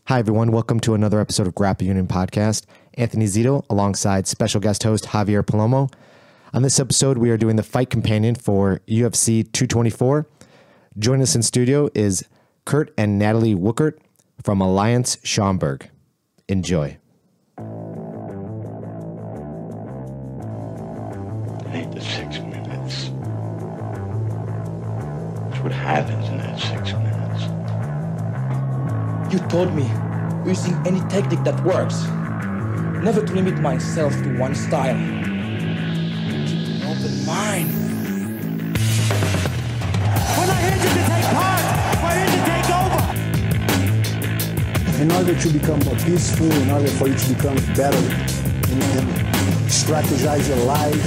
Hi, everyone. Welcome to another episode of Grappler Union podcast. Anthony Zito alongside special guest host Javier Palomo. On this episode, we are doing the fight companion for UFC 224. Joining us in studio is Kurt and Natalie Wuckert from Alliance Schaumburg. Enjoy. I hate the 6 minutes. That's what happens in that 6 minutes. You told me using any technique that works. Never to limit myself to one style. Keep an open mind. We're not here to take part. We're here to take over. In order to become more peaceful, in order for you to become better and strategize your life.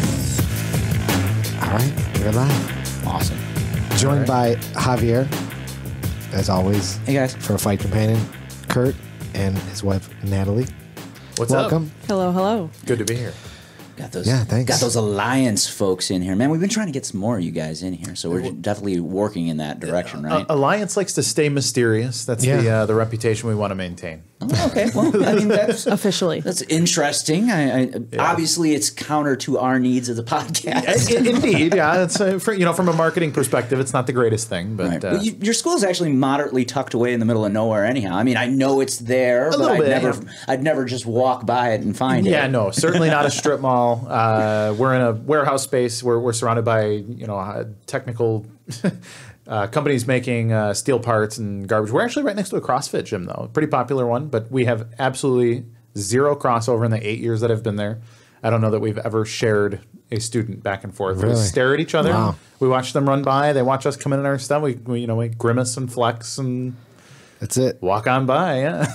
All right, we're live. Awesome. Joined by Javier, as always. Hey, guys. For a fight companion, Kurt and his wife, Natalie. What's Welcome. up? Hello, hello. Good to be here. Got those, Yeah, thanks. Got those Alliance folks in here. Man, we've been trying to get some more of you guys in here, so we're definitely working in that direction, right? Alliance likes to stay mysterious. That's the reputation we want to maintain. Oh, okay, well, I mean, that's Officially. That's interesting. Obviously, it's counter to our needs of the podcast. Indeed, yeah. It's from a marketing perspective, it's not the greatest thing, but, Right. But your school is actually moderately tucked away in the middle of nowhere. Anyhow, I mean, I know it's there, but I'd never just walk by it and find it. yeah, no, certainly not a strip mall. We're in a warehouse space. We're surrounded by technical companies making steel parts and garbage. We're actually right next to a CrossFit gym, though, a pretty popular one. But we have absolutely zero crossover in the 8 years that I've been there. I don't know that we've ever shared a student back and forth. Really? We stare at each other. Wow. We watch them run by. They watch us come in our stuff. We grimace and flex and That's it. walk on by. Yeah.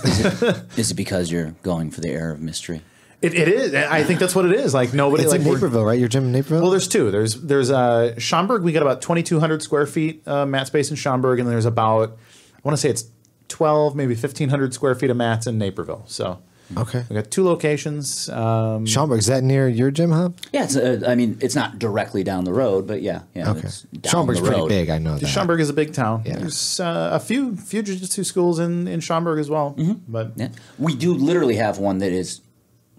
Is it because you're going for the air of mystery? It is. I think that's what it is. Like nobody. It's like in Naperville, right? Your gym in Naperville? Well, there's two. There's Schaumburg. We got about 2,200 square feet mat space in Schaumburg, and there's about, I want to say it's 12, maybe 1,500 square feet of mats in Naperville. So Okay. we got two locations. Schaumburg, is that near your gym hub? Yeah, it's. I mean, it's not directly down the road, but yeah. Okay. It's down Schaumburg's the pretty road. big, I know that. Schaumburg is a big town. Yeah. There's a few jiu-jitsu schools in Schaumburg as well. But Yeah. We do literally have one that is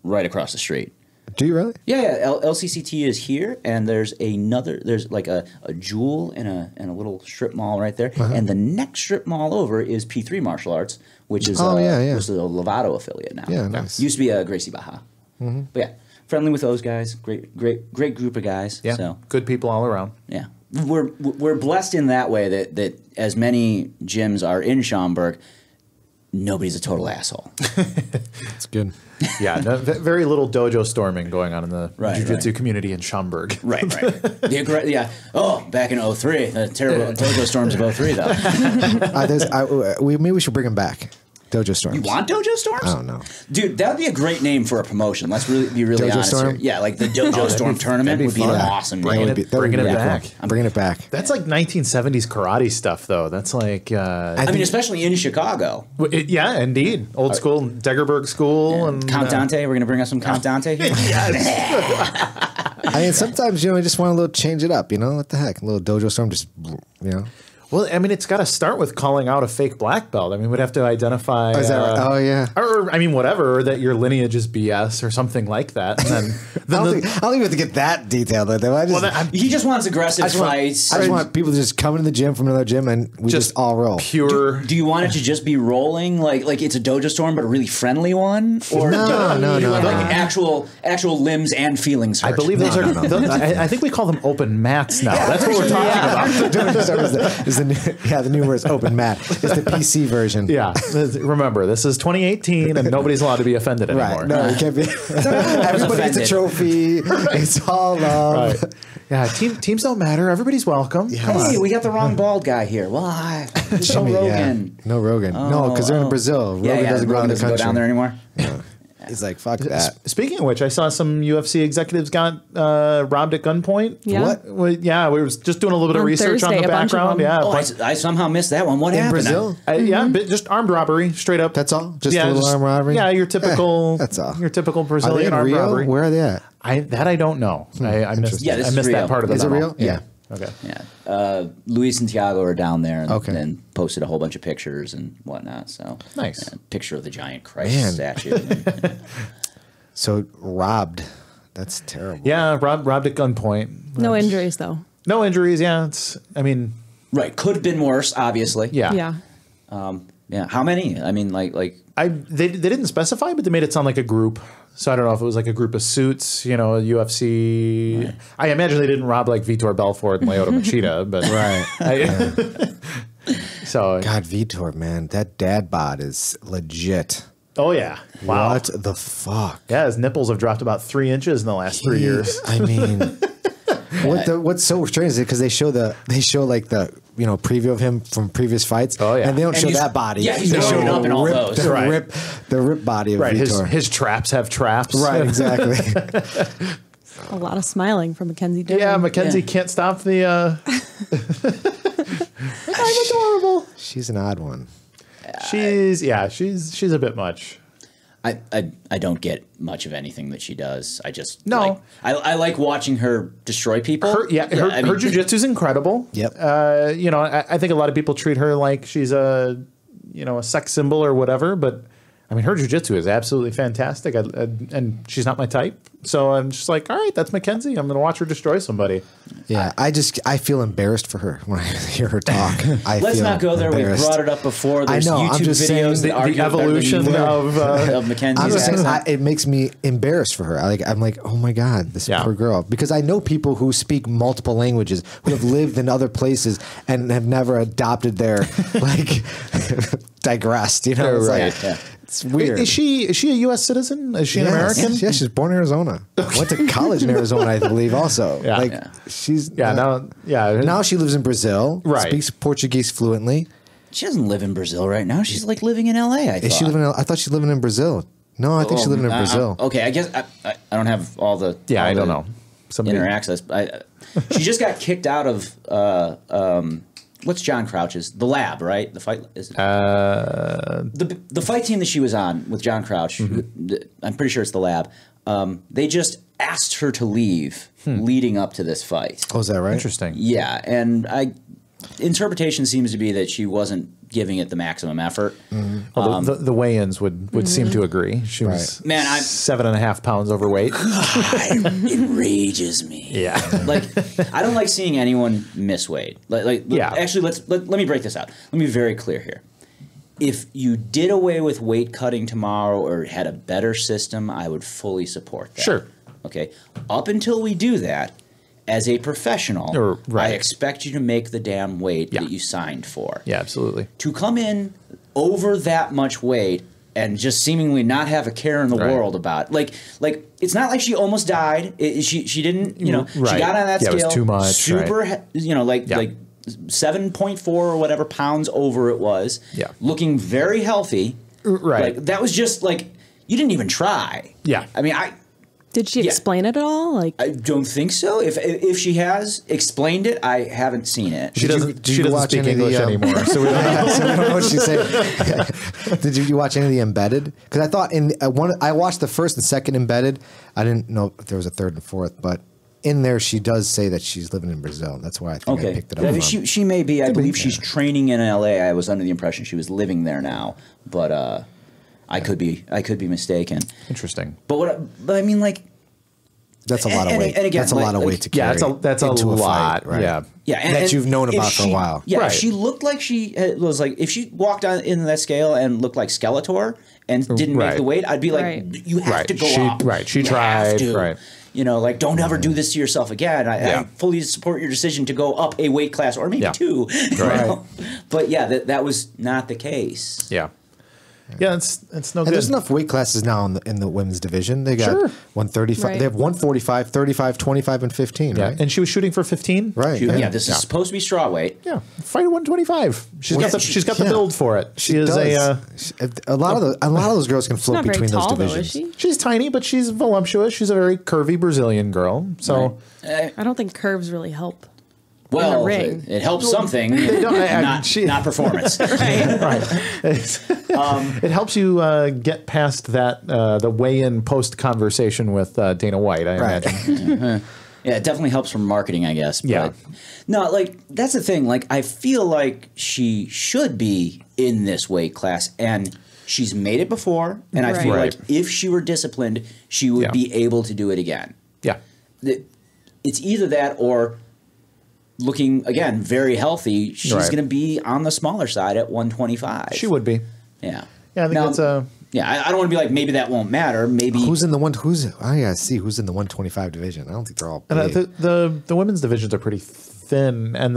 right across the street. Do you really? Yeah. LCCT is here, and there's another. There's like a Jewel and a little strip mall right there, and the next strip mall over is P3 Martial Arts, which is was the Lovato affiliate now. Yeah, nice. Used to be a Gracie Baja, but yeah, friendly with those guys. Great group of guys. yeah, So good people all around. yeah, we're blessed in that way that as many gyms are in Schaumburg, nobody's a total asshole. That's good. Yeah, very little dojo storming going on in the Right, jiu-jitsu right. community in Schaumburg. Right. Yeah. Oh, back in 03, the terrible Dojo Storms of 03, though. Maybe we should bring him back. Dojo Storms. You want Dojo Storms? I don't know. Dude, that would be a great name for a promotion. Let's be really Dojo honest Storm? here. Yeah, like the Dojo Storm tournament would be an awesome name. Bringing it back. I'm bringing it back. That's like 1970s karate stuff, though. That's like, I mean, especially in Chicago. yeah, indeed, old school Degerberg school and Count Dante, we're going to bring us some Count Dante here. I mean, sometimes, I just want a little change it up, What the heck? A little Dojo Storm, just, Well, I mean, it's got to start with calling out a fake black belt. I mean, we'd have to identify. Oh, is that right? Oh, yeah. Or, I mean, whatever, or that your lineage is BS or something like that. And then, I don't even have to get that detailed. He just wants aggressive fights. I just want people to just come into the gym from another gym and we just all roll. Pure. Do you want it to just be rolling, like it's a Dojo Storm, but a really friendly one? Or No. like actual limbs and feelings hurt? I believe those are. I think we call them open mats now. That's what we're talking about. Dojo Storm is the new word is open mat. It's the PC version. Yeah. Remember, this is 2018 and nobody's allowed to be offended anymore. Right. No, you can't be. Everybody gets a trophy. It's all love. Right. Yeah, teams don't matter. Everybody's welcome. Yeah. Come Hey, on. we got the wrong bald guy here. Well, there's no Jimmy, Rogan. Yeah. No Rogan. No, because they're in Brazil. Rogan doesn't go out of the country. go down there anymore. He's like, fuck that. Speaking of which, I saw some UFC executives got robbed at gunpoint. Yeah. What? Well, yeah, we were just doing a little bit of On research Thursday, on the a bunch of background. them. Yeah, Oh, I somehow missed that one. What In happened? Brazil? yeah, but just armed robbery, straight up. That's all? Just a little armed robbery? Yeah, your typical. That's all. Your typical Are they Brazilian in armed Rio? robbery. Where are they at? I don't know. I missed. Yeah, this I is missed real. that part of the Is it memo. real? Yeah. Okay. Yeah. Luis and Thiago are down there and, Okay. and posted a whole bunch of pictures and whatnot. So Nice. yeah, picture of the giant Christ Man. statue. So robbed. That's terrible. Yeah, robbed at gunpoint. No injuries though. No injuries. Yeah, I mean, Right. Could have been worse, obviously. yeah. Yeah. Yeah. How many? I mean, like They didn't specify, but they made it sound like a group. So I don't know if it was like a group of suits, you know, UFC. Right. I imagine they didn't rob like Vitor Belfort and Lyoto Machida, but So God, Vitor, man, that dad bod is legit. oh yeah, wow. What the fuck? Yeah, his nipples have dropped about 3 inches in the last 3 years. I mean, what's so strange is because they show like the preview of him from previous fights. Oh, yeah. and they don't And show he's- that body. yeah, he's they growing show up in all those. the rip body of Right, Vitor. his traps have traps. Right, exactly. A lot of smiling from Mackenzie Dern. Yeah, Mackenzie can't stop the. I'm adorable. She's an odd one. She's a bit much. I don't get much of anything that she does. I just No. I like watching her destroy people. Her jujitsu's incredible. Yep. I think a lot of people treat her like she's a sex symbol or whatever, but I mean her jujitsu is absolutely fantastic. And she's not my type, so I'm just like, all right, that's Mackenzie. I'm going to watch her destroy somebody. Yeah, I feel embarrassed for her when I hear her talk. Let's not go there. We've brought it up before. There's I know, I'm YouTube just videos saying that the evolution of I'm Mackenzie's just saying, accent. it makes me embarrassed for her. I'm like, oh my God, this poor girl. Because I know people who speak multiple languages, who have lived in other places and have never adopted their, digressed, It's Right. like, Yeah. it's weird. Is she a U.S. citizen? Is she an American? Yeah, she's born in Arizona. Went to college in Arizona, I believe, also. Yeah. She's... Now Now she lives in Brazil. Right. Speaks Portuguese fluently. She doesn't live in Brazil right now. She's like living in L.A. I Is she living I thought she's living in Brazil. No, I think she's living in Brazil. Okay, I guess I don't have all the I don't the know. Somebody inner access. She just got kicked out of what's John Crouch's The Lab, right? The fight is it? The fight team that she was on with John Crouch. I'm pretty sure it's The Lab. They just asked her to leave leading up to this fight. Oh, is that right? Interesting. Yeah, and interpretation seems to be that she wasn't giving it the maximum effort. Well, the weigh-ins would seem to agree. She was 7.5 pounds overweight. God, it enrages me. Yeah. I don't like seeing anyone miss weight. Actually, let me break this out. Let me be very clear here. If you did away with weight cutting tomorrow or had a better system, I would fully support that. Sure. Okay. Up until we do that, as a professional, I expect you to make the damn weight that you signed for. Yeah, absolutely. To come in over that much weight and just seemingly not have a care in the world about it. Like it's not like she almost died. She didn't, she got on that scale. It was too much. Super, like 7.4 or whatever pounds over it was. Yeah. Looking very healthy. Right. Like that was just like you didn't even try. Yeah. I mean, Did she explain it at all? I don't think so. If she has explained it, I haven't seen it. She doesn't speak English anymore, so we don't know. So we don't know what she's saying. Did you watch any of the Embedded? Because I thought I watched the first and second Embedded. I didn't know if there was a third and fourth, but in there she does say that she's living in Brazil. That's why I think I picked it up. She may be. I believe she's training in L.A. I was under the impression she was living there now, but I could be mistaken. Interesting. But I mean, like. That's a lot of weight. And again, that's a lot of weight to carry. Yeah, that's a lot. Fight, right? Yeah. That you've known about for a while. Yeah, right. if she looked like she was like, if she walked on in that scale and looked like Skeletor and didn't make the weight, I'd be like, you have to go up. Right, she You tried. have to. Right. Like, don't ever do this to yourself again. I fully support your decision to go up a weight class or maybe two. Right. But yeah, that was not the case. Yeah. Yeah, it's no good. There's enough weight classes now in the women's division. They got 135. Right. They have 145, 35, 25, and 15. Yeah, Right? and she was shooting for 15. Right. This is supposed to be straw weight. Yeah, fight at 125. She's got the build for it. She is a lot of those girls can float not very between tall, those though, divisions. is she? She's tiny, but she's voluptuous. She's a very curvy Brazilian girl. So I don't think curves really help. Well, the ring. it helps something, not performance. right. It helps you get past that the weigh-in post conversation with Dana White, I imagine. Yeah, it definitely helps from marketing, I guess. But Yeah. no, like that's the thing. Like I feel like she should be in this weight class, and she's made it before. And I feel Right. like if she were disciplined, she would be able to do it again. Yeah. It's either that or looking again very healthy. She's Right. going to be on the smaller side at 125. She would be. Yeah. Yeah, I think Now, that's a. Yeah, I don't want to be like maybe that won't matter. Maybe I gotta see who's in the 125 division. I don't think they're all And big. the women's divisions are pretty thin, and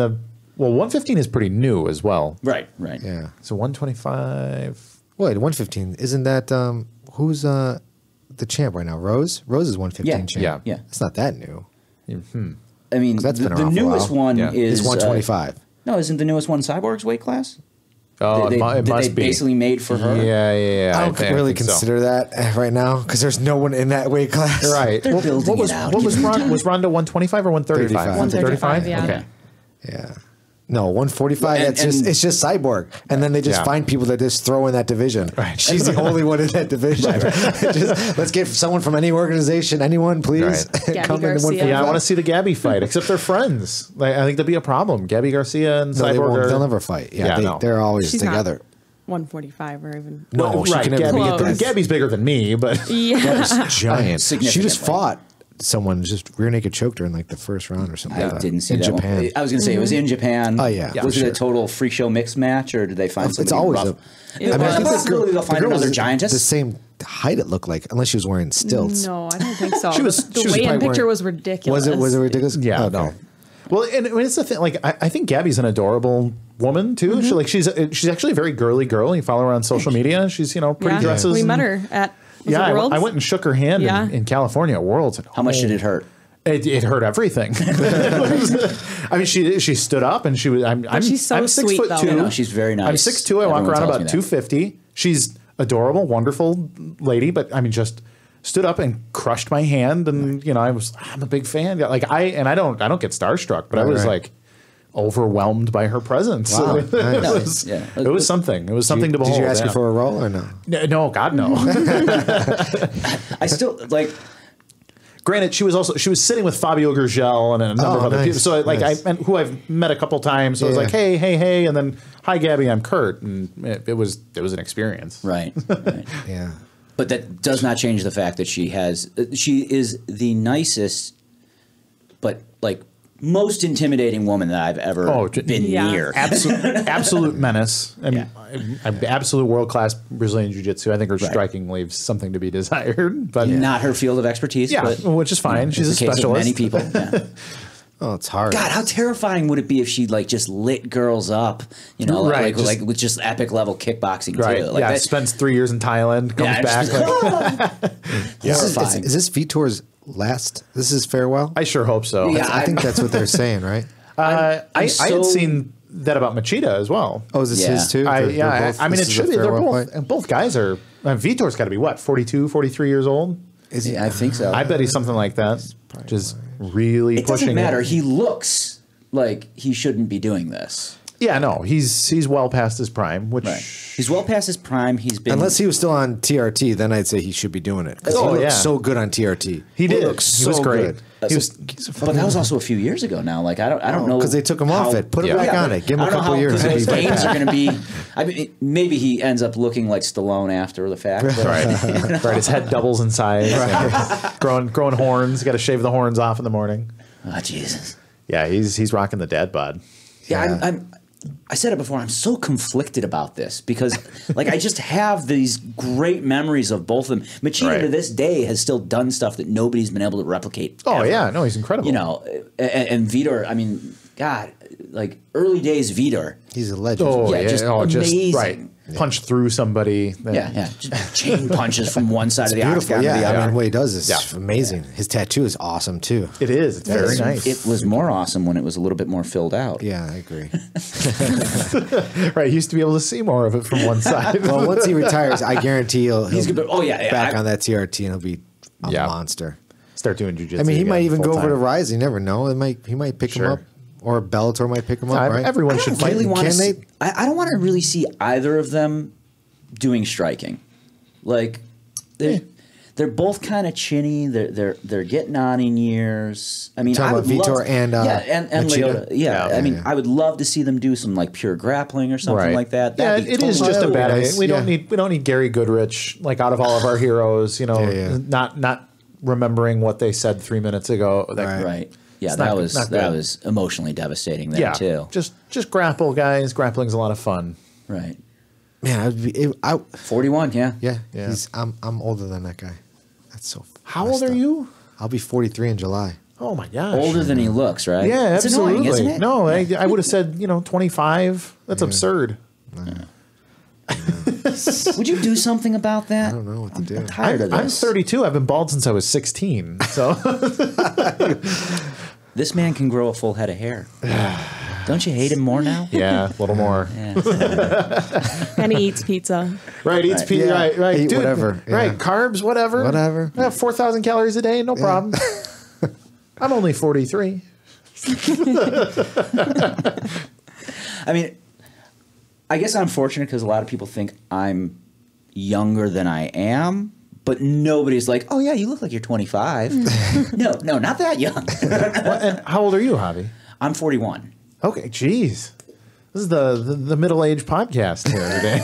115 is pretty new as well. right. Yeah. So 125. Wait, 115 isn't that who's the champ right now? Rose. Rose is 115 Yeah. champ. Yeah. It's not that new. I mean, That's been the around for a newest while. one Yeah. is It's 125. no, isn't the newest one Cyborg's weight class? Oh, They- it that must they be. basically made for her. Yeah. I don't really think so. consider that right now because there's no one in that weight class. Right. They're building what was, it out. What was Ronda? Was Ronda 125 or 135? 135, yeah. Okay. Yeah. No, 145. And- That's just it's just Cyborg, and then they just Yeah. find people that just throw in that division. Right. She's the only one in that division. Just, let's get someone from any organization, anyone, please. Right. Gabby Come into Garcia. 145. Yeah, I want to see the Gabby fight, except they're friends. Like, I think there'll be a problem. Gabby Garcia and No, they Cyborg won't. are. They'll never fight. Yeah, no. they're always She's together. not 145 or even. No, Well, she right. can never Gabby, get that. Gabby's bigger than me, but Yeah. Giant. She just Significantly. fought someone, just rear naked choked her in like the first round or something. I like that. didn't see in that Japan. one. I was going to say it was in Japan. Oh, yeah, Was for it sure. a total freak show mixed match, or did they find somebody It's always rough? It I mean, I was. think the Possibility they'll find girl another was giantess. the same height it looked like, unless she was wearing stilts. No, I don't think so. She was- the she was weigh-in probably picture wearing- was ridiculous. Was it ridiculous? yeah, Okay. no. Well, and I mean, it's the thing. Like, I think Gabby's an adorable woman too. She's actually a very girly girl. You follow her on social media. She's pretty Yeah. dresses. We and- met her at was Yeah, it I Worlds? went and shook her hand Yeah. in California at Worlds. How much did it hurt? It hurt everything. I mean, she stood up and she was. I'm she's so I'm 6 sweet, foot though. two. Yeah, no, she's very nice. I'm 6'2". I walk Everyone around tells about me that. 250. She's adorable, wonderful lady, but I mean, just stood up and crushed my hand, and I'm a big fan. Like I don't get starstruck, but I was right. like overwhelmed by her presence. Wow, it, nice. was, it was something. It was something to behold. Did you ask her yeah. for a roll or no? No, God, no. I still like. Granted, she was sitting with Fabio Gurgel and a number of other nice, people. So nice. who I've met a couple times. So I was Yeah. like, hey, and then hi, Gabby, I'm Kurt, and it was an experience. Right. Yeah. But that does not change the fact that she is the nicest, but like most intimidating woman that I've ever been Yeah. near. Absolute menace, and Yeah. absolute world class Brazilian Jiu Jitsu. I think her striking leaves something to be desired, but Not her field of expertise, yeah, but which is fine. She's a it's the case of specialist. many people. Yeah. Oh, it's hard. God, how terrifying would it be if she like just lit girls up? Right, like with just epic level kickboxing Right? too. Like yeah, that, spends 3 years in Thailand, comes yeah, back. horrifying. Is this Vitor's last? This is farewell? I sure hope so. Yeah. I think that's what they're saying, right? I so- had seen that about Machida as well. Oh, is this Yeah. his too? I mean, this it is should a be. They're farewell both, fight? both guys are. Vitor's got to be what, 42, 43 years old? Is he? Yeah, I think so. I bet he's something like that. Just really it pushing doesn't matter. it. He looks like he shouldn't be doing this. Yeah, no, he's well past his prime, which Right. He's well past his prime. He's been Unless he was still on TRT, then I'd say he should be doing it. 'Cause Oh, he looked yeah. so good on TRT. He did. looked He was so great. good. He's But that was also a few years ago now. Like I don't know because they took him off it. Put him back on it. Give him a couple of years. Because He'll those be right games back. are going to be. I mean, maybe he ends up looking like Stallone after the fact. But right. Right, his head doubles in size. Growing horns. Got to shave the horns off in the morning. Oh Jesus. Yeah, he's rocking the dad bod. Yeah, I said it before. I'm so conflicted about this because, like, I just have these great memories of both of them. Machida Right. to this day has still done stuff that nobody's been able to replicate. Oh ever. yeah, no, he's incredible. You know, and Vitor. I mean, God, like early days Vitor. He's a legend. Oh Yeah, yeah, just right. amazing. Punch through somebody. Yeah. Just chain punches from one side of the Beautiful. octagon to the Yeah, other. I mean, what he does is Yeah. amazing. His tattoo is awesome too. It is. It's very nice. It was more awesome when it was a little bit more filled out. Yeah, I agree. Right, he used to be able to see more of it from one side. Well, once he retires, I guarantee he'll He's gonna. Oh yeah, back on that TRT and he'll be a Yeah. monster. Start doing jujitsu. I mean, he again might even go over full-time. to Rise. You never know. He might pick him Sure. up, or Bellator might pick him up. Right? Everyone I should don't fight. really want to. Can they? I don't want to really see either of them doing striking. Like, They're both kind of chinny. They're getting on in years. I mean, Talking I about would Vitor love, and Lyoto. Yeah, I mean, yeah. I would love to see them do some like pure grappling or something like that. Yeah, That'd be it is totally just a cool. bad idea. Nice. We Yeah. don't need Gary Goodrich like out of all of our heroes. You know, Yeah. not remembering what they said 3 minutes ago. Like, Right. Yeah, It's that not- was not that good. was emotionally devastating there Yeah, too. just grapple, guys. Grappling's a lot of fun. Right. Man, 41. Yeah. yeah. Yeah. I'm older than that guy. That's so. How messed old are up. you? I'll be 43 in July. Oh my gosh, Older than he looks, right? Yeah, it's absolutely. annoying, isn't it? No, I would have said 25. That's absurd. Would you do something about that? I don't know what to do. I'm tired of this. I'm 32. I've been bald since I was 16. So This man can grow a full head of hair. Don't you hate him more now? yeah, a little more. Yeah. And he eats pizza. Right, eats Right. pizza. Yeah. Right, Eat dude. whatever, yeah. Right, carbs, whatever. Whatever. Yeah, 4,000 calories a day, no problem. I'm only 43. I mean, I guess I'm fortunate because a lot of people think I'm younger than I am, but nobody's like, "Oh yeah, you look like you're 25." No, not that young. And how old are you, Javi? I'm 41. Okay, jeez. This is the middle-aged podcast here today.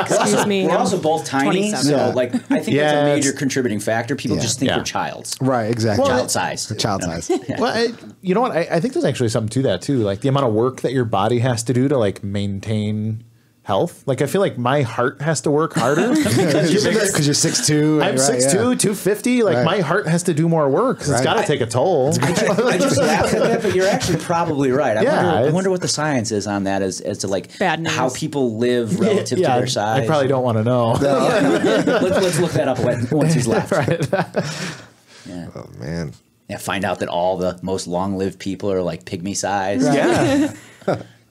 Excuse me. We're I'm also both tiny, 27. so Yeah. like I think Yeah, that's a major it's- contributing factor. People just think Yeah. we're childs, Right, exactly. child size, Child size. Well, you know what? I think there's actually something to that too. Like the amount of work that your body has to do to like maintain health. Like I feel like my heart has to work harder. Because you're 6'2". I'm 6'2", 250. Like Right. my heart has to do more work. 'Cause It's Right. got to take a toll. I just laugh at that, but you're actually probably right. I Yeah, wonder what the science is on that as to like Bad news. how people live relative to their size. I probably don't want to know. Let's look that up once he's left. Yeah. Oh man. Yeah, find out that all the most long-lived people are like pygmy size. Yeah.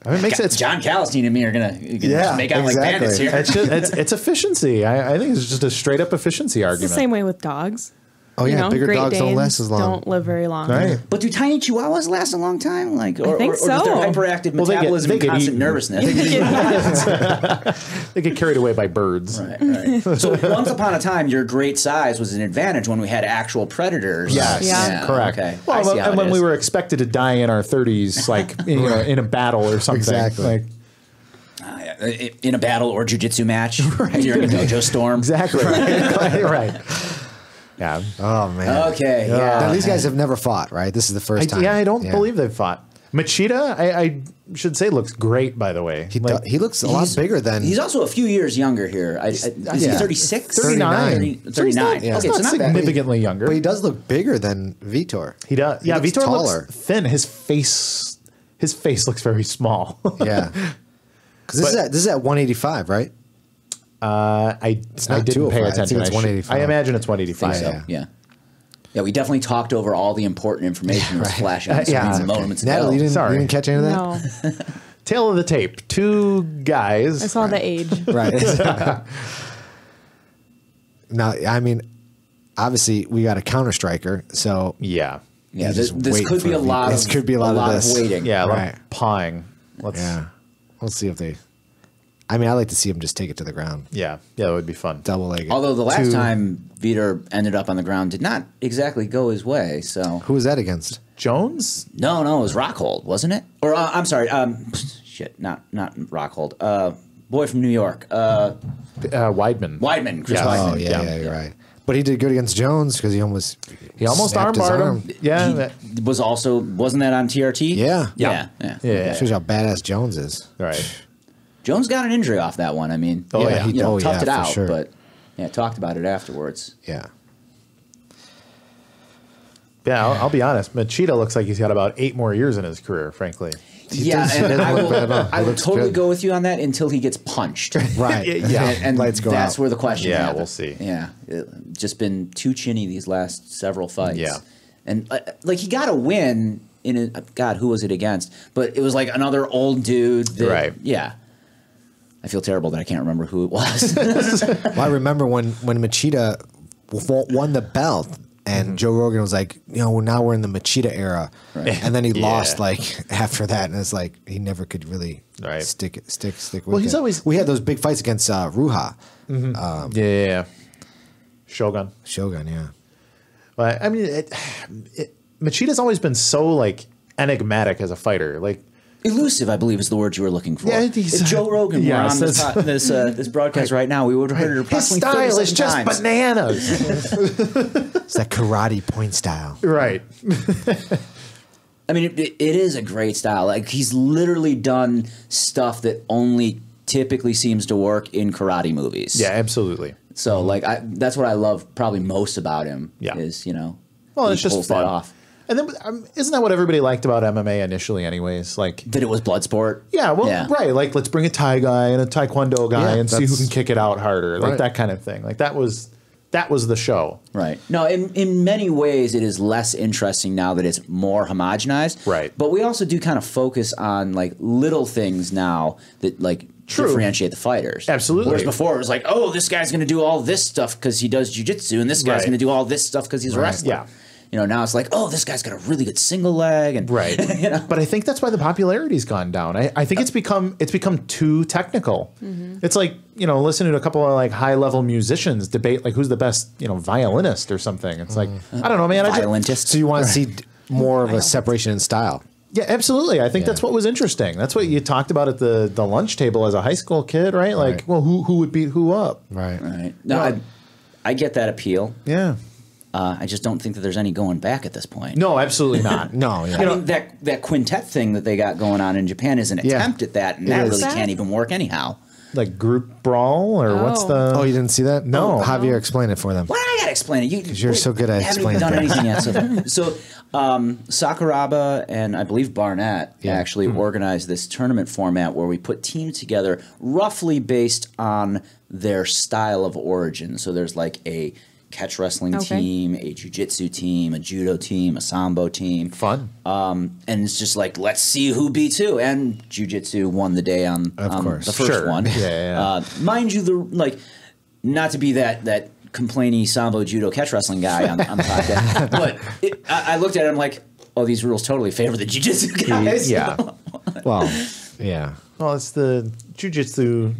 I mean, it makes it. John Calistine and me are gonna Yeah, make out like exactly. bandits here. It's just it's efficiency. I think it's just a straight up efficiency It's argument. the same way with dogs. Oh yeah, bigger Great dogs don't Danes last as long. Don't live very long. Right. But do tiny chihuahuas last a long time? Like, or, think or does their so. hyperactive Well, they get- metabolism they and get constant eaten. nervousness? They get carried away by birds. Right. So once upon a time, your great size was an advantage when we had actual predators. Yes, Yeah. correct. Okay. I Well, see how and it when we is. were expected to die in our 30s, like in a battle or something. Exactly. Like, in a battle or jujitsu match during a dojo storm. exactly. Right. Yeah. Oh man. Okay. Now, Yeah. these guys have never fought, right? This is the first time. I don't believe they've fought. Machida, I should say, looks great, by the way. He looks a lot bigger than. He's also a few years younger here. Is he Yeah. 36? 39. 39. Yeah. Okay, It's so not not bad. significantly younger. but he does look bigger than Vitor. He does. He Yeah, looks Vitor taller. looks thin. His face looks very small. Yeah. Because this is at 185, right? I not didn't 205. pay I attention. think it's I 185. imagine it's 185. So, yeah. Yeah, we definitely talked over all the important information that was flashing on the Yeah. screens moments ago. Natalie, you Sorry. didn't catch any of that? No, Tail of the tape. Two guys. I saw the age. Right. Now, I mean, obviously, we got a counter striker, so Yeah. Yeah, you this just this wait could for be a lot. This could be a lot of this. waiting. Yeah, Right. like pawing. Let's, Yeah. Let's see if they. I mean, I like to see them just take it to the ground, yeah, that would be fun. double leg. Although the last Two- time Vitor ended up on the ground did not exactly go his way. So Who was that against? Jones? no, it was Rockhold, wasn't it? Or I'm sorry, shit, not Rockhold. Boy from New York, Weidman. Weidman, Chris Yeah. Weidman. Oh yeah, you're right. But he did good against Jones because he almost snapped his armbarred arm. him. Yeah. He that- wasn't that on TRT? Yeah. yeah. yeah. Shows you how badass Jones is. Right. Jones got an injury off that one. I mean, Oh, yeah. you know, Oh, toughed it yeah, for out, sure. but yeah, talked about it afterwards. Yeah. Yeah, I'll be honest. Machida looks like he's got about 8 more years in his career, frankly. Yeah, does- and doesn't I look will, bad at all. I He will looks totally good. go with you on that until he gets punched. Right. Yeah. And Lights go that's out. where the question Yeah, happens. we'll see. Yeah, just been too chinny these last several fights. Yeah. And like he got a win in a, God, who was it against? But it was like another old dude. That, Right. Yeah. I feel terrible that I can't remember who it was. Well, I remember when Machida won the belt, and Joe Rogan was like, now we're in the Machida era, and then he lost like after that, and it's like he never could really stick with Well, he's it. always- we had those big fights against Ruha. Yeah. Shogun. Shogun, yeah. But I mean, Machida's always been so like enigmatic as a fighter. Like elusive, I believe, is the word you were looking for. Yeah, if Joe Rogan were on this broadcast right now, we would have heard it approximately his style is just times. bananas. It's that karate point style. Right. I mean, it is a great style. Like he's literally done stuff that only typically seems to work in karate movies. Yeah, absolutely. So like that's what I love probably most about him. Yeah. Is well, he it's just pulls fun. that off. And then isn't that what everybody liked about MMA initially, anyways? Like that it was blood sport. Yeah, well, right. Like let's bring a Thai guy and a Taekwondo guy and see who can kick it out harder, like that kind of thing. Like that was the show. Right. No, in many ways, it is less interesting now that it's more homogenized. Right. But we also do kind of focus on like little things now that like differentiate the fighters. Absolutely. Whereas before it was like, oh, this guy's going to do all this stuff because he does jiu-jitsu, and this guy's going to do all this stuff because he's a wrestler. Yeah. Now it's like, oh, this guy's got a really good single leg, and right. But I think that's why the popularity's gone down. I think it's become too technical. Mm-hmm. It's like listening to a couple of like high level musicians debate like who's the best violinist or something. It's like I don't know, man. Violentist. So you want to see more of a separation in style? Yeah, absolutely. I think that's what was interesting. That's what you talked about at the lunch table as a high school kid, right? Like, well, who would beat who up? Right. Right. No, I get that appeal. Yeah. I just don't think that there's any going back at this point. No, absolutely not. No, yeah. I mean, that quintet thing that they got going on in Japan is an attempt at that, and that really can't even work anyhow. Like group brawl, or what's the... Oh, you didn't see that? No. Javier, explain it for them. Well, I got to explain it. Because you're so good at explaining haven't things. done anything yet. So Sakuraba and I believe Barnett actually organized this tournament format where we put teams together roughly based on their style of origin. So there's like a catch wrestling team, a jiu-jitsu team, a judo team, a sambo team. Fun. And it's just like, let's see who beats who. And jiu-jitsu won the day on the first one. Yeah. Mind you, not to be that complainy sambo judo catch wrestling guy on the podcast, but I looked at it and I'm like, oh, these rules totally favor the jiu-jitsu guys. Yeah. Well, yeah. Well, it's the jiu-jitsu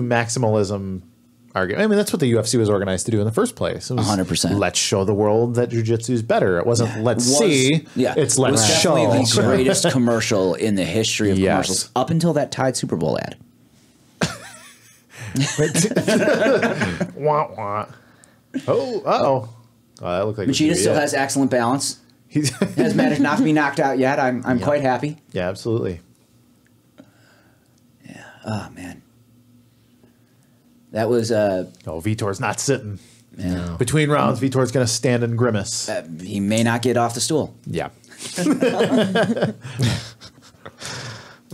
maximalism argument. I mean, that's what the UFC was organized to do in the first place. It was 100%. Let's show the world that jiu-jitsu is better. It wasn't let's see. Yeah. It's let's it was show. definitely the greatest commercial in the history of commercials up until that Tide Super Bowl ad. Wah, wah. Oh, uh-oh. Oh, that looked like Machida still has excellent balance. Has managed not to be knocked out yet. I'm quite happy. Yeah, absolutely. Yeah. Oh, man. That was... Vitor's not sitting. Yeah. Between rounds, Vitor's going to stand and grimace. He may not get off the stool. Yeah.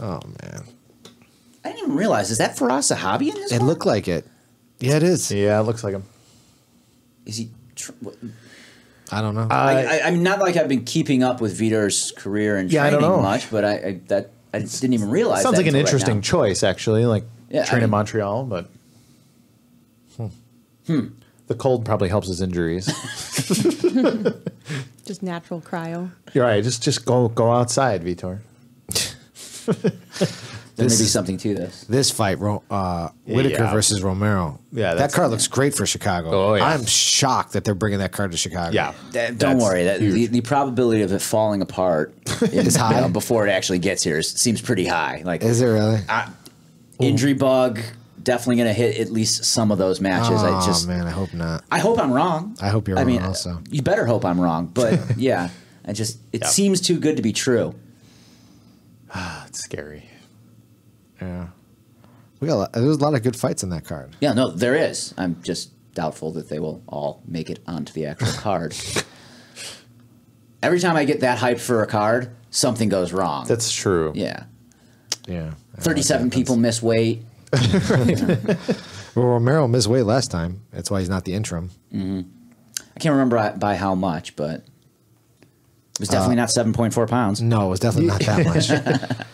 Oh, man. I didn't even realize. Is that Faraz Sahabi in his It one? looked like it. Yeah, it is. Yeah, it looks like him. Is he... I don't know. I'm not like I've been keeping up with Vitor's career and training much, but I didn't even realize. Sounds that like an until interesting right now. choice, actually. Like train in Montreal, but the cold probably helps his injuries. Just natural cryo. You're right. Just go outside, Vitor. There may be something to this. This fight, Whitaker versus Romero. Yeah, that card looks great for Chicago. Oh, yeah. I'm shocked that they're bringing that card to Chicago. Yeah, Don't worry. The probability of it falling apart is high before it actually gets here. Seems pretty high. Like, is it really? Injury bug definitely going to hit at least some of those matches. Oh man, I hope not. I hope I'm wrong. I hope you're wrong also. You better hope I'm wrong. But yeah, it seems too good to be true. It's scary. Yeah, there's a lot of good fights in that card. Yeah, no, there is. I'm just doubtful that they will all make it onto the actual card. Every time I get that hyped for a card, something goes wrong. That's true. Yeah. Yeah. 37 people miss weight. Well, Romero missed weight last time. That's why he's not the interim. Mm-hmm. I can't remember by how much, but it was definitely not 7.4 pounds. No, it was definitely not that much. I'm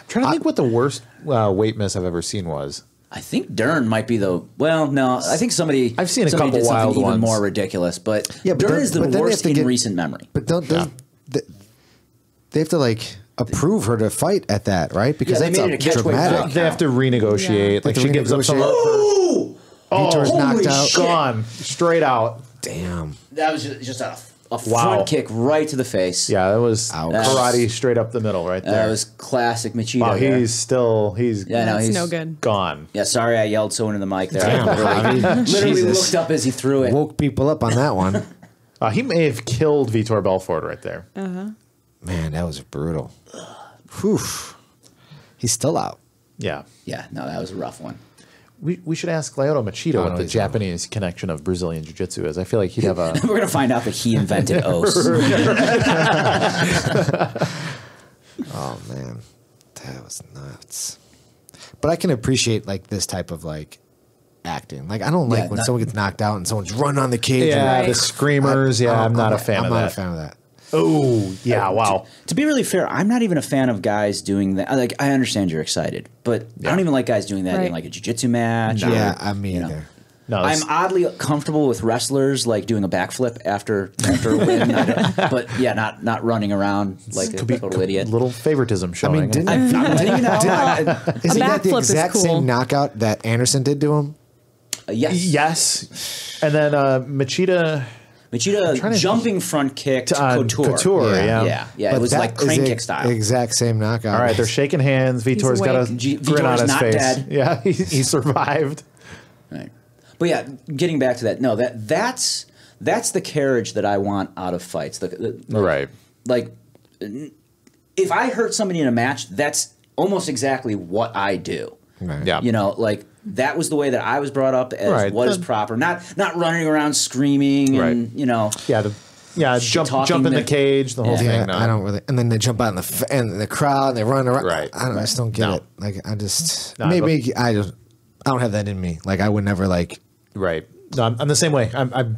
trying to think what the worst weight miss I've ever seen was. I think Dern might be the... Well, no, I think I've seen a couple did wild something even ones. more ridiculous, but Yeah, Dern is the worst in recent memory. But they have to approve her to fight at that, right? Because they that's made it a catch-weight dramatic. fight. They have to renegotiate. Yeah. Like she gives up some. Vitor's knocked out. Gone straight out. Damn. That was just a front kick right to the face. Yeah, that was karate straight up the middle right there. That was classic Machida. Wow, he's no good. Gone. Yeah, sorry I yelled so into the mic there. Damn, I literally looked up as he threw it. Woke people up on that one. He may have killed Vitor Belfort right there. Man, that was brutal. Whew. He's still out. Yeah. Yeah, no, that was a rough one. We should ask Lyoto Machida what the Japanese connection of Brazilian Jiu-Jitsu is. I feel like he'd have a... We're going to find out that he invented Os. Oh, man. That was nuts. But I can appreciate, like, this type of, like, acting. Like, I don't like when someone gets knocked out and someone's running on the cage. Yeah, the screamers. I'm not a fan of that. I'm not a fan of that. Oh, yeah, wow. To be really fair, I'm not even a fan of guys doing that. Like, I understand you're excited, but I don't even like guys doing that in like a jiu-jitsu match. No. Yeah, I mean, either. No, I'm oddly comfortable with wrestlers like doing a backflip after a win, but yeah, not running around like a total idiot. Little favoritism showing. I mean, isn't that the exact same knockout that Anderson did to him? Yes. And then Machida jumping front kick to Couture. Yeah. It was like crane kick style. Exact same knockout. All right, they're shaking hands. Vitor's got a grin on his face. Dead. Yeah, he survived. Right. But yeah, getting back to that, no, that's the carriage that I want out of fights. Right. Like, if I hurt somebody in a match, that's almost exactly what I do. Right. Yeah. You know, like that was the way that I was brought up as what is proper. Not running around screaming and you know. Yeah. Jump in the cage, the whole thing. No. I don't really. And then they jump out in the crowd and they run around. Right. I just don't get it. Like I just maybe I don't have that in me. Like I would never like. Right. No, I'm the same way. I'm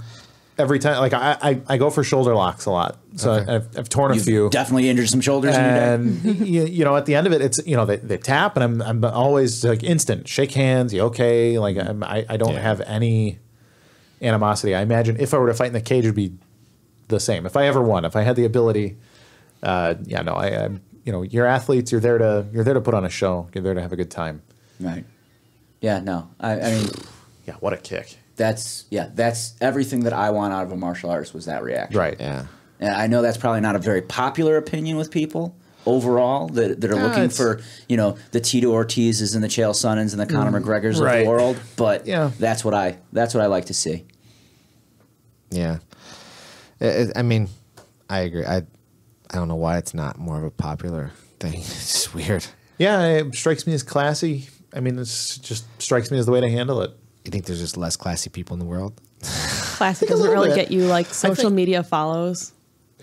every time, like I go for shoulder locks a lot. So I've torn a few. Definitely injured some shoulders. And you know, at the end of it, it's they tap, and I'm always like instant shake hands. You okay? Like I don't have any animosity. I imagine if I were to fight in the cage, it'd be the same. If I ever won, if I had the ability, you're athletes. You're there to put on a show. You're there to have a good time. Right. Yeah. No. I mean. Yeah. What a kick. That's everything that I want out of a martial arts was that reaction. Right. Yeah. And I know that's probably not a very popular opinion with people overall that are looking for, the Tito Ortizes and the Chael Sonnens and the Conor McGregors of the world. But that's what I like to see. Yeah. I mean, I agree. I don't know why it's not more of a popular thing. It's just weird. Yeah, it strikes me as classy. I mean, it's just strikes me as the way to handle it. You think there's just less classy people in the world? Classy doesn't really get you like social media follows.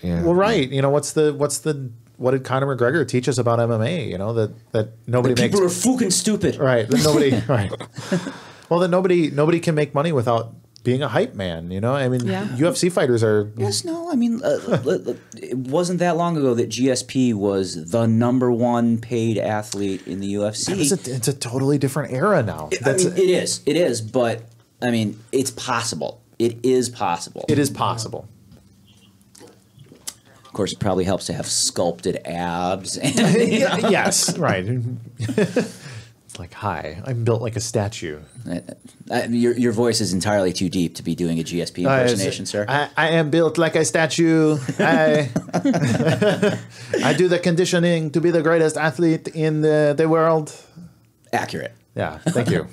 Yeah. Well, right. What did Conor McGregor teach us about MMA? That nobody makes people are fucking stupid. Right. That nobody. Right. Well, that nobody can make money without being a hype man. I mean, UFC fighters are. Yes. No. I mean, it wasn't that long ago that GSP was the #1 paid athlete in the UFC. It's a totally different era now. It is. But I mean, it's possible. It is possible. It is possible. Of course, it probably helps to have sculpted abs. And, yes. Right. It's like, hi, I'm built like a statue. Your voice is entirely too deep to be doing a GSP impersonation, sir. I am built like a statue. I do the conditioning to be the greatest athlete in the world. Accurate. Yeah, thank you.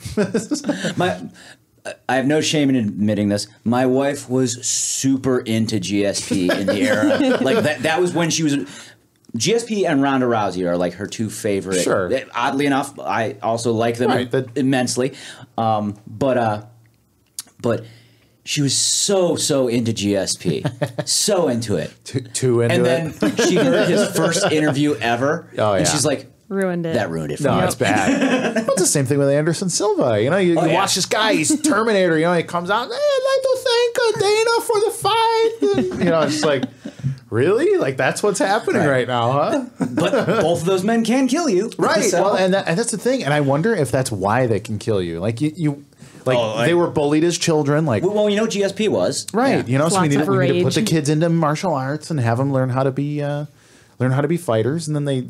I have no shame in admitting this. My wife was super into GSP in the era. Like that was when she was... GSP and Ronda Rousey are like her two favorite. Sure. Oddly enough, I also like them immensely. But she was so into GSP, so into it, too into it. And then she heard his first interview ever, and she's like, ruined it. That ruined it for me. No, it's bad. It's the same thing with Anderson Silva. You watch this guy, he's Terminator. He comes out, hey, I'd like to thank Dana for the fight. And, it's like, really? Like, that's what's happening right now, huh? But both of those men can kill you. Right. So. Well, and that's the thing. And I wonder if that's why they can kill you. Like, they were bullied as children. Like, well, GSP was. Right. Yeah. So we need to put the kids into martial arts and have them learn how to be fighters. And then they,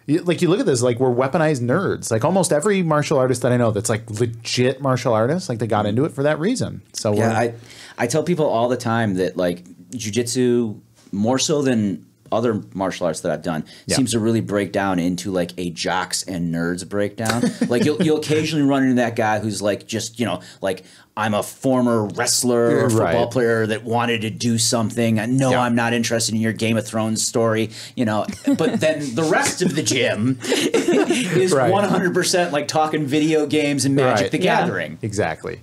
You look at this, like we're weaponized nerds. Like almost every martial artist that I know that's like legit martial artists, like they got into it for that reason. So yeah, I tell people all the time that like jiu-jitsu, more so than other martial arts that I've done, seems to really break down into like a jocks and nerds breakdown. Like you'll occasionally run into that guy who's like just, you know, like I'm a former wrestler or football player that wanted to do something. No, I'm not interested in your Game of Thrones story, you know. But then the rest of the gym is 100% like talking video games and Magic the Gathering. Exactly.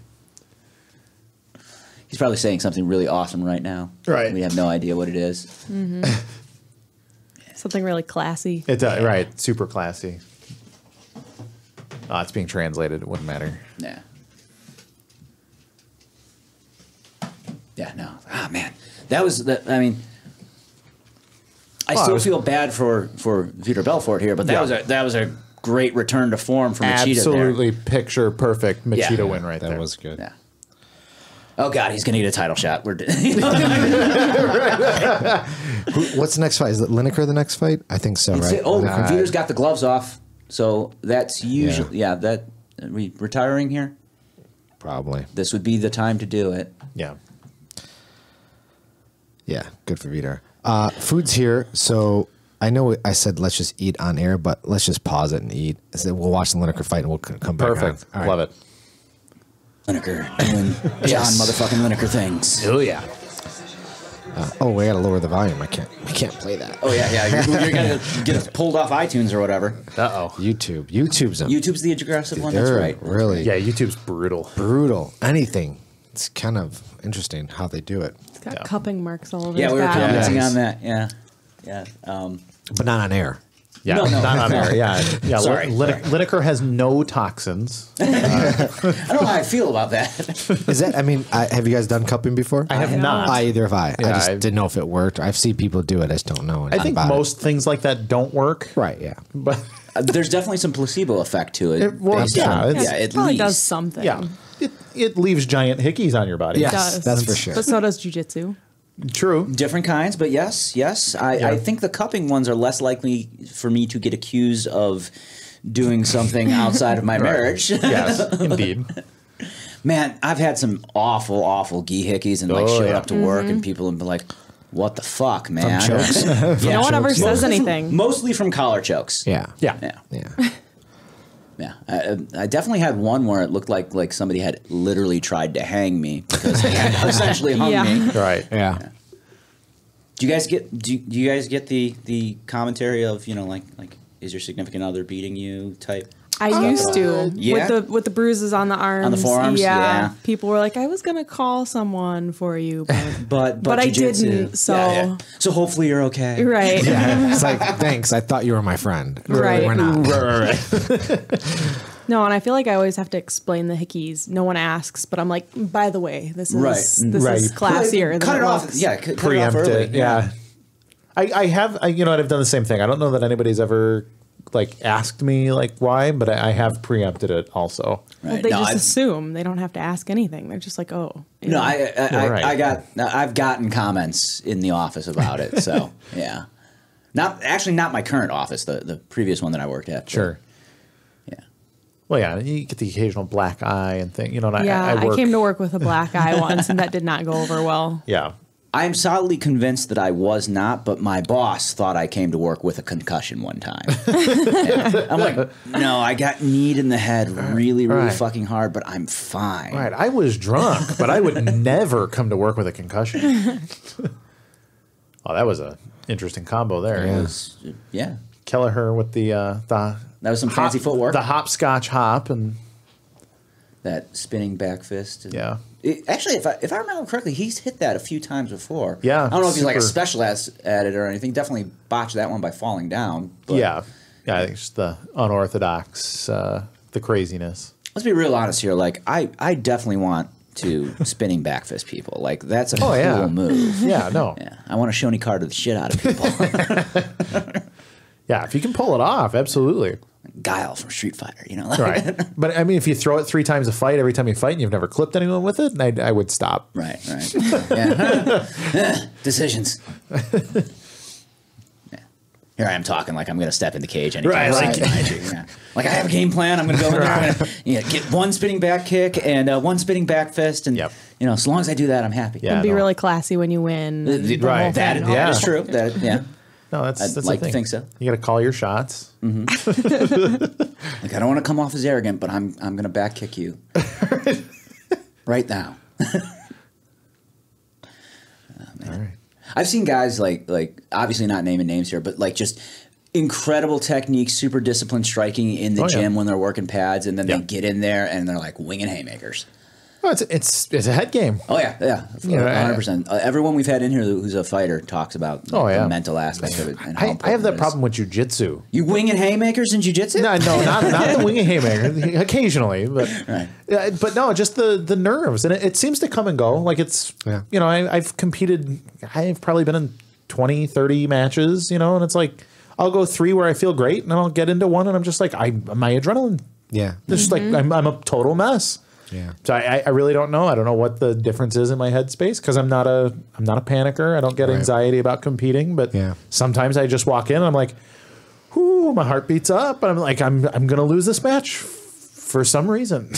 He's probably saying something really awesome right now. Right. We have no idea what it is. Something really classy. It's right, super classy. It's being translated. It wouldn't matter. Yeah. Yeah. No. Ah, man, that was that. I mean, I still feel bad for Vitor Belfort here, but that was a great return to form from Machida. Absolutely, picture perfect Machida win right there. That was good. Yeah. Oh God, he's gonna get a title shot. We're What's the next fight? Is it Lineker the next fight? I think so, right? Vitor's got the gloves off, so that's usually that we retiring here. Probably. This would be the time to do it. Yeah. Yeah, good for Vitor. Food's here, so I know I said let's just eat on air, but let's just pause it and eat. I said we'll watch the Lineker fight and we'll come back. Perfect. Right. Love it. Lineker doing John motherfucking Lineker things. Oh yeah. We gotta lower the volume. We can't play that. Oh yeah. You're gonna get us pulled off iTunes or whatever. YouTube's the aggressive one. That's right. Really. Yeah, YouTube's brutal. Brutal. Anything. It's kind of interesting how they do it. It's got cupping marks all over. Yeah, his we were back. commenting on that. Yeah. But not on air. Yeah, No. not on air. Yeah. Sorry. Lineker has no toxins. I don't know how I feel about that. Is that? I mean, have you guys done cupping before? I have not. Either have I. Yeah, I just didn't know if it worked. I've seen people do it. I just don't know. I think most things like that don't work. Right. Yeah. But There's definitely some placebo effect to it. It probably does something. Yeah. It leaves giant hickeys on your body. Yes, It does. that's for sure. But so does jujitsu. True. Different kinds, but yes. I think the cupping ones are less likely for me to get accused of doing something outside of my marriage. Yes, indeed. Man, I've had some awful gi hickeys and showed up to work and people have been like, "What the fuck, man?" From chokes. No one ever says anything. Mostly from collar chokes. Yeah. I definitely had one where it looked like somebody had literally tried to hang me because they had essentially hung me. Right. Yeah. Do you guys get the commentary of, you know, like is your significant other beating you type? I used to. Yeah? With the bruises on the arms. On the forearms? Yeah. People were like, I was gonna call someone for you, but I jiu-jitsu. didn't. So Yeah. So hopefully you're okay. right. Yeah. It's like, thanks. I thought you were my friend. Right. We're not. No, and I feel like I always have to explain the hickeys. No one asks, but I'm like, by the way, this is classier than Cut it it off. looks. Yeah, cut it off Preempt early. it. Yeah. I have, you know what, I've done the same thing. I don't know that anybody's ever like asked me like why, but I have preempted it also. Well, they just assume they don't have to ask anything. They're just like, oh. No, I've gotten comments in the office about it. So yeah, not my current office, the previous one that I worked at. Sure. Yeah. Well, yeah, you get the occasional black eye and thing. You know, and Yeah, I came to work with a black eye once, and that did not go over well. Yeah. I'm solidly convinced that I was not, but my boss thought I came to work with a concussion one time. I'm like, no, I got kneed in the head really fucking hard, but I'm fine. Right. I was drunk, but I would never come to work with a concussion. Oh, that was a interesting combo there. Yeah. Kelleher with the that was some fancy footwork. The hopscotch hop and that spinning back fist. Yeah. Actually, if I remember correctly, he's hit that a few times before. Yeah. I don't know if he's like a specialist at it or anything. Definitely botched that one by falling down. But yeah. I think it's the unorthodox, the craziness. Let's be real honest here. Like, I definitely want to spinning back fist people. Like, that's a cool move. Yeah, no. Yeah. I want to Shoney Carter the shit out of people. Yeah, if you can pull it off, absolutely. Guile from Street Fighter, you know? Right. But I mean, if you throw it 3 times a fight, every time you fight and you've never clipped anyone with it, I would stop. Right. Yeah. Decisions. Yeah. here I am talking like I'm going to step in the cage anytime. Right. Like I have a game plan. I'm going to go in there. I'm going to get one spinning back kick and one spinning back fist. And, as long as I do that, I'm happy. Yeah, and be really classy when you win. Right. That is true. No, that's I'd like to think so. You got to call your shots. Mm-hmm. Like I don't want to come off as arrogant, but I'm going to back kick you right now. All right. I've seen guys like obviously not naming names here, but like just incredible technique, super disciplined striking in the gym when they're working pads, and then they get in there and they're like winging haymakers. Oh, it's a head game. Oh yeah, 100%. Everyone we've had in here who's a fighter talks about the mental aspect of it. And how I have that problem with jiu-jitsu. You winging haymakers in jiu-jitsu? No, not the winging haymaker. Occasionally, but but no, just the nerves, and it seems to come and go. Like it's I've competed. I've probably been in 20, 30 matches, and it's like I'll go 3 where I feel great, and I'll get into 1, and I'm just like my adrenaline. Yeah, it's just like I'm a total mess. Yeah. So I really don't know. I don't know what the difference is in my headspace because I'm not a panicker. I don't get anxiety about competing, but sometimes I just walk in and I'm like, whoo, my heart beats up, and I'm like, I'm gonna lose this match for some reason.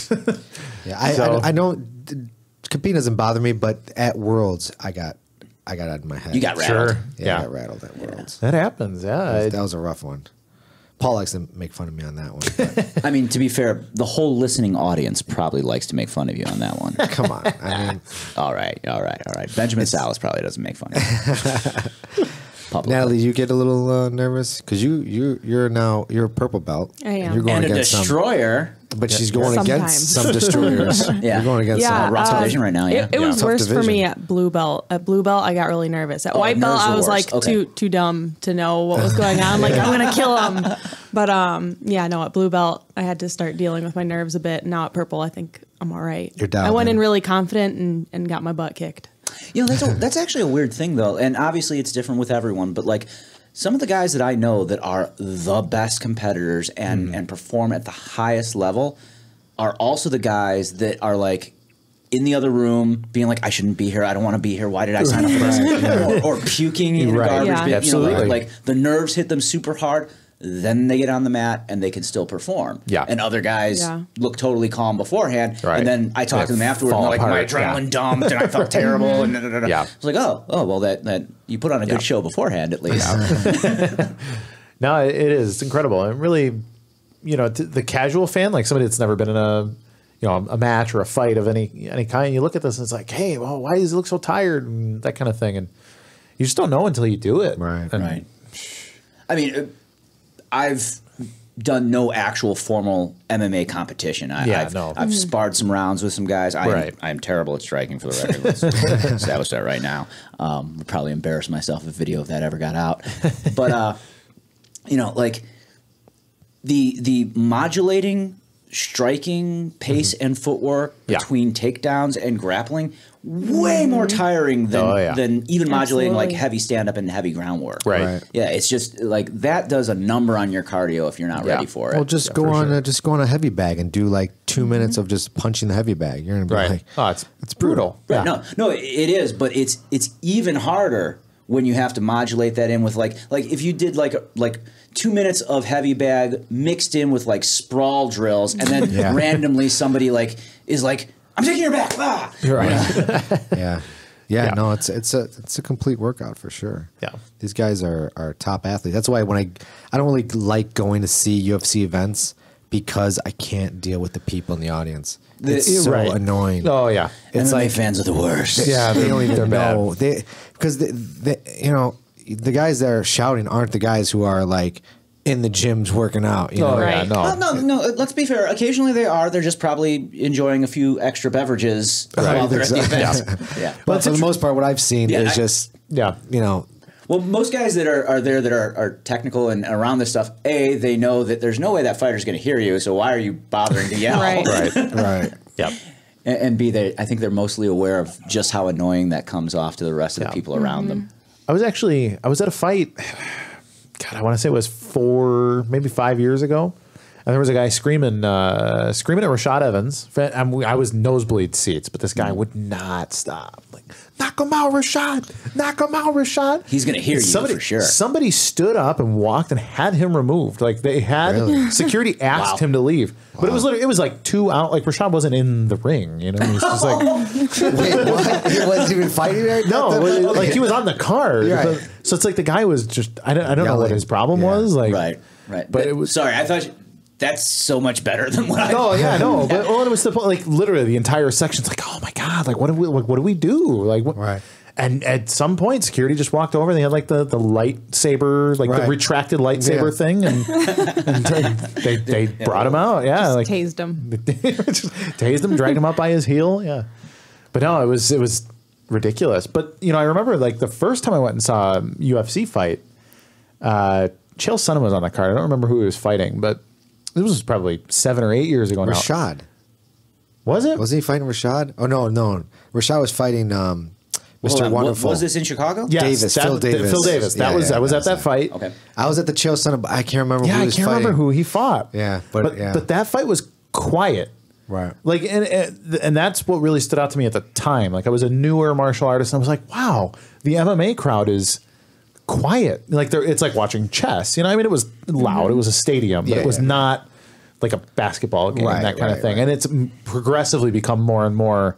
I don't competing doesn't bother me, but at Worlds I got out of my head. You got rattled. Sure. Yeah, I got rattled at Worlds. That happens. Yeah, that was a rough one. Paul likes to make fun of me on that one. I mean, to be fair, the whole listening audience probably likes to make fun of you on that one. Come on. I mean, all right. Benjamin Salas probably doesn't make fun of you. Natalie, you get a little nervous because you're a purple belt. I am. And you're going and against a destroyer. But she's going against some destroyers. You're going against some rough division right now. It was worse for me at blue belt. At blue belt, I got really nervous. At white belt, I was like too dumb to know what was going on. Like I'm gonna kill him. But at blue belt, I had to start dealing with my nerves a bit. Now at purple, I think I'm all right. You're down. I went in really confident and got my butt kicked. That's actually a weird thing though, and obviously it's different with everyone. But like some of the guys that I know that are the best competitors and perform at the highest level are also the guys that are like in the other room being like, I shouldn't be here. I don't want to be here. Why did I sign up for this? Or puking in garbage bin. Absolutely. Like the nerves hit them super hard. Then they get on the mat and they can still perform. Yeah. And other guys look totally calm beforehand. Right. And then I talk to them afterward and they're like, my adrenaline dumped and I felt terrible. And I was like, oh, well, that you put on a good show beforehand at least. No, it is. It's incredible. And really, the casual fan, like somebody that's never been in a match or a fight of any kind, you look at this and it's like, hey, well, why does he look so tired and that kind of thing. And you just don't know until you do it. Right. Right. I mean, I've done no actual formal MMA competition. I've sparred some rounds with some guys. I'm terrible at striking, for the record. Let's establish that right now. Would probably embarrass myself if video of that ever got out. But like the modulating striking pace and footwork between takedowns and grappling way more tiring than even modulating like heavy stand up and heavy groundwork. Right. Yeah, it's just like that does a number on your cardio if you're not ready for it. Well, just go on a heavy bag and do like 2 minutes of just punching the heavy bag. You're gonna be like, it's brutal. Right. No, it is, but it's even harder when you have to modulate that in with like if you did like 2 minutes of heavy bag mixed in with like sprawl drills, and then randomly somebody is like, I'm taking your back. Ah! Right. Yeah. No, it's a complete workout for sure. Yeah. These guys are top athletes. That's why when I don't really like going to see UFC events because I can't deal with the people in the audience. It's so annoying. Oh yeah. It's like fans are the worst. Yeah, they don't even know. Because the guys that are shouting aren't the guys who are like in the gyms working out. You know? Right. No. Let's be fair. Occasionally they are. They're just probably enjoying a few extra beverages while they're at the event. But for the most part, what I've seen is just Well, most guys that are there that are technical and around this stuff, they know that there's no way that fighter's going to hear you, so why are you bothering to yell? Right. Yep. And B, I think they're mostly aware of just how annoying that comes off to the rest of the people around them. I was at a fight, God, I want to say it was 4, maybe 5 years ago. there was a guy screaming at Rashad Evans. I was nosebleed seats, but this guy would not stop. Like, knock him out, Rashad! Knock him out, Rashad! He's going to hear you for sure. Somebody stood up and walked and had him removed. Like they had security asked him to leave, but it was literally, it was like 2 out. Like Rashad wasn't in the ring, you know. He was just like, wait, what? He wasn't even fighting there. No, like he was on the card. Right. So it's like the guy was just I don't know what his problem was. Like right. But it was sorry. I thought. That's so much better than what I. No, yeah, I know. But it was the point. Like literally, the entire section's like, oh my god, like what do we do? Like what? Right. And at some point, security just walked over. And they had like the lightsaber, like the retracted lightsaber thing, and they brought him out. Yeah, just like tased him, tased him, dragged him up by his heel. Yeah, but no, it was ridiculous. But you know, I remember like the first time I went and saw a UFC fight. Chael Sonnen was on the card. I don't remember who he was fighting, but. This was probably 7 or 8 years ago now. Rashad. Was it? Wasn't he fighting Rashad? Oh, no. Rashad was fighting Mr. Wonderful. Was this in Chicago? Yes, Phil Davis. Phil Davis. I was at that fight. Okay. I was at the Chael Sonnen, but I can't remember who he was fighting. I can't remember who he fought. Yeah, but that fight was quiet. Right. Like, and that's what really stood out to me at the time. Like, I was a newer martial artist, and I was like, wow, the MMA crowd is quiet. Like it's like watching chess. You know, I mean, it was loud. It was a stadium, but it was not like a basketball game, that kind of thing. And it's progressively become more and more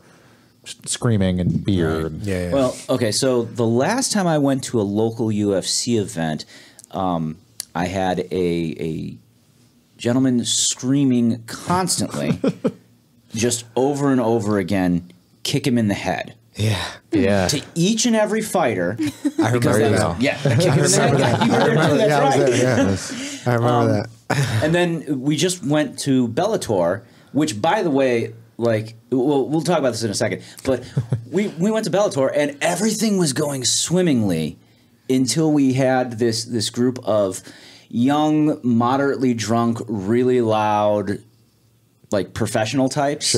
screaming and beer. Yeah. Well, okay. So the last time I went to a local UFC event, I had a gentleman screaming constantly, just over and over again, kick him in the head. Yeah. To each and every fighter. I remember that. Yeah. Kick him in the head. You were there too, that's right. I remember that. And then we just went to Bellator, which, by the way, like, we'll talk about this in a second, but we went to Bellator, and everything was going swimmingly until we had this group of young, moderately drunk, really loud, like, professional types.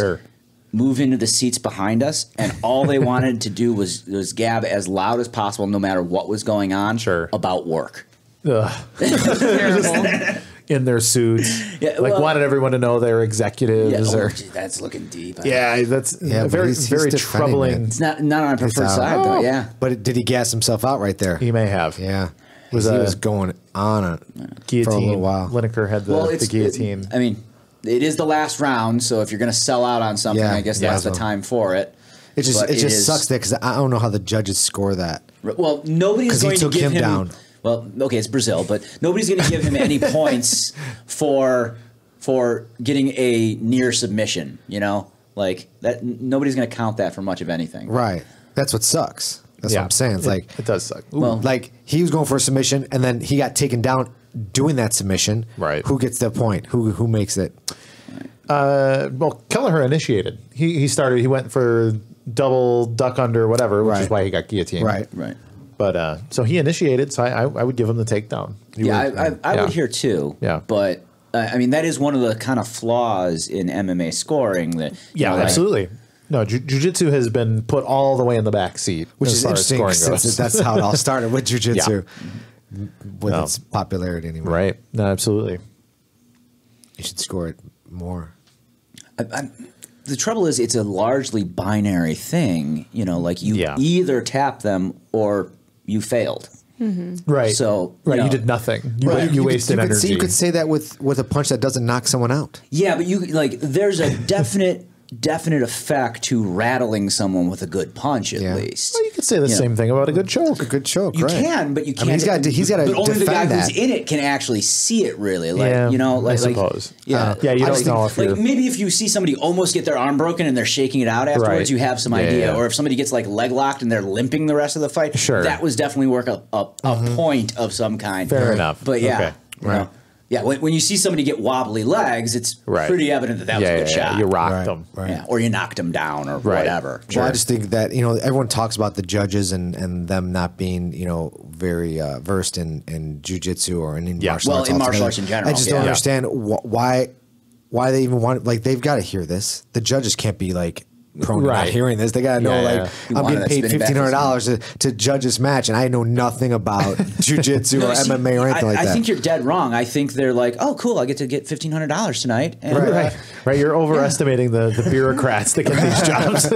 Move into the seats behind us, and all they wanted to do was gab as loud as possible, no matter what was going on, about work. Terrible. In their suits, wanted everyone to know they're executives. That's looking deep. That's very troubling. It's not on our preferred side, though. Yeah, but did he gas himself out right there? He may have. Yeah, he was going on guillotine for a little while. Lineker had the guillotine. I mean, it is the last round, so if you're going to sell out on something, I guess that's the time for it. It just sucks that because I don't know how the judges score that. Well, nobody's going to give him down. Well, okay, it's Brazil, but nobody's going to give him any points for getting a near submission. You know, like that. Nobody's going to count that for much of anything. Right. That's what sucks. That's what I'm saying. It's like it does suck. Well, like he was going for a submission, and then he got taken down doing that submission. Right. Who gets the point? Who makes it? Well, Kelleher initiated. He started. He went for double duck under whatever, which is why he got guillotined. Right. But so he initiated, so I would give him the takedown. I would here too. Yeah. But I mean, that is one of the kind of flaws in MMA scoring. That absolutely. No, jiu-jitsu has been put all the way in the back seat, which is interesting since that's how it all started with jiu-jitsu, with its popularity anyway. Right. No, absolutely. You should score it more. The trouble is, it's a largely binary thing. You know, like you either tap them or you failed. Mm-hmm. Right. So you did nothing. You wasted energy. You could say that with a punch that doesn't knock someone out. Yeah, but there's a definite effect to rattling someone with a good punch, at least. Well, you could say the same thing about a good choke. A good choke, you right? can, but you can't. I mean, he's got to but only the guy that. who's in it can actually see it. Really, I suppose. You don't know if maybe if you see somebody almost get their arm broken and they're shaking it out afterwards, you have some idea. Or if somebody gets like leg locked and they're limping the rest of the fight, that was definitely worth a point of some kind. Fair enough. But yeah, when you see somebody get wobbly legs, it's pretty evident that was a good shot. You rocked them. Yeah, or you knocked them down or whatever. Well, I just think that, everyone talks about the judges and them not being, very versed in jiu-jitsu or in martial arts. Well, in martial arts in general. I just don't understand why they even want, they've got to hear this. The judges can't be prone to not hearing this. They gotta know I'm getting paid $1,500 to judge this match, and I know nothing about jiu-jitsu or MMA or anything like that. I think you're dead wrong. I think they're like, oh, cool, I get to get $1,500 tonight. And, right. You're overestimating the bureaucrats that get these jobs.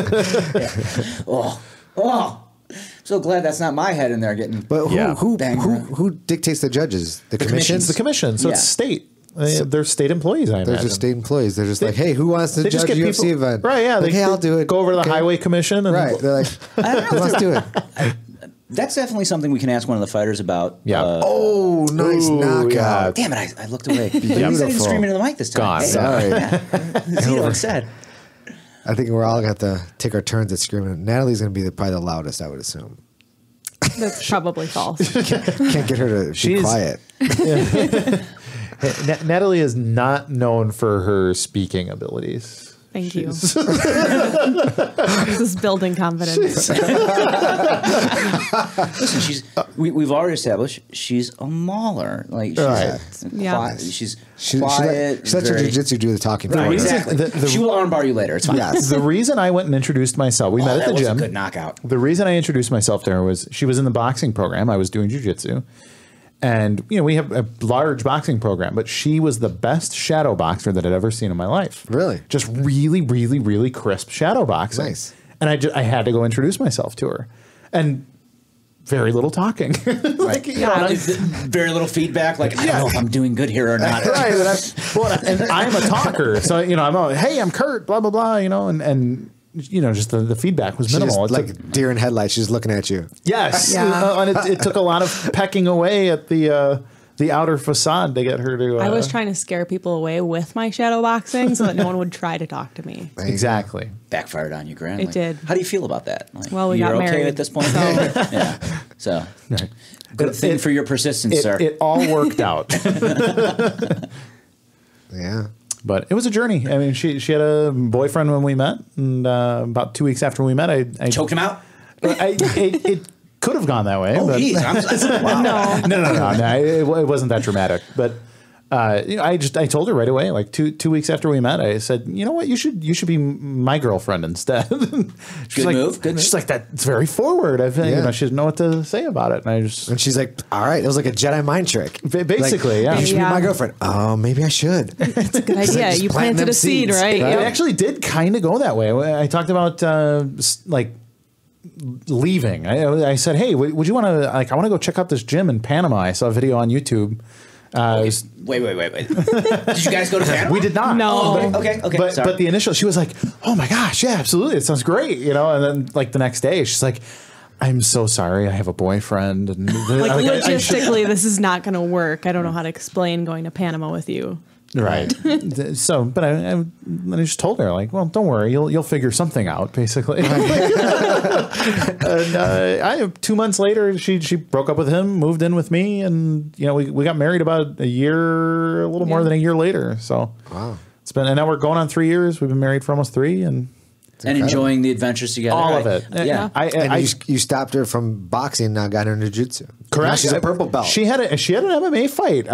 So glad that's not my head in there getting. But who dictates the judges? The commission? The commission. So it's state. They're state employees, I imagine. They're just state employees. They're just like, hey, who wants to judge a UFC event? Right, yeah. Like, hey, I'll do it. Go over to the highway commission. And right. They're like, who wants to do it? That's definitely something we can ask one of the fighters about. Yeah. Nice knockout. Yeah. Damn it, I looked away. He's screaming into the mic this time. God, sorry. Zito said. I think we're all going to have to take our turns at screaming. Natalie's going to be probably the loudest, I would assume. That's probably false. Can't get her to be quiet. Natalie is not known for her speaking abilities. Thank you. This is building confidence. Listen, we've already established she's a mauler. Like she's quiet. She lets her jiu-jitsu do the talking for her. Exactly. She will armbar you later. It's fine. Yes. The reason I went and introduced myself, we met at the gym. That was a good knockout. The reason I introduced myself to her was she was in the boxing program. I was doing jiu-jitsu. And, we have a large boxing program, but she was the best shadow boxer that I'd ever seen in my life. Really? Just really, really, really crisp shadow boxing. Nice. And I had to go introduce myself to her. And very little talking. Very little feedback. Like, I don't know if I'm doing good here or not. Right. And I'm a talker. So, I'm hey, I'm Kurt, blah, blah, blah, and just the feedback was minimal. It's like deer in headlights. She's looking at you. Yes. Yeah. And it took a lot of pecking away at the outer facade to get her to. I was trying to scare people away with my shadow boxing so that no one would try to talk to me. Exactly. Backfired on you grandly. It did. How do you feel about that? Like, well, we got married. You're okay at this point? Yeah. So, good thing for your persistence, sir. It all worked out. Yeah. But it was a journey. I mean, she had a boyfriend when we met, and about 2 weeks after we met, I choked him out. It could have gone that way. Oh, geez. Wow. No. It wasn't that dramatic. But I told her right away, like two weeks after we met, I said, you know what, you should be my girlfriend instead. Good move. She's like, that's very forward. She doesn't know what to say about it. And she's like, all right, it was like a Jedi mind trick. Basically, like, you should be my girlfriend. Oh, maybe I should. It's a good idea. You planted a seed, right? It actually did kind of go that way. I talked about leaving. I said, hey, would you want to, I want to go check out this gym in Panama. I saw a video on YouTube. Wait. Did you guys go to Panama? We did not. No. Okay. But the initial, she was like, oh my gosh, yeah, absolutely. It sounds great. And then the next day she's like, I'm so sorry. I have a boyfriend. And logistically, this is not going to work. I don't know how to explain going to Panama with you. Right. So, but I just told her, like, well, don't worry, you'll figure something out, basically. And 2 months later, she broke up with him, moved in with me, and we got married about a little more than a year later. So wow, and now we're going on 3 years. We've been married for almost 3, and enjoying the adventures together. All of it. Yeah. You stopped her from boxing, now got her into jiu-jitsu. Correct. Now she's a purple belt. She had an MMA fight.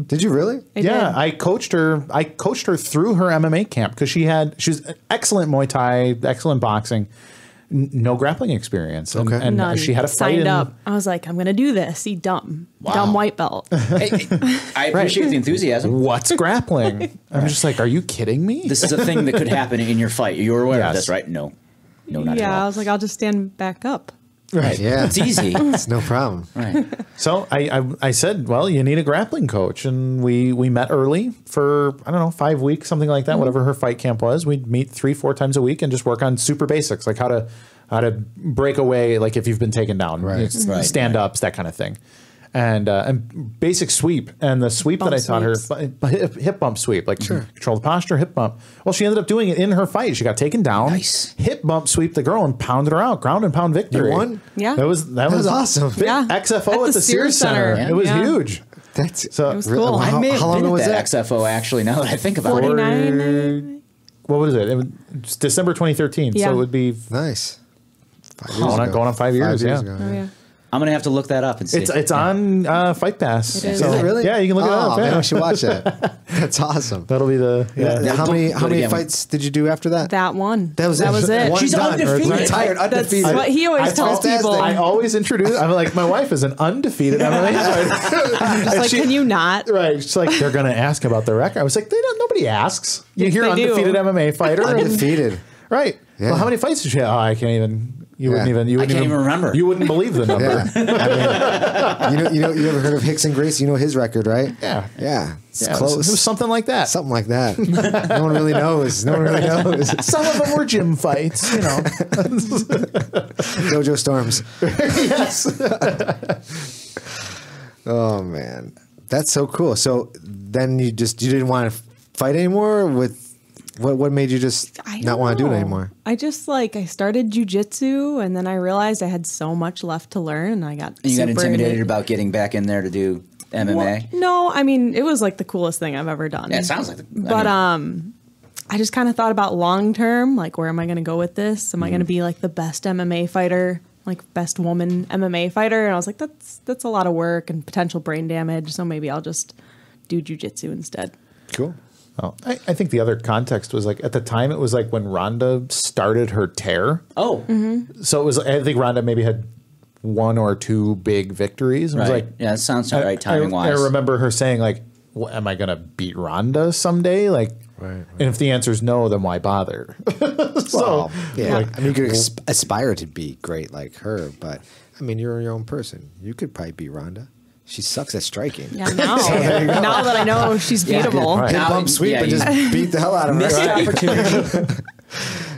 Did you really? I coached her. I coached her through her MMA camp because she was excellent Muay Thai, excellent boxing, no grappling experience. Okay. And none. She had a fight. Signed up. I was like, I'm going to do this. You dumb white belt. Hey, I appreciate the enthusiasm. What's grappling? I'm just like, are you kidding me? This is a thing that could happen in your fight. You're aware of this, right? No, not at all. I was like, I'll just stand back up. Right. Yeah. It's easy. It's no problem. Right. So I said, well, you need a grappling coach. And we met early for, 5 weeks, something like that, whatever her fight camp was. We'd meet 3-4 times a week and just work on super basics, like how to break away, like if you've been taken down, stand ups, that kind of thing. And basic sweep. And the sweep that I taught her, hip bump sweep, like control the posture, hip bump. Well, she ended up doing it in her fight. She got taken down, hip bump sweep the girl and pounded her out, ground and pound victory. You won? Yeah. That was awesome. Yeah. XFO at the Sears Center. Yeah. It was huge. It was cool. I may have how long been was at that? XFO, actually, now that I think about it. 49. What was it? It was December 2013. Yeah. So it would be nice. 5 years going ago. on 5 years. 5 years Yeah. ago, Oh, yeah. I'm gonna have to look that up and see. It's on Fight Pass. It is. Is it really? Yeah, you can look it up. Man, Yeah. I should watch that. That's awesome. That'll be the How many again. fights did you do after that? That one. That was it. One She's done. undefeated. Retired, That's undefeated. what he always tells people. I always introduce. I'm like, my wife is an undefeated MMA fighter. It's like, can you not? Right? She's like, they're going to ask about the record. I was like, they don't. Nobody asks. You hear they do. undefeated MMA fighter, Undefeated. right? Yeah. Well, how many fights did you have? Oh, I can't even. You wouldn't even. You wouldn't can't even remember. You wouldn't believe the number. Yeah. I mean, you ever heard of Hicks and Grace? You know his record, right? Yeah. Yeah. It's Yeah, close. It was something like that. Something like that. No one really knows. No one really knows. Some of them were gym fights, you know. JoJo Storms. Yes. Oh man, that's so cool. So then you didn't want to fight anymore. With what made you just not want to do it anymore? I just I started jujitsu, and then I realized I had so much left to learn, and I got And you got super intimidated into- about getting back in there to do MMA. Well, no, I mean it was like the coolest thing I've ever done. Yeah, it sounds like. But I just kind of thought about long term, like where am I going to go with this? Am I going to be like the best MMA fighter, like best woman MMA fighter? And I was like, that's a lot of work and potential brain damage. So maybe I'll just do jujitsu instead. Cool. Oh, I think the other context was like at the time it was like when Ronda started her tear. Oh, So it was. I think Ronda maybe had one or two big victories. It was right. like, Yeah, that sounds right timing wise. I remember her saying like, well, "Am I going to beat Ronda someday?" Like, Right. and if the answer is no, then why bother? Well, yeah. I mean, you could aspire to be great like her, but I mean, you're your own person. You could probably beat Ronda. She sucks at striking. Yeah, now that I know she's beatable. Right. Hit Now- bump sweep yeah, and you- just beat the hell out of her. Missed opportunity.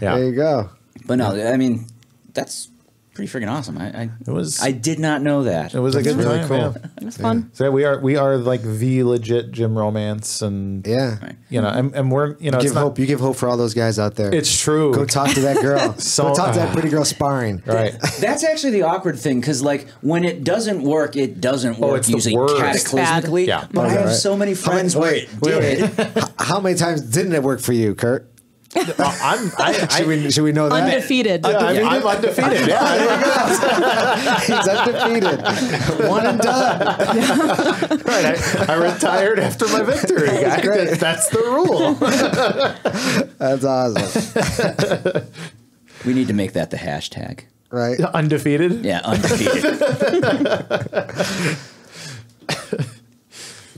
Yeah. There you go. But no, I mean that's pretty freaking awesome. I did not know that. It was a good really time. cool. Yeah. It was fun. So we are like the legit gym romance, and Yeah. Right. you know, and we're you know, Give it's not- hope. You give hope for all those guys out there. It's true. Go talk to that girl. So- Go talk to that pretty girl sparring. Right. That's actually the awkward thing because, like, when it doesn't work, it doesn't work it's the usually worst. cataclysmically. Yeah. But Oh, I is that have right? so many friends where it did. How many times didn't it work for you, Kurt? Should we know that? Undefeated. I'm undefeated. Yeah. He's undefeated. One and done. Right. I retired after my victory. great. That's the rule. That's awesome. We need to make that the hashtag. Right? Undefeated. Yeah, undefeated.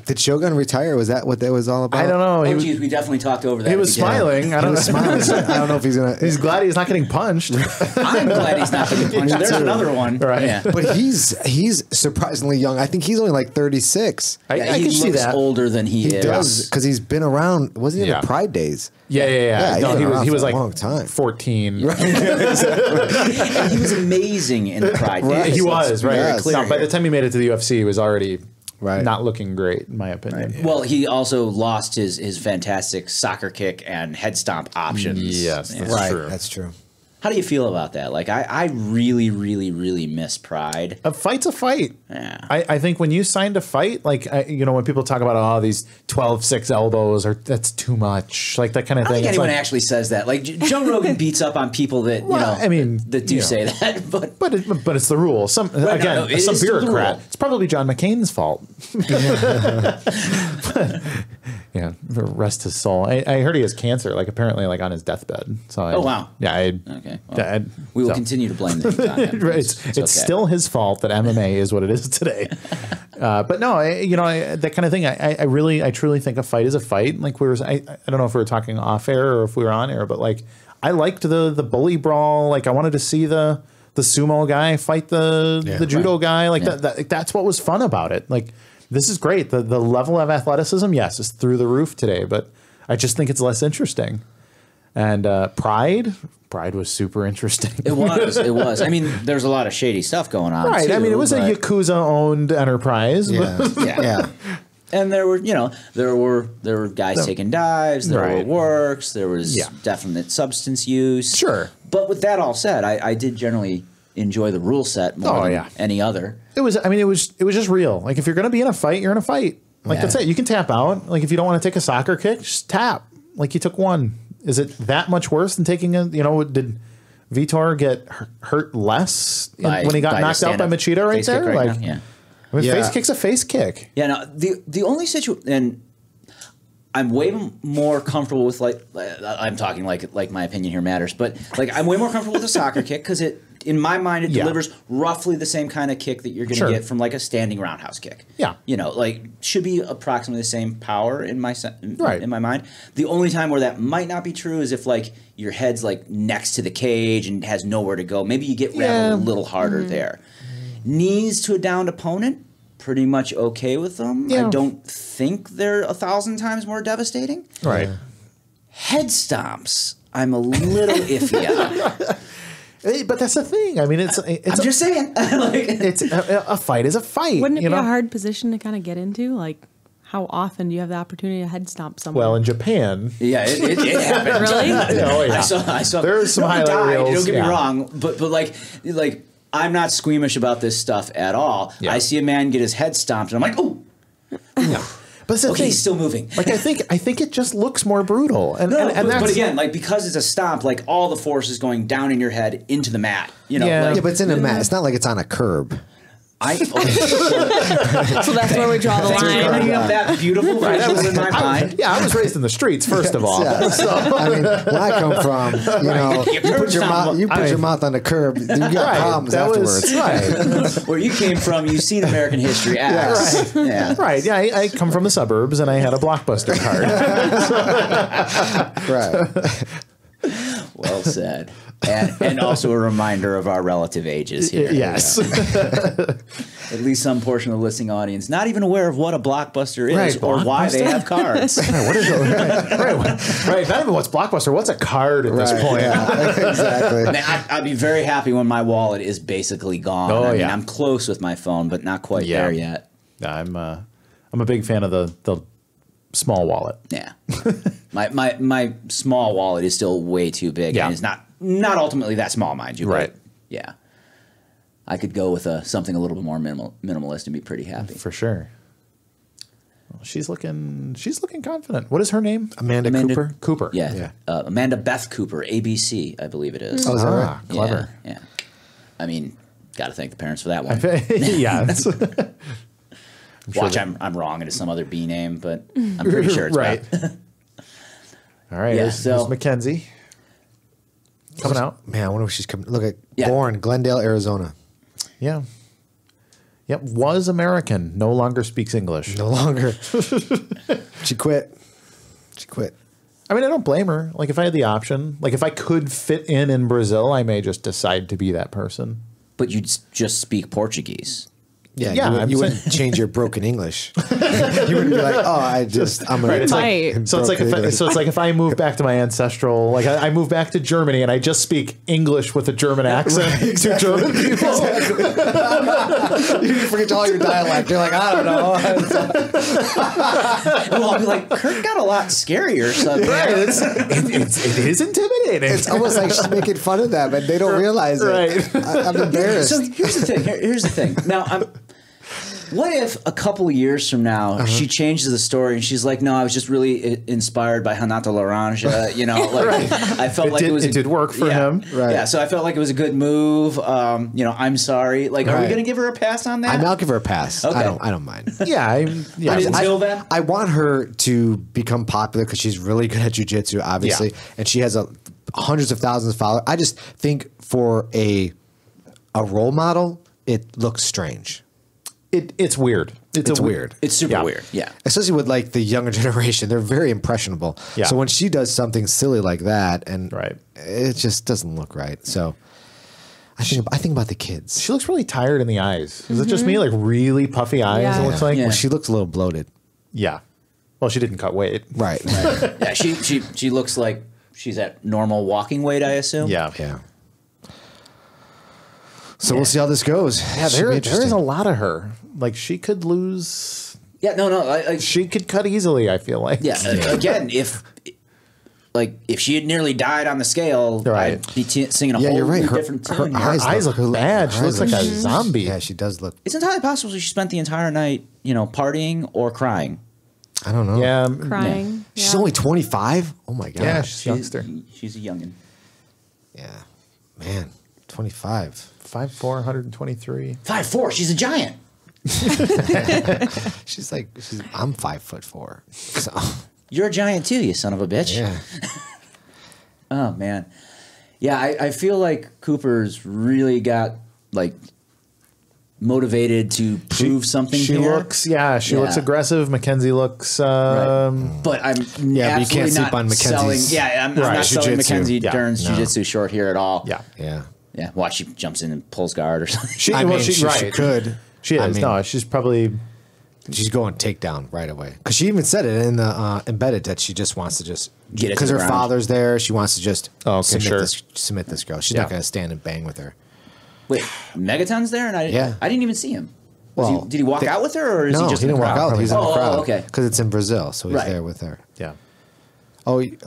Did Shogun retire? Was that what that was all about? I don't know. Oh, geez, we definitely talked over that. He was if we did. smiling. I He don't was know. smiling. I don't know if he's gonna. He's glad he's not getting punched. I'm glad he's not getting punched. There's another one. Right. Yeah. But he's surprisingly young. I think he's only like 36. I Yeah, he can see looks that. older than he, He is. does because he's been around. Wasn't he in Yeah. the Pride days? Yeah. he's No, been around he was for a like long time. 14. And he was amazing in the Pride Right. days. He was, Let's be right. very clear No, by the here. time he made it to the UFC, he was already Right. not looking great, in my opinion. Well, he also lost his fantastic soccer kick and head stomp options. Yes, Yeah. that's Right. true. That's true. How do you feel about that? Like, I really, really, really miss Pride. A fight's a fight. Yeah. I think when you signed a fight, like, when people talk about, these 12-6 elbows, or that's too much, like that kind of I don't thing. think It's anyone like- actually says that. Like, Joe Rogan beats up on people that, that do say that. But it's the rule. Some it some is still the bureaucrat. rule. It's probably John McCain's fault. Yeah, rest his soul. I heard he has cancer, like apparently, like on his deathbed. So Oh, wow. Yeah. Okay. Well, we will continue to blame things on him. Right, it's okay. still his fault that MMA is what it is today. But no, that kind of thing. I truly think a fight is a fight. Like I don't know if we were talking off air or if we were on air, but like I liked the bully brawl. Like I wanted to see the sumo guy fight the judo guy. Like that's what was fun about it. Like this is great. The level of athleticism, yes, is through the roof today, but I just think it's less interesting. And Pride was super interesting. It was. I mean, there's a lot of shady stuff going on. Right. Too, I mean, it was a but- Yakuza-owned enterprise. Yeah. Yeah. And there were guys taking dives, there were works, there was definite substance use. Sure. But with that all said, I did generally enjoy the rule set more than any other. It was just real. Like if you're going to be in a fight, you're in a fight. Like that's it. You can tap out. Like if you don't want to take a soccer kick, just tap. Like you took one. Is it that much worse than taking Vitor get hurt less when he got knocked out by Machida right there? Right now, yeah. I mean, face kick's a face kick. Yeah, no, the only situation, and I'm way more comfortable with, like, I'm talking like my opinion here matters, but like I'm way more comfortable with a soccer kick because in my mind, it delivers roughly the same kind of kick that you're going to get from like a standing roundhouse kick. Yeah, you know, like should be approximately the same power in my mind. The only time where that might not be true is if like your head's like next to the cage and has nowhere to go. Maybe you get rattled a little harder there. Knees to a downed opponent, pretty much okay with them. I don't think they're 1,000 times more devastating. Right. Head stomps, I'm a little iffy on. But that's the thing. I mean, I'm just saying. Like, it's a fight is a fight. Wouldn't it be a hard position to kind of get into? Like, how often do you have the opportunity to head stomp someone? Well, in Japan, it happened. Really? Oh yeah. I saw. There's some highlight reels. Don't get me wrong, but like I'm not squeamish about this stuff at all. Yeah. I see a man get his head stomped, and I'm like, oh. Yeah. But it's he's still moving. Like I think it just looks more brutal. But again, like because it's a stomp, like all the force is going down in your head into the mat. You know, but it's in a mat. It's not like it's on a curb. So that's where we draw the line. Bringing up that beautiful visual in my mind. I was raised in the streets, first of all. So I mean, where I come from, you know, you put your mouth on the curb, you got problems afterwards. Right. Where you came from, you've seen American History X. Right. Yeah. Right. Yeah, I come from the suburbs, and I had a Blockbuster card. Right. Well said. And also a reminder of our relative ages here. Yes. At least some portion of the listening audience not even aware of what a Blockbuster is or why they have cards. Right, what is it? Right. Not even what's Blockbuster. What's a card at this point? Yeah, exactly. I mean, I'd be very happy when my wallet is basically gone. Oh, I mean, I'm close with my phone, but not quite there yet. I'm a big fan of the small wallet. Yeah. my small wallet is still way too big. Yeah. And it's not ultimately that small, mind you. Right. But yeah. I could go with something a little bit more minimalist and be pretty happy. For sure. Well, she's looking confident. What is her name? Amanda Cooper? Cooper. Yeah. Amanda Beth Cooper, ABC, I believe it is. Oh, is that right? Clever. Yeah. I mean, got to thank the parents for that one. Yeah. I'm wrong. It is some other B name, but I'm pretty sure it's right. All right. Yeah, there's Mackenzie coming out. Man, I wonder if she's coming. Look at born Glendale, Arizona. Yeah. Yep. Was American. No longer speaks English. No longer. She quit. I mean, I don't blame her. Like, if I had the option, like, if I could fit in Brazil, I may just decide to be that person. But you'd just speak Portuguese. Yeah, you wouldn't change your broken English. You wouldn't be like, oh, I'm going to Right. So it's like if I move back to my ancestral, like I move back to Germany and I just speak English with a German accent to German people. You forget all your dialect. You're like, I don't know. Well, I'll be like, Kurt got a lot scarier. So Right. It is intimidating. It's almost like she's making fun of them, and they don't realize it. Right. I'm embarrassed. So here's the thing. Now, what if a couple of years from now she changes the story and she's like, "No, I was just really inspired by Renato Laranja." You know, like I felt like it did work for him. Right. Yeah, so I felt like it was a good move. You know, I'm sorry. Like, are we going to give her a pass on that? I'll give her a pass. Okay. I don't mind. Yeah. Until then, I want her to become popular because she's really good at jiu-jitsu, obviously, and she has hundreds of thousands of followers. I just think for a role model, it looks strange. It's weird. It's weird. It's super weird. Yeah. Especially with like the younger generation. They're very impressionable. Yeah. So when she does something silly like that, and it just doesn't look right. So I think about the kids. She looks really tired in the eyes. Is it just me? Like really puffy eyes, Yeah. it looks like? Well, she looks a little bloated. Yeah. Well, she didn't cut weight. Right. Yeah, she looks like she's at normal walking weight, I assume. Yeah. Yeah. So we'll see how this goes. Yeah, there is a lot of her. Like, she could lose. Yeah, no. She could cut easily, I feel like. Yeah, again, if she had nearly died on the scale, I'd be singing a whole different tune. Her eyes look bad. She looks like a zombie. Yeah, she does look. It's entirely possible she spent the entire night, partying or crying. I don't know. Yeah. Crying. She's only 25? Oh, my God. Yeah, she's a youngster. She's a youngin'. Yeah. Man, 25. 5'4", 123. 5'4". She's a giant. She's like, I'm 5'4". So You're a giant too, you son of a bitch. yeah. Oh man. Yeah, I feel like Cooper's really got like motivated to prove something. She here. looks aggressive. Mackenzie looks right. But I'm but you can't sleep on Mackenzie's. I'm not selling Mackenzie Dern's jiu-jitsu short here at all. Yeah. Watch, she jumps in and pulls guard or something. She could. She is. She's probably. She's going takedown right away. Because she even said it in the embedded that she just wants to just get it because her ground. father's there. She wants to just submit this girl. She's not going to stand and bang with her. Wait, Megaton's there, and I didn't even see him. Did he walk out with her, or is he just he didn't walk out. He's in the crowd. Okay, because it's in Brazil, so he's there with her. Yeah. Oh, it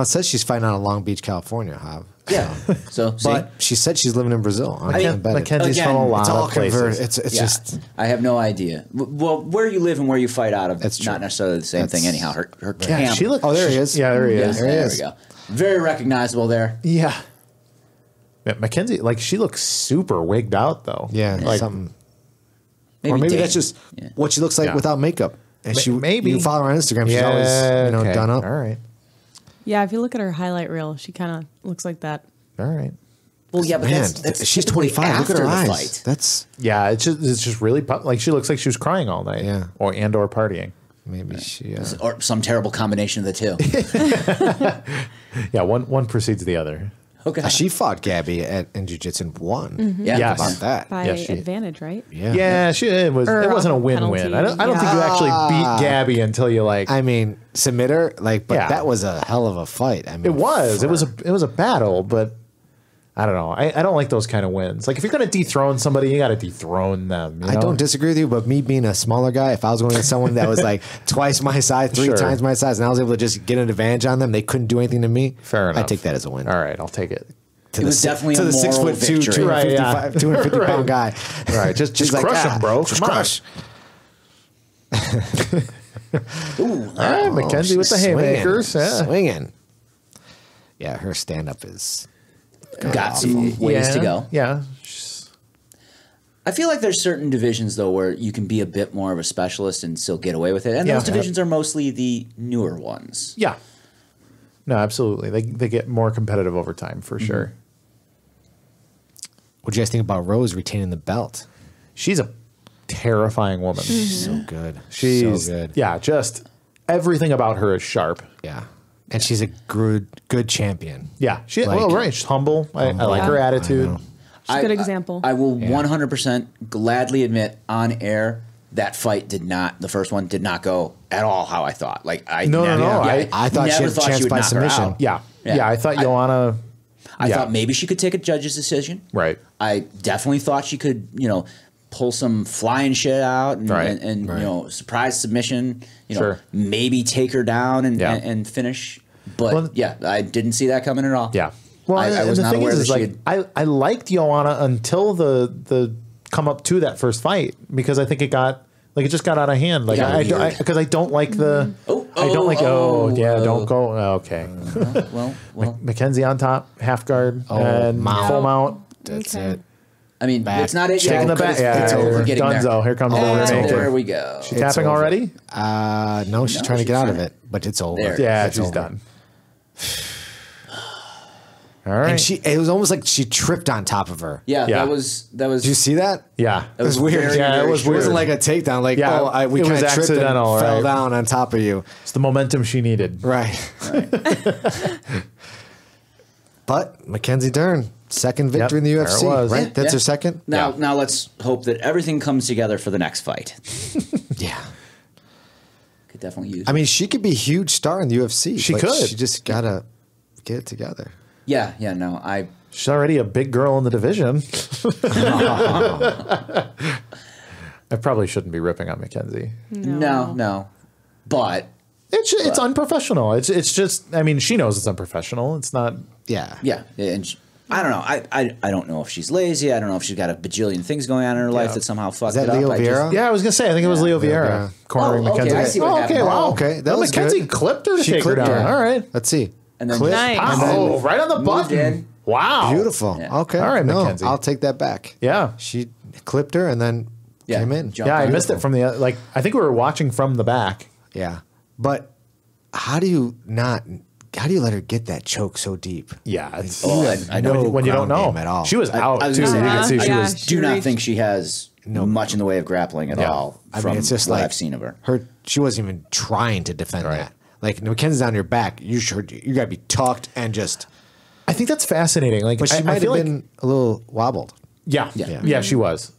says she's fighting out of Long Beach, California, Hav. Yeah. So, but she said she's living in Brazil. Mackenzie's from a lot of places. It's just. I have no idea. Well, where you live and where you fight out of, it's not necessarily the same thing. Anyhow, her camp. She looks. Oh, there he is. Yeah, there he is. There we go. Very recognizable there. Yeah. Mackenzie, she looks super wigged out though. Yeah, something. Maybe that's just what she looks like without makeup. And maybe you follow her on Instagram. She's always done up. All right. Yeah, if you look at her highlight reel, she kind of looks like that. All right. Well, yeah, but that's she's 25. Look at her eyes. Fight. That's it's just really she looks like she was crying all night. Yeah, or partying. Maybe she or some terrible combination of the two. Yeah, one precedes the other. Okay. She fought Gabby in jiu-jitsu and won. Mm-hmm. Yeah, about that. By advantage, right? Yeah. It wasn't a win-win. I don't think you actually beat Gabby until you I mean, submit her. But that was a hell of a fight. I mean, it was. It was a battle, but I don't know. I don't like those kind of wins. Like if you're going to dethrone somebody, you got to dethrone them. You know? I don't disagree with you, but me being a smaller guy, if I was going against someone that was like twice my size, three times my size, and I was able to just get an advantage on them, they couldn't do anything to me. Fair enough. I take that as a win. All right, I'll take it. It was definitely to a the moral 6'2", victory. 250 pound guy. All right, just crush him, bro. Just Come on. crush. All right, Mackenzie with the haymakers. Swinging. Yeah, her stand-up is got some ways to go. Yeah. I feel like there's certain divisions, though, where you can be a bit more of a specialist and still get away with it. And those divisions are mostly the newer ones. Yeah. No, absolutely. They get more competitive over time, for sure. What do you guys think about Rose retaining the belt? She's a terrifying woman. She's so good. She's so good. Yeah, just everything about her is sharp. Yeah. And she's a good champion. Yeah. She's humble. I like her attitude. She's a good example. I will 100% gladly admit on air that fight the first one did not go at all how I thought. No. I thought she had a chance by submission. Yeah. I thought Joanna. I thought maybe she could take a judge's decision. Right. I definitely thought she could, pull some flying shit out and surprise submission. Maybe take her down and finish. But I didn't see that coming at all. Yeah. Well, I was not aware that she had. I liked Joanna until the come up to that first fight because I think it just got out of hand. Because I don't like the. Don't go. Okay. Well. Mackenzie on top, half guard, and full mount. That's it. I mean, it's not it Checking yet. the back. It's over. Dunzo. Here comes the there we go. She's tapping already? No, she's trying to get out of it, but it's over. There. Yeah, she's done. All right. And it was almost like she tripped on top of her. Yeah. That was. Did you see that? Yeah. It was weird. It was weird. It wasn't like a takedown. Like, we kind of tripped and fell down on top of you. It's the momentum she needed. Right. But Mackenzie Dern, second victory in the UFC. There it was. Right? That's her second? Now let's hope that everything comes together for the next fight. Yeah. Could definitely use. I mean, she could be a huge star in the UFC. She could. She just gotta get it together. Yeah. No. She's already a big girl in the division. I probably shouldn't be ripping on Mackenzie. No. But it's unprofessional. It's just. I mean, she knows it's unprofessional. It's not. Yeah. Yeah. And I don't know. I don't know if she's lazy. I don't know if she's got a bajillion things going on in her life that somehow fucked it up. Leo Vieira? Yeah, I was gonna say. I think it was Leo Vieira cornering Mackenzie. I see what happened. Wow. Okay. That was Mackenzie good. clipped her to take her down. Yeah. All right. Let's see. And then Nice. right on the button. Wow. Beautiful. Yeah. Okay. All right, no, Mackenzie. I'll take that back. Yeah. She clipped her and then came in. jumped Yeah, I on missed it from the like. I think we were watching from the back. Yeah. But how do you let her get that choke so deep? Yeah, it's, I know. when you don't know game at all. She was out I was too. You gonna say, could see she yeah. was. Do not reached- think she has much in the way of grappling at all. I From mean, it's just what like I've seen of her. She wasn't even trying to defend that. Like Mackenzie's on your back, you got to be tucked and just. I think that's fascinating. Like, But she I might have feel been a little wobbled. Yeah, she was.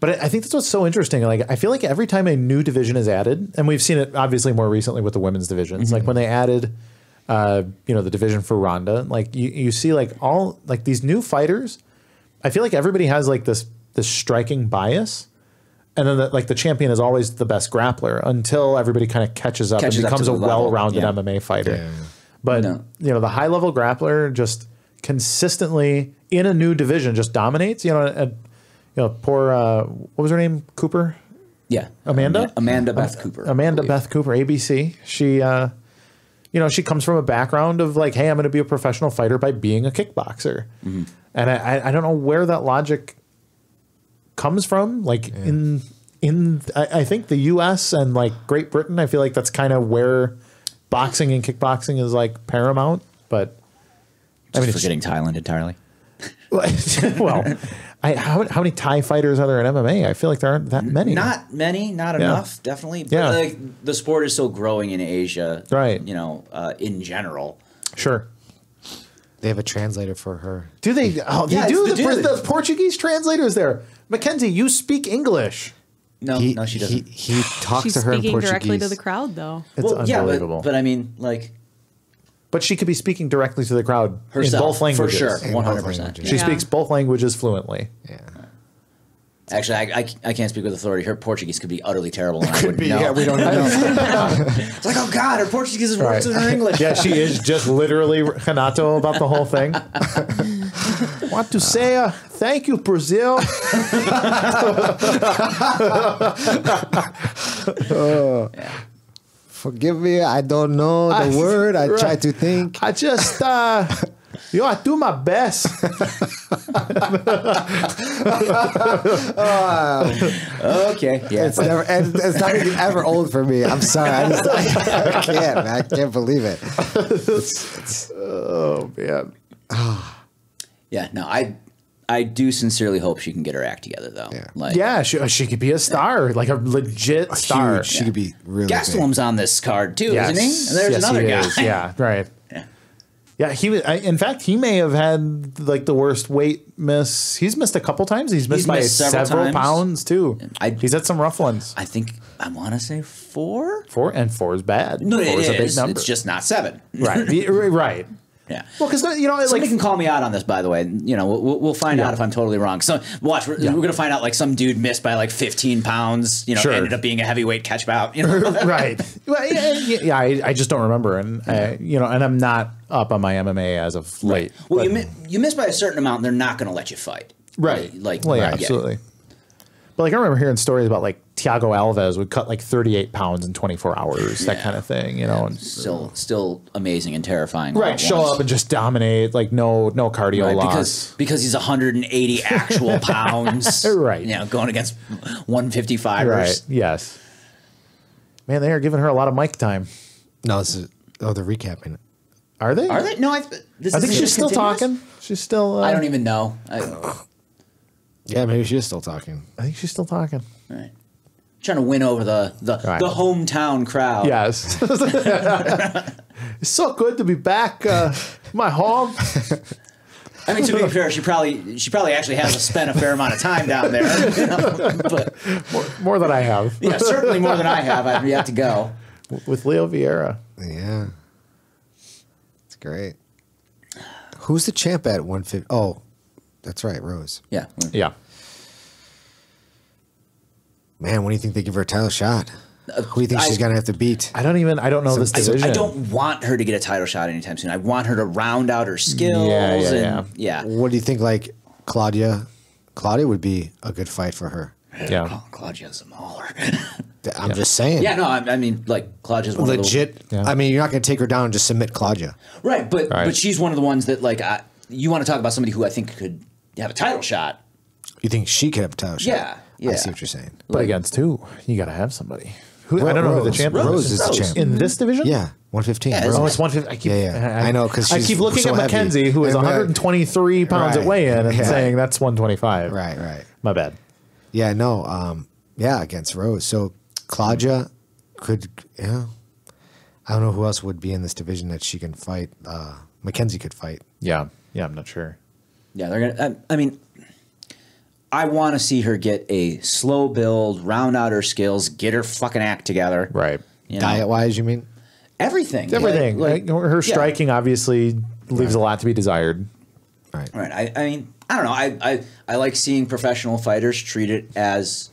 But I think that's what's so interesting. Like, I feel like every time a new division is added, and we've seen it obviously more recently with the women's divisions, like when they added, the division for Ronda, like you see like all like these new fighters. I feel like everybody has like this striking bias, and then the champion is always the best grappler until everybody kind of catches up and becomes to a the level. well-rounded Yeah. MMA fighter. Yeah. But the high-level grappler just consistently in a new division just dominates. Poor what was her name? Cooper. Yeah, Amanda? Amanda Beth Cooper. Amanda Beth Cooper, ABC. She, she comes from a background of like, hey, I'm going to be a professional fighter by being a kickboxer, and I don't know where that logic comes from. Like I think the U.S. and like Great Britain, I feel like that's kind of where boxing and kickboxing is like paramount. But Just forgetting Thailand entirely. well, how many Thai fighters are there in MMA? I feel like there aren't that many. Not many, not enough, definitely. But Yeah. like the sport is still growing in Asia, Right. In general. Sure. They have a translator for her. Do they? Oh, they Yeah, do. it's the dude. The Portuguese translator is there. Mackenzie, you speak English. No, she doesn't. He talks She's to her in speaking Portuguese. directly to the crowd, though. It's unbelievable. but I mean, like But she could be speaking directly to the crowd herself, in both languages. for sure, In both 100%. languages. She Yeah. speaks both languages fluently. Yeah. Actually, I can't speak with authority. Her Portuguese could be utterly terrible. And I Could wouldn't be. know. Yeah, we don't know. It's like, oh God, her Portuguese is worse than her English. Yeah, she is just literally Renato about the whole thing. Want to say thank you, Brazil. Forgive me, I don't know the word. I try to think. I just, I do my best. Okay, yeah. It's not even ever old for me. I'm sorry. I can't, man. I can't believe it. Oh, man. Yeah, no, I do sincerely hope she can get her act together, though. Yeah. Like, Yeah, she could be a star, like a legit star. Huge. She could be really Gastelum's on this card too, Yes. isn't he? And there's Yes, another he guy. is. Yeah, right. Yeah, he was. In fact, he may have had like the worst weight miss. He's missed a couple times. He's missed by missed several several times. pounds too. I- He's had some rough ones. I think I want to say 4. 4 is bad. No, 4 is a big is. number. It's just not 7. right, right. Yeah. Well, because Somebody like can call me out on this, by the way. We'll find out if I'm totally wrong. So watch, we're going to find out like some dude missed by like 15 pounds. Sure. Ended up being a heavyweight catch bout. right. Well, yeah, I just don't remember, and and I'm not up on my MMA as of late. Well, but- you miss by a certain amount, and they're not going to let you fight. right. Well, yeah, absolutely. But like I remember hearing stories about like Thiago Alves would cut like 38 pounds in 24 hours, that kind of thing, and Still amazing and terrifying. all right, at show once. up and just dominate, like no cardio Right, loss. because he's 180 actual pounds. Right. Going against 155ers. Right. Yes. Man, they are giving her a lot of mic time. No, this is. Oh, they're recapping it. Are they? Are they? No, I think she's still talking. She's still. I don't even know. Yeah, maybe she is still talking. I think she's still talking. All right. Trying to win over the Right. hometown crowd. Yes. It's so good to be back. My home. I mean, to be fair, she probably actually has spent a fair amount of time down there. But More than I have. yeah, certainly more than I have. I've yet to go. With Leo Vieira. Yeah. It's great. Who's the champ at 150? Oh, that's right, Rose. Yeah. Yeah. Man, when do you think they give her a title shot? Who do you think she's going to have to beat? I don't know this division. I don't want her to get a title shot anytime soon. I want her to round out her skills. Yeah. What do you think, like, Claudia? Claudia would be a good fight for her. Yeah. Claudia's a mauler. I'm just saying. Yeah, no, I mean, like, Claudia's one Legit. of the... Yeah. I mean, you're not going to take her down and just submit Claudia. Right, but she's one of the ones that, like, you want to talk about somebody who I think could have a title shot. You think she could have a title shot? Yeah. I see what you're saying. But against who? You got to have somebody. Who? I don't know who the champ is. Rose is the champ. In this division? Yeah, 115. Yeah, Oh, it's 150. I know, because I keep looking at Mackenzie, who is 123 pounds at weigh-in, and saying that's 125. Right. My bad. Yeah, no. Against Rose. So Claudia could, I don't know who else would be in this division that she can fight. Mackenzie could fight. Yeah, I'm not sure. Yeah, they're gonna. I mean, I want to see her get a slow build, round out her skills, get her fucking act together. Right. Diet wise, you mean? Everything. Like, her striking obviously leaves a lot to be desired. Right. I mean, I don't know. I like seeing professional fighters treat it as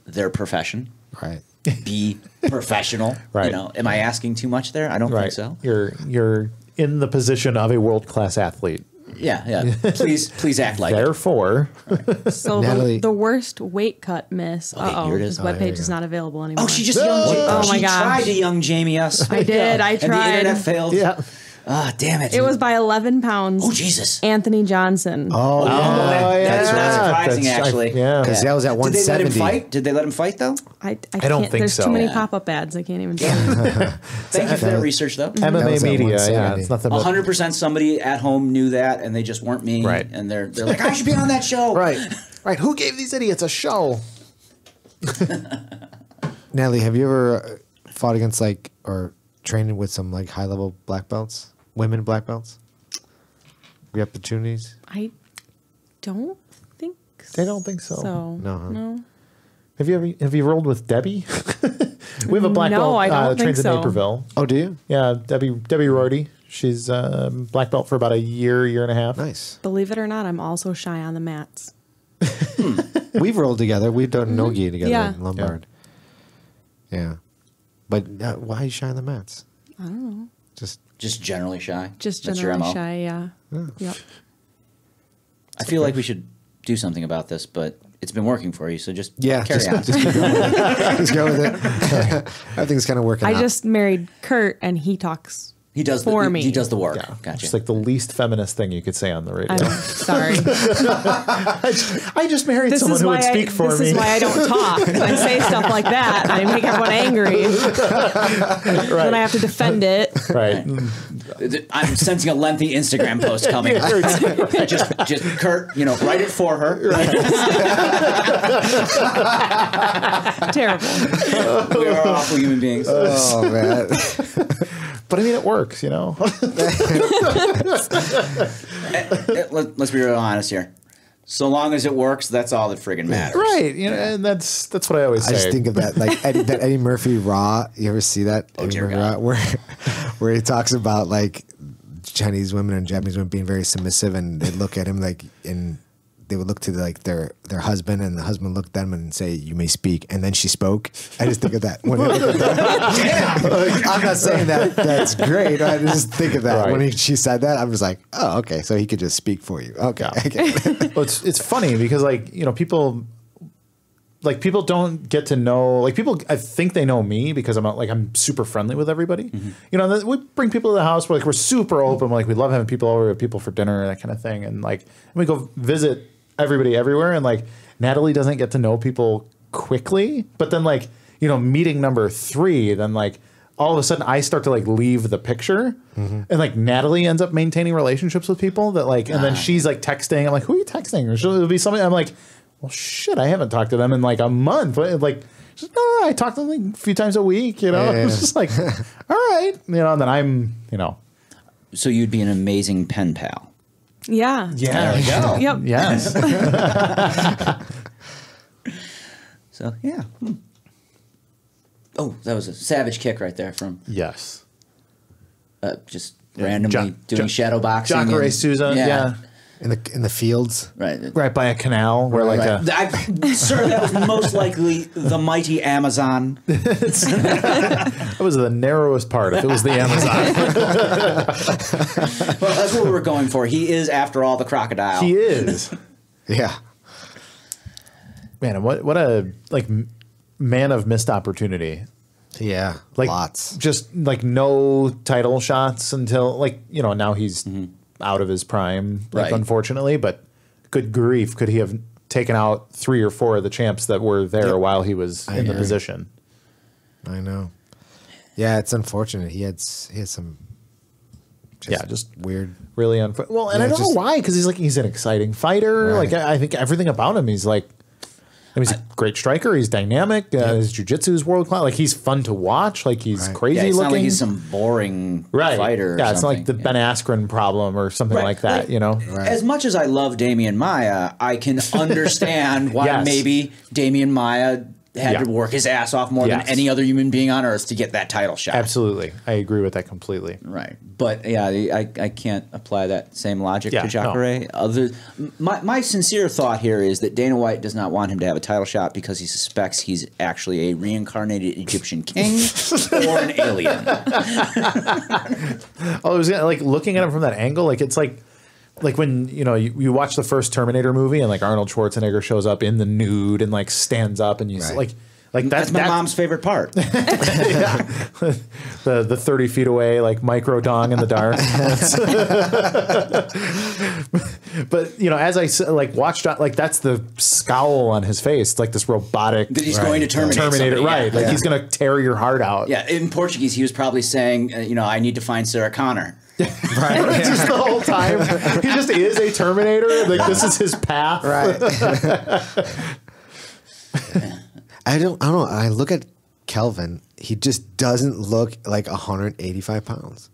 their profession. Right. Be professional. Right. You know, am I asking too much there? I don't think so. You're in the position of a world-class athlete. Yeah. Please act like Therefore, So the worst weight cut miss. here it is. His webpage is not available anymore. Oh, she just young. my She gosh. tried to young Jamie us. I did. I And the tried. internet failed. yeah. Ah, damn it. It was by 11 pounds. Oh, Jesus. Anthony Johnson. Oh, That's not surprising, That's- actually. because that was at Did they let him 170. fight? Did they let him fight, though? I don't can't- think there's so. too many Yeah. pop-up ads. I can't even tell you. Thank you for that research, though. That MMA was at media, 170. it's nothing but 100% somebody at home knew that, and they just weren't me. Right. And they're like, I should be on that show. Right. Who gave these idiots a show? Natalie, have you ever fought against or trained with some high level black belts, women black belts? Your opportunities? I don't think They don't think so. No, huh? No. Have you rolled with Debbie? We have a black belt I don't trains think in so. Naperville. Oh, do you? Yeah, Debbie Rorty. She's black belt for about a year and a half. Nice. Believe it or not, I'm also shy on the mats. We've rolled together. We've done no-gi together Yeah. in Lombard. Yeah. But why are you shy on the mats? I don't know. Just generally shy. Just That's your generally MO. shy, yeah. Yep. I feel like we should do something about this, but it's been working for you, so just carry just, on. Just keep going. Just go with it. I think it's kind of working out. I just married Kurt, and he talks He does for the, me. He does the work. Yeah, Gotcha. It's like the least feminist thing you could say on the radio. I'm sorry. I just married someone who would speak for me. This is why I don't talk and say stuff like that. I make everyone angry. Then I have to defend it. Right. I'm sensing a lengthy Instagram post coming. just Kurt, write it for her. Terrible. We are awful human beings. Oh, man. But I mean, it works, Let's be real honest here. So long as it works, that's all that friggin' matters. Right. And that's what I always say. I just think of that, that Eddie Murphy Raw. You ever see that? Oh, Eddie dear Murphy God. Raw, where he talks about Chinese women and Japanese women being very submissive, and they look at him and they would look to their husband, and the husband looked at them and say, "You may speak." And then she spoke. I just think of that. When I'm not saying that's great. I just think of that when she said that. I'm just like, oh, okay. So he could just speak for you. Okay. Well, it's funny because people don't get to know people. I think they know me because I'm super friendly with everybody. Mm-hmm. We bring people to the house. We're super open. We love having people over, people for dinner, that kind of thing. And we go visit everybody everywhere. And Natalie doesn't get to know people quickly, but then meeting number 3, then all of a sudden I start to leave the picture, and Natalie ends up maintaining relationships with people that and then she's texting. I'm like, who are you texting? Or it'll be somebody. I'm like, well, shit, I haven't talked to them in a month. She's like, no, I talk to them a few times a week, Yeah. It's just all right. And then I'm, So you'd be an amazing pen pal. Yeah. yeah. There we go. Yep. Yes. So, yeah. Oh, that was a savage kick right there from Yes. just randomly doing shadow boxing. Jacare Souza. Yeah. In the fields, Right. Right by a canal where Sir, that was most likely the mighty Amazon. that was the narrowest part. If it was the Amazon, Well, that's what we were going for. He is, after all, the crocodile. he is. yeah. Man, and what a man of missed opportunity. Yeah, lots. Just no title shots until now he's out of his prime, Right. unfortunately. But good grief, could he have taken out 3 or 4 of the champs that were there while he was in the position? I know. Yeah, it's unfortunate. He had some. Just weird. Really unfortunate. Well, and I don't know why, because he's an exciting fighter. Right. Like I think everything about him, he's like. He's a great striker. He's dynamic. His jiu-jitsu is world class. Like he's fun to watch. Like he's crazy it's looking. not like he's some boring fighter. Yeah, it's not like the Ben Askren problem or something like that. Like, as much as I love Damian Maia, I can understand why maybe Damian Maia had to work his ass off more than any other human being on earth to get that title shot. Absolutely, I agree with that completely. Right, but I can't apply that same logic to Jacare. My sincere thought here is that Dana White does not want him to have a title shot because he suspects he's actually a reincarnated Egyptian king or an alien. I was like looking at him from that angle, like it's like when you watch the first Terminator movie and like Arnold Schwarzenegger shows up in the nude and like stands up and you see, like that's my mom's favorite part. The 30 feet away like micro dong in the dark. But as I like watched like that's the scowl on his face. It's like this robotic that he's going to terminate right? Like he's going to tear your heart out. Yeah, in Portuguese he was probably saying I need to find Sarah Connor. Right, just the whole time he just is a Terminator. Like this is his path. Right. I don't know. I look at Kelvin. He just doesn't look like 185 pounds.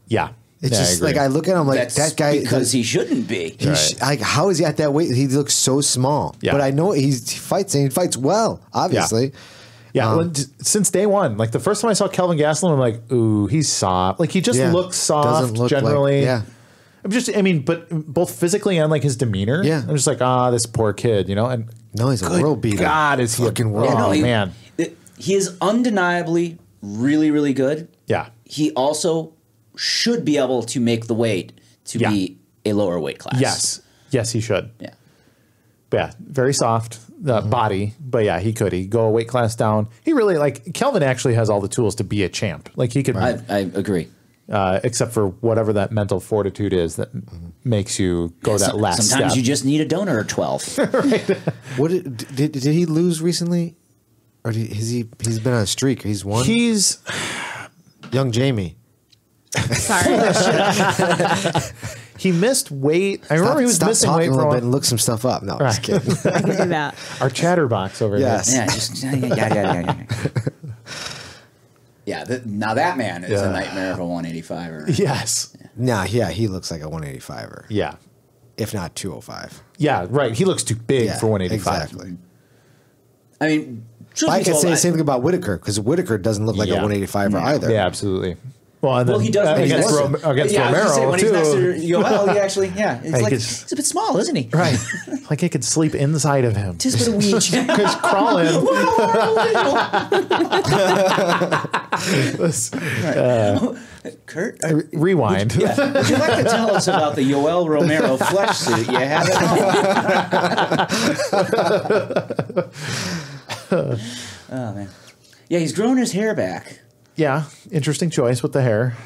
Yeah, it's just like I look at him like that guy because he shouldn't be. Like how is he at that weight? He looks so small. Yeah. But I know he fights and he fights well. Obviously. Yeah, since day one, like the first time I saw Kelvin Gastelum, I'm like, ooh, he's soft. Like he just looks soft generally. But both physically and like his demeanor. Yeah, I'm just like, this poor kid, and no, he's a world beater. God, is he fucking world? Man, he is undeniably really, really good. Yeah, he also should be able to make the weight to be a lower weight class. Yes, he should. Yeah, but very soft. Body, but he could go a weight class down. He really Kelvin actually has all the tools to be a champ. Like he could. I agree. Except for whatever that mental fortitude is that makes you go that last sometimes step. You just need a donor or 12. Right. What did he lose recently, or he's been on a streak? He's won. He's young Jamie. Sorry. He missed weight. I remember he was missing weight for a while. And look some stuff up. No, just kidding. I can do that. Our chatterbox over here. Yeah, just now that man is a nightmare of a 185er. Yes. He looks like a 185er. Yeah. If not 205. Yeah, right. He looks too big for 185. Exactly. I mean, I can say the same thing about Whitaker because Whitaker doesn't look like a 185er either. Yeah, absolutely. Well, and then he does against Romero when too. He's next to Yoel, he actually, he's a bit small, isn't he? Right, like he could sleep inside of him. Just put a wee just crawl in. Kurt, rewind. Would you like to tell us about the Yoel Romero flesh suit you have at home? Oh man, yeah, he's growing his hair back. Yeah, interesting choice with the hair.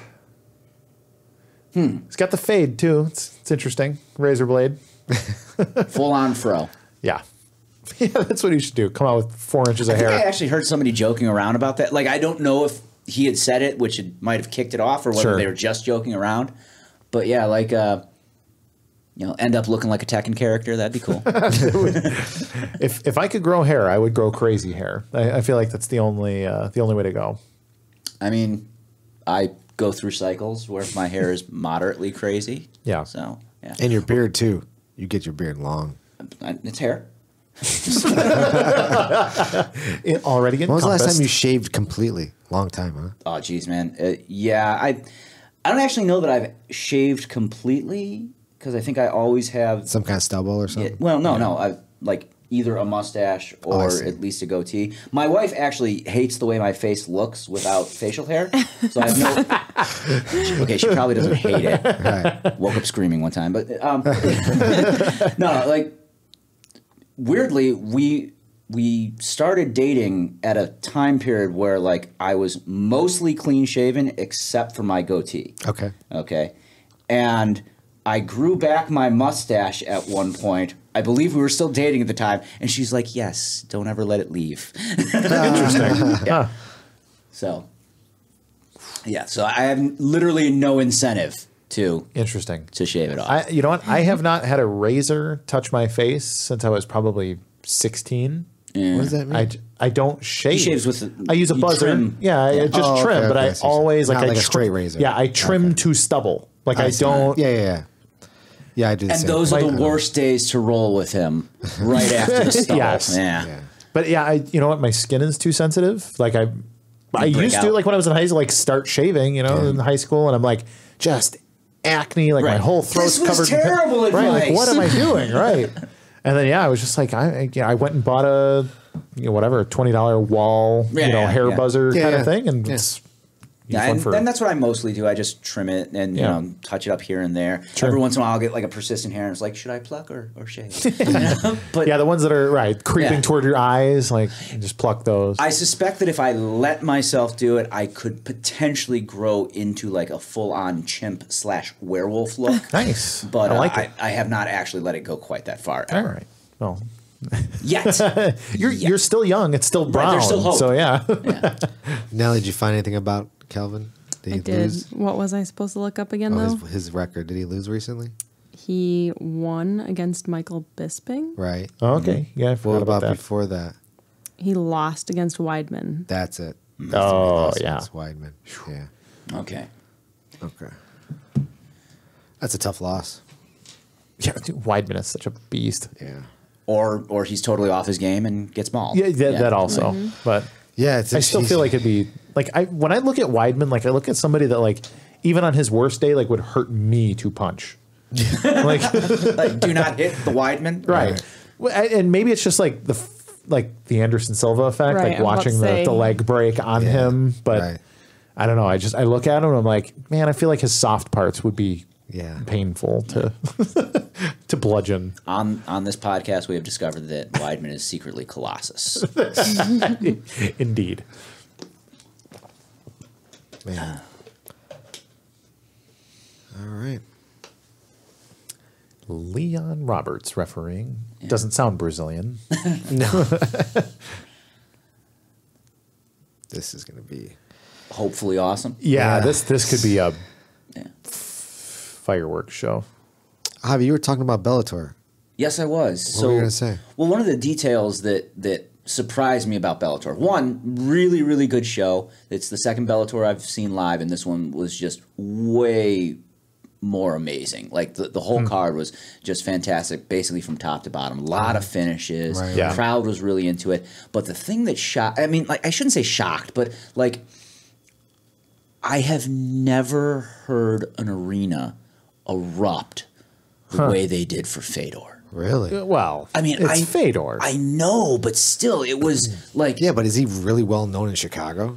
He's got the fade too. It's interesting. Razor blade. Full on fro. Yeah. Yeah, that's what he should do. Come out with 4 inches of hair. I actually heard somebody joking around about that. Like, I don't know if he had said it, which it might have kicked it off, or whether they were just joking around. But yeah, like, end up looking like a Tekken character. That'd be cool. If I could grow hair, I would grow crazy hair. I feel like that's the only way to go. I mean, I go through cycles where my hair is moderately crazy. Yeah. So, yeah. And your beard, too. You get your beard long. It's hair. It already When was the last time you shaved completely? Long time, huh? Oh, geez, man. I don't actually know that I've shaved completely because I think I always have... Some kind of stubble or something? No. I've, either a mustache or at least a goatee. My wife actually hates the way my face looks without facial hair. So I have no... Okay, she probably doesn't hate it. Right. Woke up screaming one time. But no, weirdly, we started dating at a time period where I was mostly clean shaven except for my goatee. Okay. Okay. And I grew back my mustache at one point. I believe we were still dating at the time. And she's like, yes, don't ever let it leave. Interesting. Yeah. So, yeah. So I have literally no incentive to shave it off. You know what? I have not had a razor touch my face since I was probably 16. Yeah. What does that mean? I don't shave. He shaves with. I use a buzzer. Trim. Yeah, I just trim, okay, but okay. I always Not like a straight razor. Yeah, I trim to stubble. Like I don't. Yeah. Yeah, I do. And those are the worst days to roll with him. Right after the stubble. Yes. Yeah. But yeah, you know what? My skin is too sensitive. Like I used to, like when I was in high school, like start shaving. You know, in high school, and I'm like just acne. Like my whole throat's this was covered. Terrible advice. Right. Like what am I doing? Right. And then I was just like I went and bought a whatever $20 wall hair buzzer kind of thing, and it's and that's what I mostly do. I just trim it and you know touch it up here and there. Sure. Every once in a while, I'll get like a persistent hair, and it's like, should I pluck or shave? But the ones that are creeping toward your eyes, like just pluck those. I suspect that if I let myself do it, I could potentially grow into like a full-on chimp/werewolf look. Nice, but I like it. I have not actually let it go quite that far. All right, well. Yet you're still young. It's still brown. There's still hope. So yeah. Nelly, did you find anything about Kelvin? Did he lose? What was I supposed to look up again, though? His record. Did he lose recently? He won against Michael Bisping. Right. Oh, okay. Yeah. I What forgot about that. before that? He lost against Weidman. That's it. Oh, yeah. That's Weidman. Yeah. Okay. That's a tough loss. Yeah, Weidman is such a beast. Yeah. Or he's totally off his game and gets mauled. Yeah, that also. But yeah, I still feel like it'd be like when I look at Weidman, like I look at somebody that like even on his worst day, like would hurt me to punch. like do not hit the Weidman. Right. And maybe it's just like the Anderson Silva effect, Right, like watching the leg break on him. But I don't know. I look at him and I'm like, man, I feel like his soft parts would be painful to to bludgeon. On this podcast, we have discovered that Weidman is secretly Colossus. Indeed. Man. All right. Leon Roberts refereeing. Doesn't sound Brazilian. No. This is going to be hopefully awesome. Yeah, this could be a fireworks show. Javi, you were talking about Bellator. Yes, I was. What were you going to say? Well, one of the details that surprised me about Bellator, one, really, really good show. It's the second Bellator I've seen live, and this one was just way more amazing. Like, the whole card was just fantastic, basically from top to bottom. A lot of finishes. Right. The crowd was really into it. But the thing that shocked, I mean, like, I shouldn't say shocked, but, like, I have never heard an arena erupt the way they did for Fedor. Really? Well, I mean, it's Fedor. I know, but still, it was like... Yeah, but is he really well known in Chicago?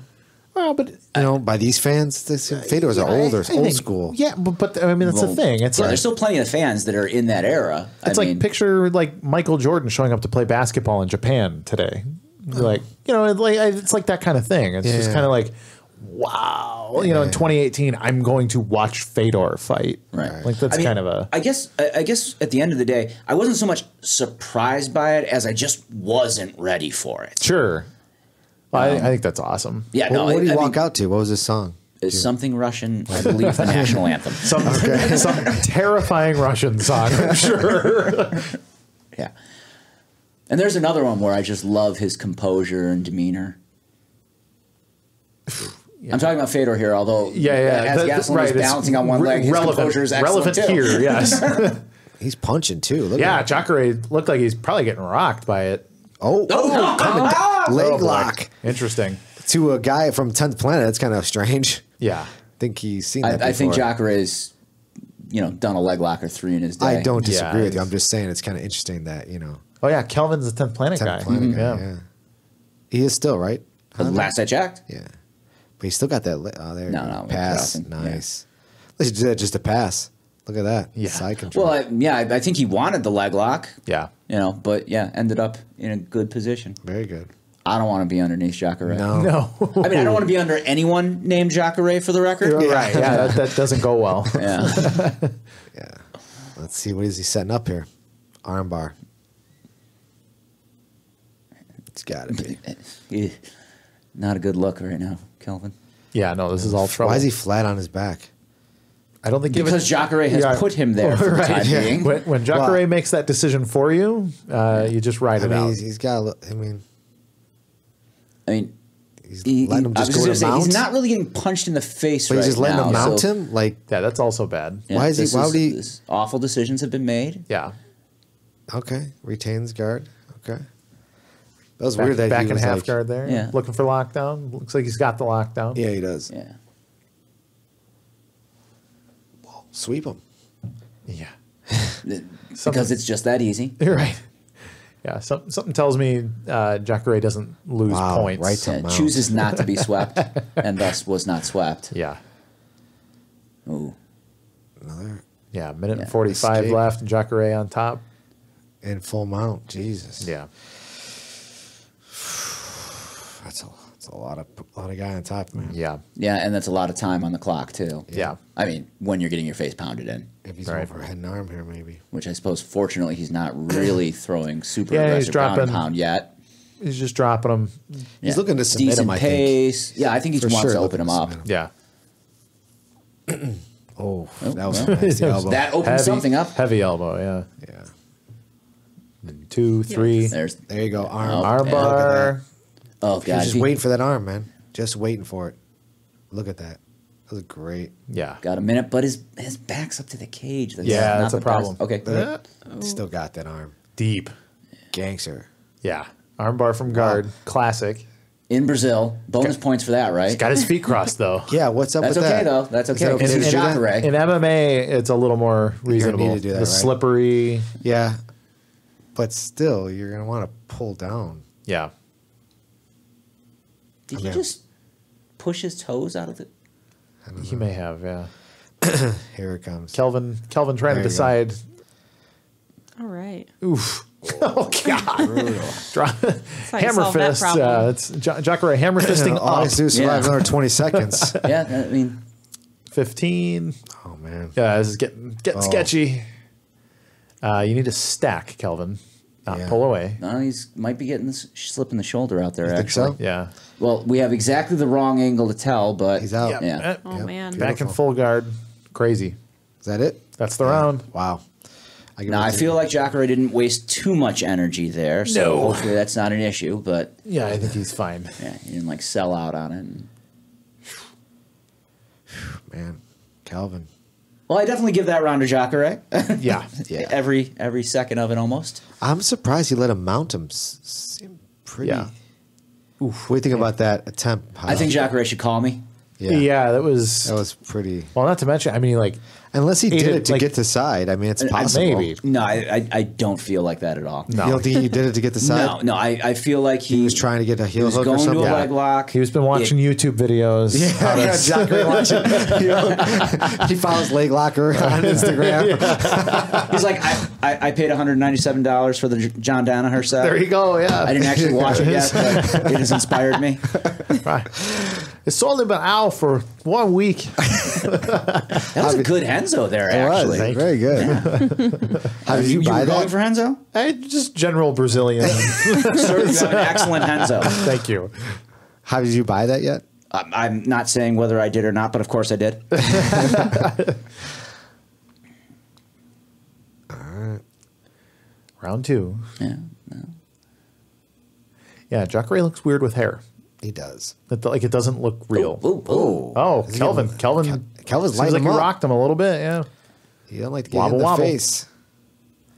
Well, but... You know, by these fans, Fedor's are older, old school. Yeah, but I mean, that's the thing. It's there's still plenty of fans that are in that era. It's like picture like Michael Jordan showing up to play basketball in Japan today. Like, you know, it's like that kind of thing. It's just kind of like, wow, you know, in 2018, I'm going to watch Fedor fight. Right. Like that's kind of a. I guess at the end of the day, I wasn't so much surprised by it as I just wasn't ready for it. Sure. I think that's awesome. Yeah. What did he walk out to? What was his song? It's something Russian, I believe, the national anthem. Some terrifying Russian song, I'm sure. Yeah. And there's another one where I just love his composure and demeanor. I'm talking about Fedor here, although as Gastelum is balancing on one leg, his composure is excellent relevant too. here, yes. He's punching too. Look Yeah, at Jacare looked like he's probably getting rocked by it. leg lock. Interesting. To a guy from 10th Planet, that's kind of strange. Yeah. I think he's seen that before. I think Jacare's, done a leg lock or 3 in his day. I don't disagree with you. I'm just saying it's kind of interesting that, Oh, yeah, Kelvin's the 10th Planet guy. 10th Planet guy, yeah. He is still, right? Last I checked. Yeah. But he's still got that. There. No. Pass. Nice. Let's do that just a pass. Look at that. Yeah. Side control. Well, I think he wanted the leg lock. Yeah. But ended up in a good position. Very good. I don't want to be underneath Jacare. No. I mean, I don't want to be under anyone named Jacare for the record. Right. Yeah, that doesn't go well. Yeah. Yeah. Let's see, what is he setting up here? Armbar. It's got to be. Not a good look right now, Kelvin. Yeah, no, this is all trouble. Why is he flat on his back? I don't think because Jacare has put him there for the time being. When Jacare makes that decision for you, you just ride it out. He's got. I mean, he's letting him just go to mount. He's not really getting punched in the face but right now. He's just letting him mount him. Like, yeah, that's also bad. Yeah, why is he? Why would he? Awful decisions have been made. Yeah. Okay, retains guard. Okay. That was weird that back he in was half like, guard there. Yeah. Looking for lockdown. Looks like he's got the lockdown. Yeah, he does. Yeah. Sweep him. Yeah. Because it's just that easy. You're right. Yeah. Something tells me Jacare doesn't lose points. Right to mount. Chooses not to be swept, and thus was not swept. Yeah. Ooh. Another. Yeah. Minute and 45 Escape. left, and Jacare on top. In full mount. Jesus. Yeah. That's a lot of guy on top, man. Yeah. Yeah, and that's a lot of time on the clock too. Yeah. I mean, when you're getting your face pounded in. If he's Right. over head and arm here, maybe. Which I suppose, fortunately, he's not really throwing super Yeah, he's aggressive ground and dropping- pound yet. He's just dropping him. He's looking to submit Decent him, I think. pace. Yeah, I think he For wants sure to open him looking up. to submit Yeah. Oh, that was well. a nasty elbow. That opens something up. Heavy elbow, yeah. Yeah. And 2, 3. There you go. Arm. Oh, Arm yeah. bar. Oh, He God. was just waiting for that arm, man. Just waiting for it. Look at that. That was great. Yeah. Got a minute, but his back's up to the cage. Yeah, not that's a the problem. best. Okay. But still got that arm. Deep. Gangster. Yeah. Arm bar from guard. Classic. In Brazil. Bonus points for that, right? He's got his feet crossed, though. Yeah, what's up That's with okay, that? though. That's Is okay. that Because okay he's to do that? Jacare. In MMA, it's a little more need reasonable. to do that, the right? slippery. Yeah. But still, you're going to want to pull down. Yeah. Did he just push his toes out of the... He may have, yeah. Here it comes. Kelvin trying There to you go. decide. All right. Oof. Oh, God. how you Hammer solve that fist. problem. It's Jacare hammer fisting All I up. do is survive Yeah. another 20 seconds. Yeah, I mean... 15. Oh, man. Yeah, this is getting sketchy. You need to stack, Kelvin. Not Yeah. pull away. No, he's might be getting this slipping the shoulder out there, You think actually. so? Yeah. Well, we have exactly the wrong angle to tell, but... He's out. Yeah. Oh, man. Back in full guard. Crazy. Is that it? That's the round. Wow. Now, I feel like Jacare didn't waste too much energy there, so No. hopefully that's not an issue, but Yeah, I think he's fine. yeah, he didn't like sell out on it. Man, Calvin. Well, I definitely give that round to Jacare. Yeah. Yeah. every second of it almost. I'm surprised he let him mount him. Seemed pretty. Yeah. Oof. What do you think about that attempt? I think Jacare should call me. Yeah, that was. That was pretty. Well, not to mention, I mean, like. Unless he did Aided, it to like- get to side. I mean, it's possible. Maybe. No, I don't feel like that at all. No. You don't think he did it to get the side? No, I feel like He was trying to get a he heel was hook or going something. to a leg lock. He's been watching YouTube videos. Yeah, Jacare watching. He follows Leg Locker on Instagram. He's like, I paid $197 for the John Danaher set. There you go, yeah. I didn't actually watch it yet, but it has inspired me. Right. It's only been out for 1 week. That was a good Henzo there, It was. actually. Very good. How did you buy were going that? for Henzo? Just general Brazilian. Sir, you have an excellent Henzo. Thank you. How did you buy that yet? I'm not saying whether I did or not, but of course I did. Round 2. Yeah. Yeah, Jacare looks weird with hair. He does. Like it doesn't look real. Ooh. Oh, Is he Kelvin. getting- Kelvin's Kelvin's seems lighting like him he up. rocked him a little bit, yeah. He don't like to get Wobble, in the wobble. face.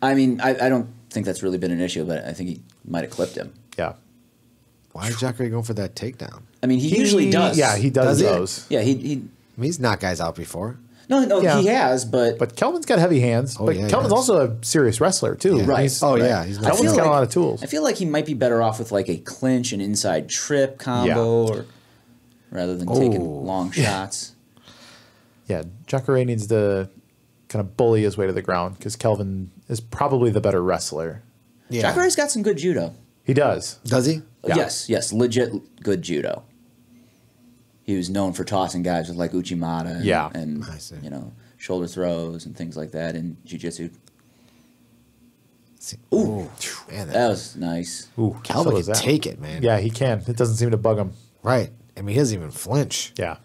I mean, I don't think that's really been an issue, but I think he might have clipped him. Yeah. Why is Jacare going for that takedown? I mean, he usually does. Yeah, he does Does he? those. Yeah, he I mean, he's knocked guys out before. no, Yeah. he has, but But Kelvin's got heavy hands. Oh, but yeah, he Kelvin's does. also a serious wrestler, too. Yeah. Right. He's- Oh, yeah. He's not Kelvin's feel got a like- lot of tools. I feel like he might be better off with like a clinch and inside trip combo, or rather than taking long shots. Yeah, Jacare needs to kind of bully his way to the ground because Kelvin is probably the better wrestler. Yeah. Jacare's got some good judo. He does. Does he? Yeah. Yes, legit good judo. He was known for tossing guys with like Uchimata and, Yeah. and I see. shoulder throws and things like that in jiu-jitsu. Ooh, man, That was nice. Ooh, Calvin so can is that. take it, man. Yeah, he can. It doesn't seem to bug him. Right. I mean, he doesn't even flinch Yeah.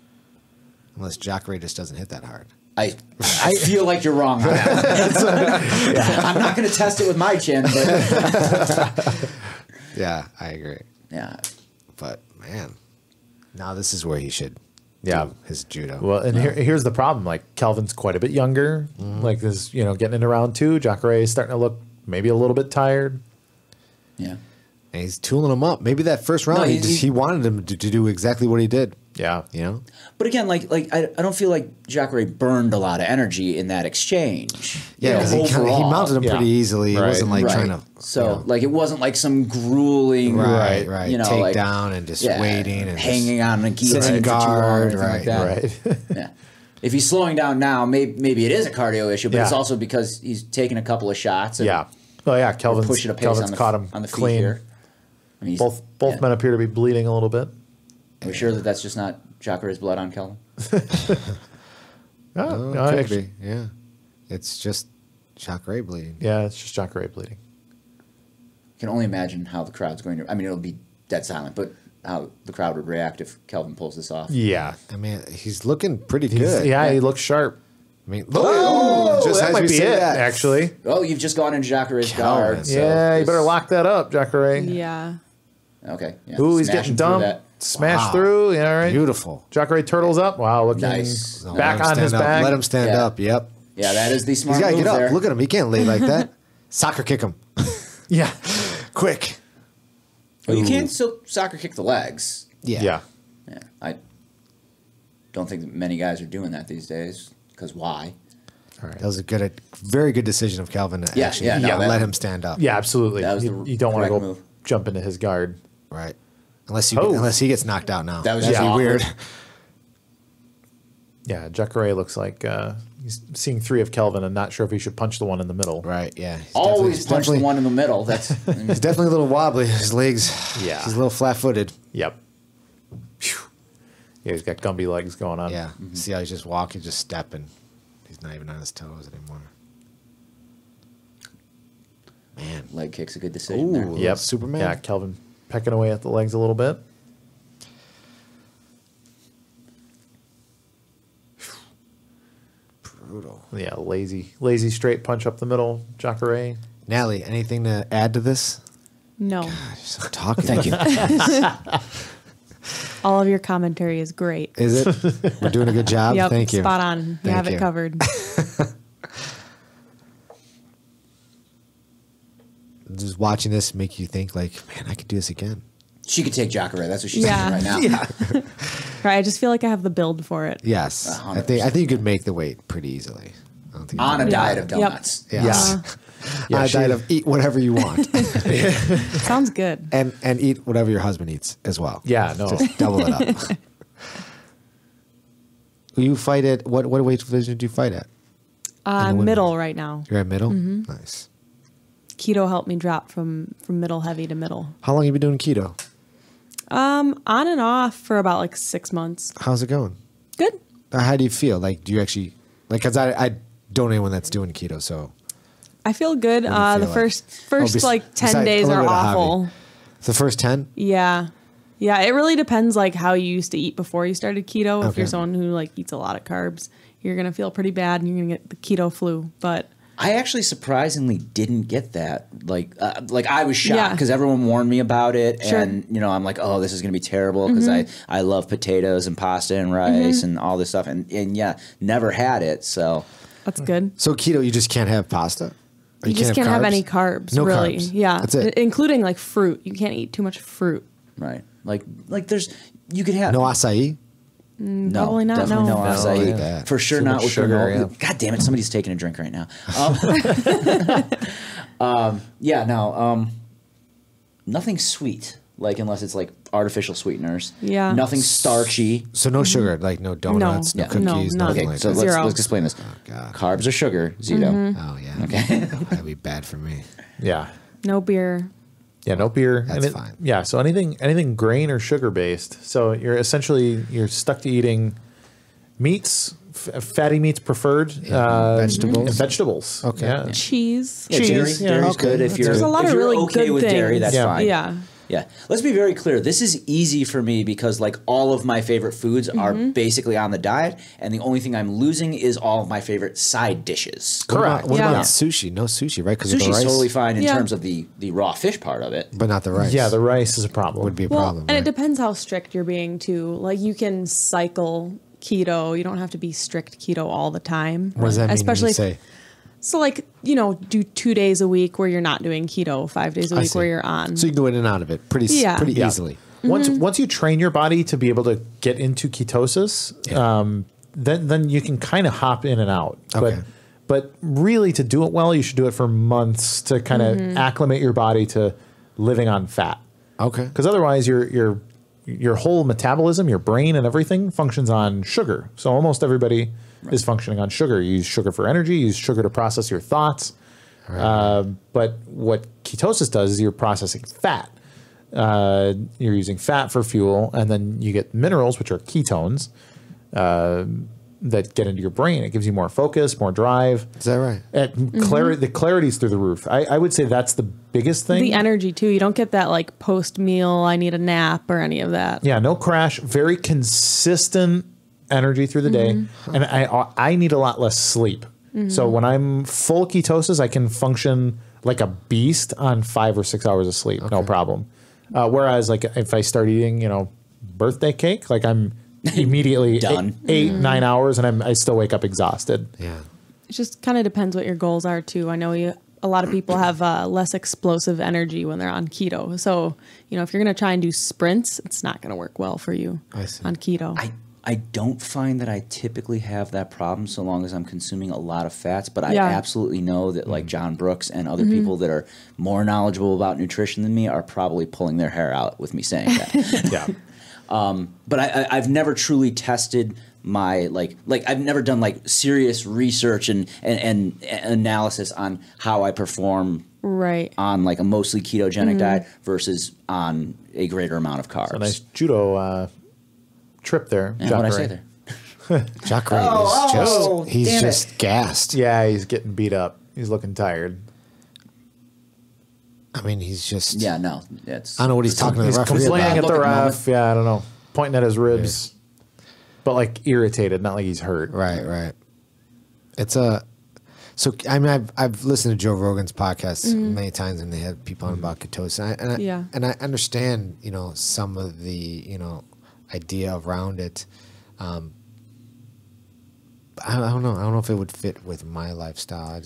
unless Jacare just doesn't hit that hard. I feel like you're wrong on that. I'm not going to test it with my chin, but Yeah, I agree. yeah. But man, now this is where he should Yeah. do his judo. Well, and here's the problem. Like, Kelvin's quite a bit younger. Like, this, getting into round 2. Jacare is starting to look maybe a little bit tired. Yeah. And he's tooling him up. Maybe that first round, No, he wanted him to do exactly what he did. Yeah. You know? But again, like I don't feel like Jacare burned a lot of energy in that exchange. Yeah, because he overall. mounted him pretty easily. It Right. wasn't like trying to. So like it wasn't like some grueling Right. take Take down and just waiting and hanging on a guillotine sitting for too long or guard. anything like that. Right. Yeah. If he's slowing down now, maybe it is a cardio issue, but it's Yeah. also because he's taking a couple of shots. And Yeah. Oh, yeah. Kelvin's pushing a pace caught him on the feet clean. here. I mean, Both yeah. men appear to be bleeding a little bit. Are we sure that that's just not Jacare's blood on Kelvin? Oh, Oh, could actually, be. Yeah. It's just Jacare bleeding. yeah, it's just Jacare bleeding. I can only imagine how the crowd's going to. I mean, it'll be dead silent, but how the crowd would react if Kelvin pulls this off. Yeah. I mean, he's looking pretty good. Yeah, he looks sharp. I mean, just that as might we be say it, that. actually. Oh, you've just gone into Jacare's Kelvin. guard. So Yeah, you this- better lock that up, Jacare. Yeah. Okay. Yeah. Ooh, he's Smashing getting through dumped. that. Smash Wow. through. Yeah, all right. Beautiful. Jacare turtles up. Wow, looking Nice. No, back let him on his stand up. back. Let him stand Yeah. up. Yep. Yeah, that is the He's smart got to move get up. there. Look at him. He can't lay like that. Soccer kick him. Yeah. Quick. Well, you can still soccer kick the legs. Yeah. Yeah. Yeah, I don't think that many guys are doing that these days. Because why? All right. That was very good decision of Calvin to Yeah, actually yeah, no, that- let him stand up. Yeah, absolutely. That was You don't want to correct go move. jump into his guard. Right. Unless Oh. he gets knocked out now. That was That'd just be awkward. weird. Yeah, Jacare looks like he's seeing 3 of Kelvin and not sure if he should punch the one in the middle. Right. Yeah. He's Always punch the definitely- one in the middle. That's He's definitely a little wobbly. His legs. Yeah. He's a little flat-footed. Yep. Phew. Yeah, he's got Gumby legs going on. Yeah. See how he's just walking, just stepping. He's not even on his toes anymore. Man. leg kick's a good decision there. Ooh. Yep. Superman. Yeah, Kelvin pecking away at the legs a little bit. Brutal. Yeah, lazy straight punch up the middle, Jacare. Natalie, anything to add to this? No. You're so talking. Thank you. All of your commentary is great. Is it? We're doing a good job. Yep, Thank you. spot on. You Thank have you. it covered. Just watching this make you think like, man, I could do this again. She could take Jacare. That's what she's Yeah. thinking right now. Right, I just feel like I have the build for it. Yes, I think you could make the weight pretty easily. I don't think On a you diet of Yep. donuts. Yes. Yeah, on a she- diet of eat whatever you want Sounds good. and eat whatever your husband eats as well. Yeah, no. Just double it up. You fight at what weight division do you fight at? women. Middle right now. You're at middle. Nice. Keto helped me drop from middle heavy to middle. How long have you been doing keto? On and off for about like 6 months. How's it going? Good. How do you feel? Like, do you actually like? Because I don't know anyone that's doing keto, so I feel good. What do you The feel first like 10 besides days a little are bit of awful. hobby. The first 10. Yeah. Yeah, it really depends like how you used to eat before you started keto. If Okay. you're someone who like eats a lot of carbs, you're going to feel pretty bad and you're going to get the keto flu. But I actually surprisingly didn't get that. Like I was shocked Yeah. because everyone warned me about it, Sure. and I'm like, oh, this is gonna be terrible because I love potatoes and pasta and rice and all this stuff, and yeah, never had it. So that's good. So keto, you just can't have pasta. Or You just can't have carbs? any carbs, No really. carbs. Yeah. That's it. Including like fruit. You can't eat too much fruit. right, like there's you could have No acai. no, Probably not, definitely no. no No, acai. yeah. For sure Too not much with sugar, granola. yeah. God damn it, somebody's taking a drink right now. Nothing sweet. Like unless it's like artificial sweeteners. Yeah. Nothing starchy. So no sugar, like no donuts, no, Yeah. cookies, No, nothing none. like So that. Zero. let's explain this. God. Carbs are sugar, Zito. Oh yeah. Okay. That'd be bad for me. Yeah. No beer. Yeah, no beer. That's fine. Yeah, so anything grain or sugar based. So you're stuck to eating meats, fatty meats preferred. Vegetables. Vegetables. Okay. Yeah. Cheese. Yeah, Cheese, dairy's okay. good if you're, There's a lot if of you're really okay good with dairy, things. that's Yeah. fine. Yeah. Yeah. Let's be very clear. This is easy for me because like all of my favorite foods are basically on the diet, and the only thing I'm losing is all of my favorite side dishes. Correct. What Yeah. about sushi? No sushi, right? Because of the Sushi's rice, totally fine in Yeah. terms of the raw fish part of it. but not the rice. Yeah, the rice is a problem. would be a Well, problem. and it right? depends how strict you're being too. Like you can cycle keto. You don't have to be strict keto all the time. What does that mean? Especially when you say? so like, do 2 days a week where you're not doing keto, 5 days a I week see. where you're on. So you can go in and out of it pretty Yeah. Yeah. easily. Once you train your body to be able to get into ketosis, then you can kind of hop in and out. Okay. But really, to do it well, you should do it for months to kind of acclimate your body to living on fat. Okay. Because otherwise, your whole metabolism, your brain, and everything functions on sugar. So almost everybody is functioning on sugar. You use sugar for energy. You use sugar to process your thoughts. But what ketosis does is you're processing fat. You're using fat for fuel, and then you get minerals, which are ketones, that get into your brain. It gives you more focus, more drive. Is that right? The clarity's through the roof. I would say that's the biggest thing. the energy too. You don't get that like post meal, I need a nap or any of that. Yeah, no crash. Very consistent energy through the day, and I need a lot less sleep. So when I'm full ketosis, I can function like a beast on 5 or 6 hours of sleep, no problem. Whereas like if I start eating, birthday cake, like I'm immediately Done. 8-9 hours, and I still wake up exhausted. Yeah. It just kind of depends what your goals are too. I know a lot of people have less explosive energy when they're on keto. So, if you're going to try and do sprints, it's not going to work well for you I see. on keto. I don't find that I typically have that problem so long as I'm consuming a lot of fats, but I Yeah. absolutely know that like John Brooks and other people that are more knowledgeable about nutrition than me are probably pulling their hair out with me saying that. Yeah. But I've never truly tested my like I've never done like serious research and analysis on how I perform Right. on like a mostly ketogenic diet versus on a greater amount of carbs. A nice judo trip there. And what'd I say Jacare. there? Jacare is he's damn just gassed. Yeah, he's getting beat up. He's looking tired. I mean, he's just. Yeah, no, it's I don't know what he's talking to the He's referee complaining about. at the Look at the ref. Yeah, I don't know. Pointing at his ribs, but like irritated, not like he's hurt. Right. It's a. So I mean, I've listened to Joe Rogan's podcast many times, and they had people on about ketosis, and I understand some of the idea around it. I don't know. I don't know if it would fit with my lifestyle.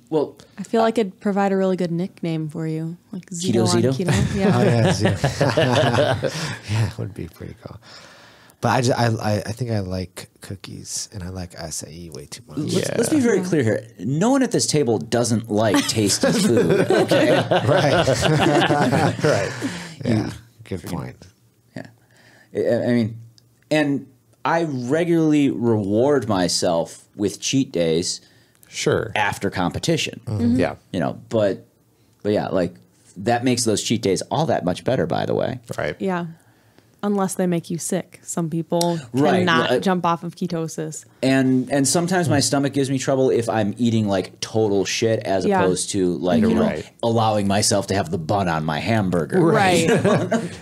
well. I feel like it'd provide a really good nickname for you. Like Zito on Zito? keto. Yeah. Oh, yeah, yeah, it would be pretty cool. But I think I like cookies, and I like acai way too much. Let's be very clear here. No one at this table doesn't like tasty food. Okay. Right. Right. Yeah. Good point. Yeah. I mean, and I regularly reward myself with cheat days Sure. after competition. Yeah. But yeah, like that makes those cheat days all that much better, by the way. Right. Yeah. Unless they make you sick. Some people Right, cannot right. jump off of ketosis. And sometimes my stomach gives me trouble if I'm eating like total shit as Yeah. opposed to like Right. allowing myself to have the bun on my hamburger. Right.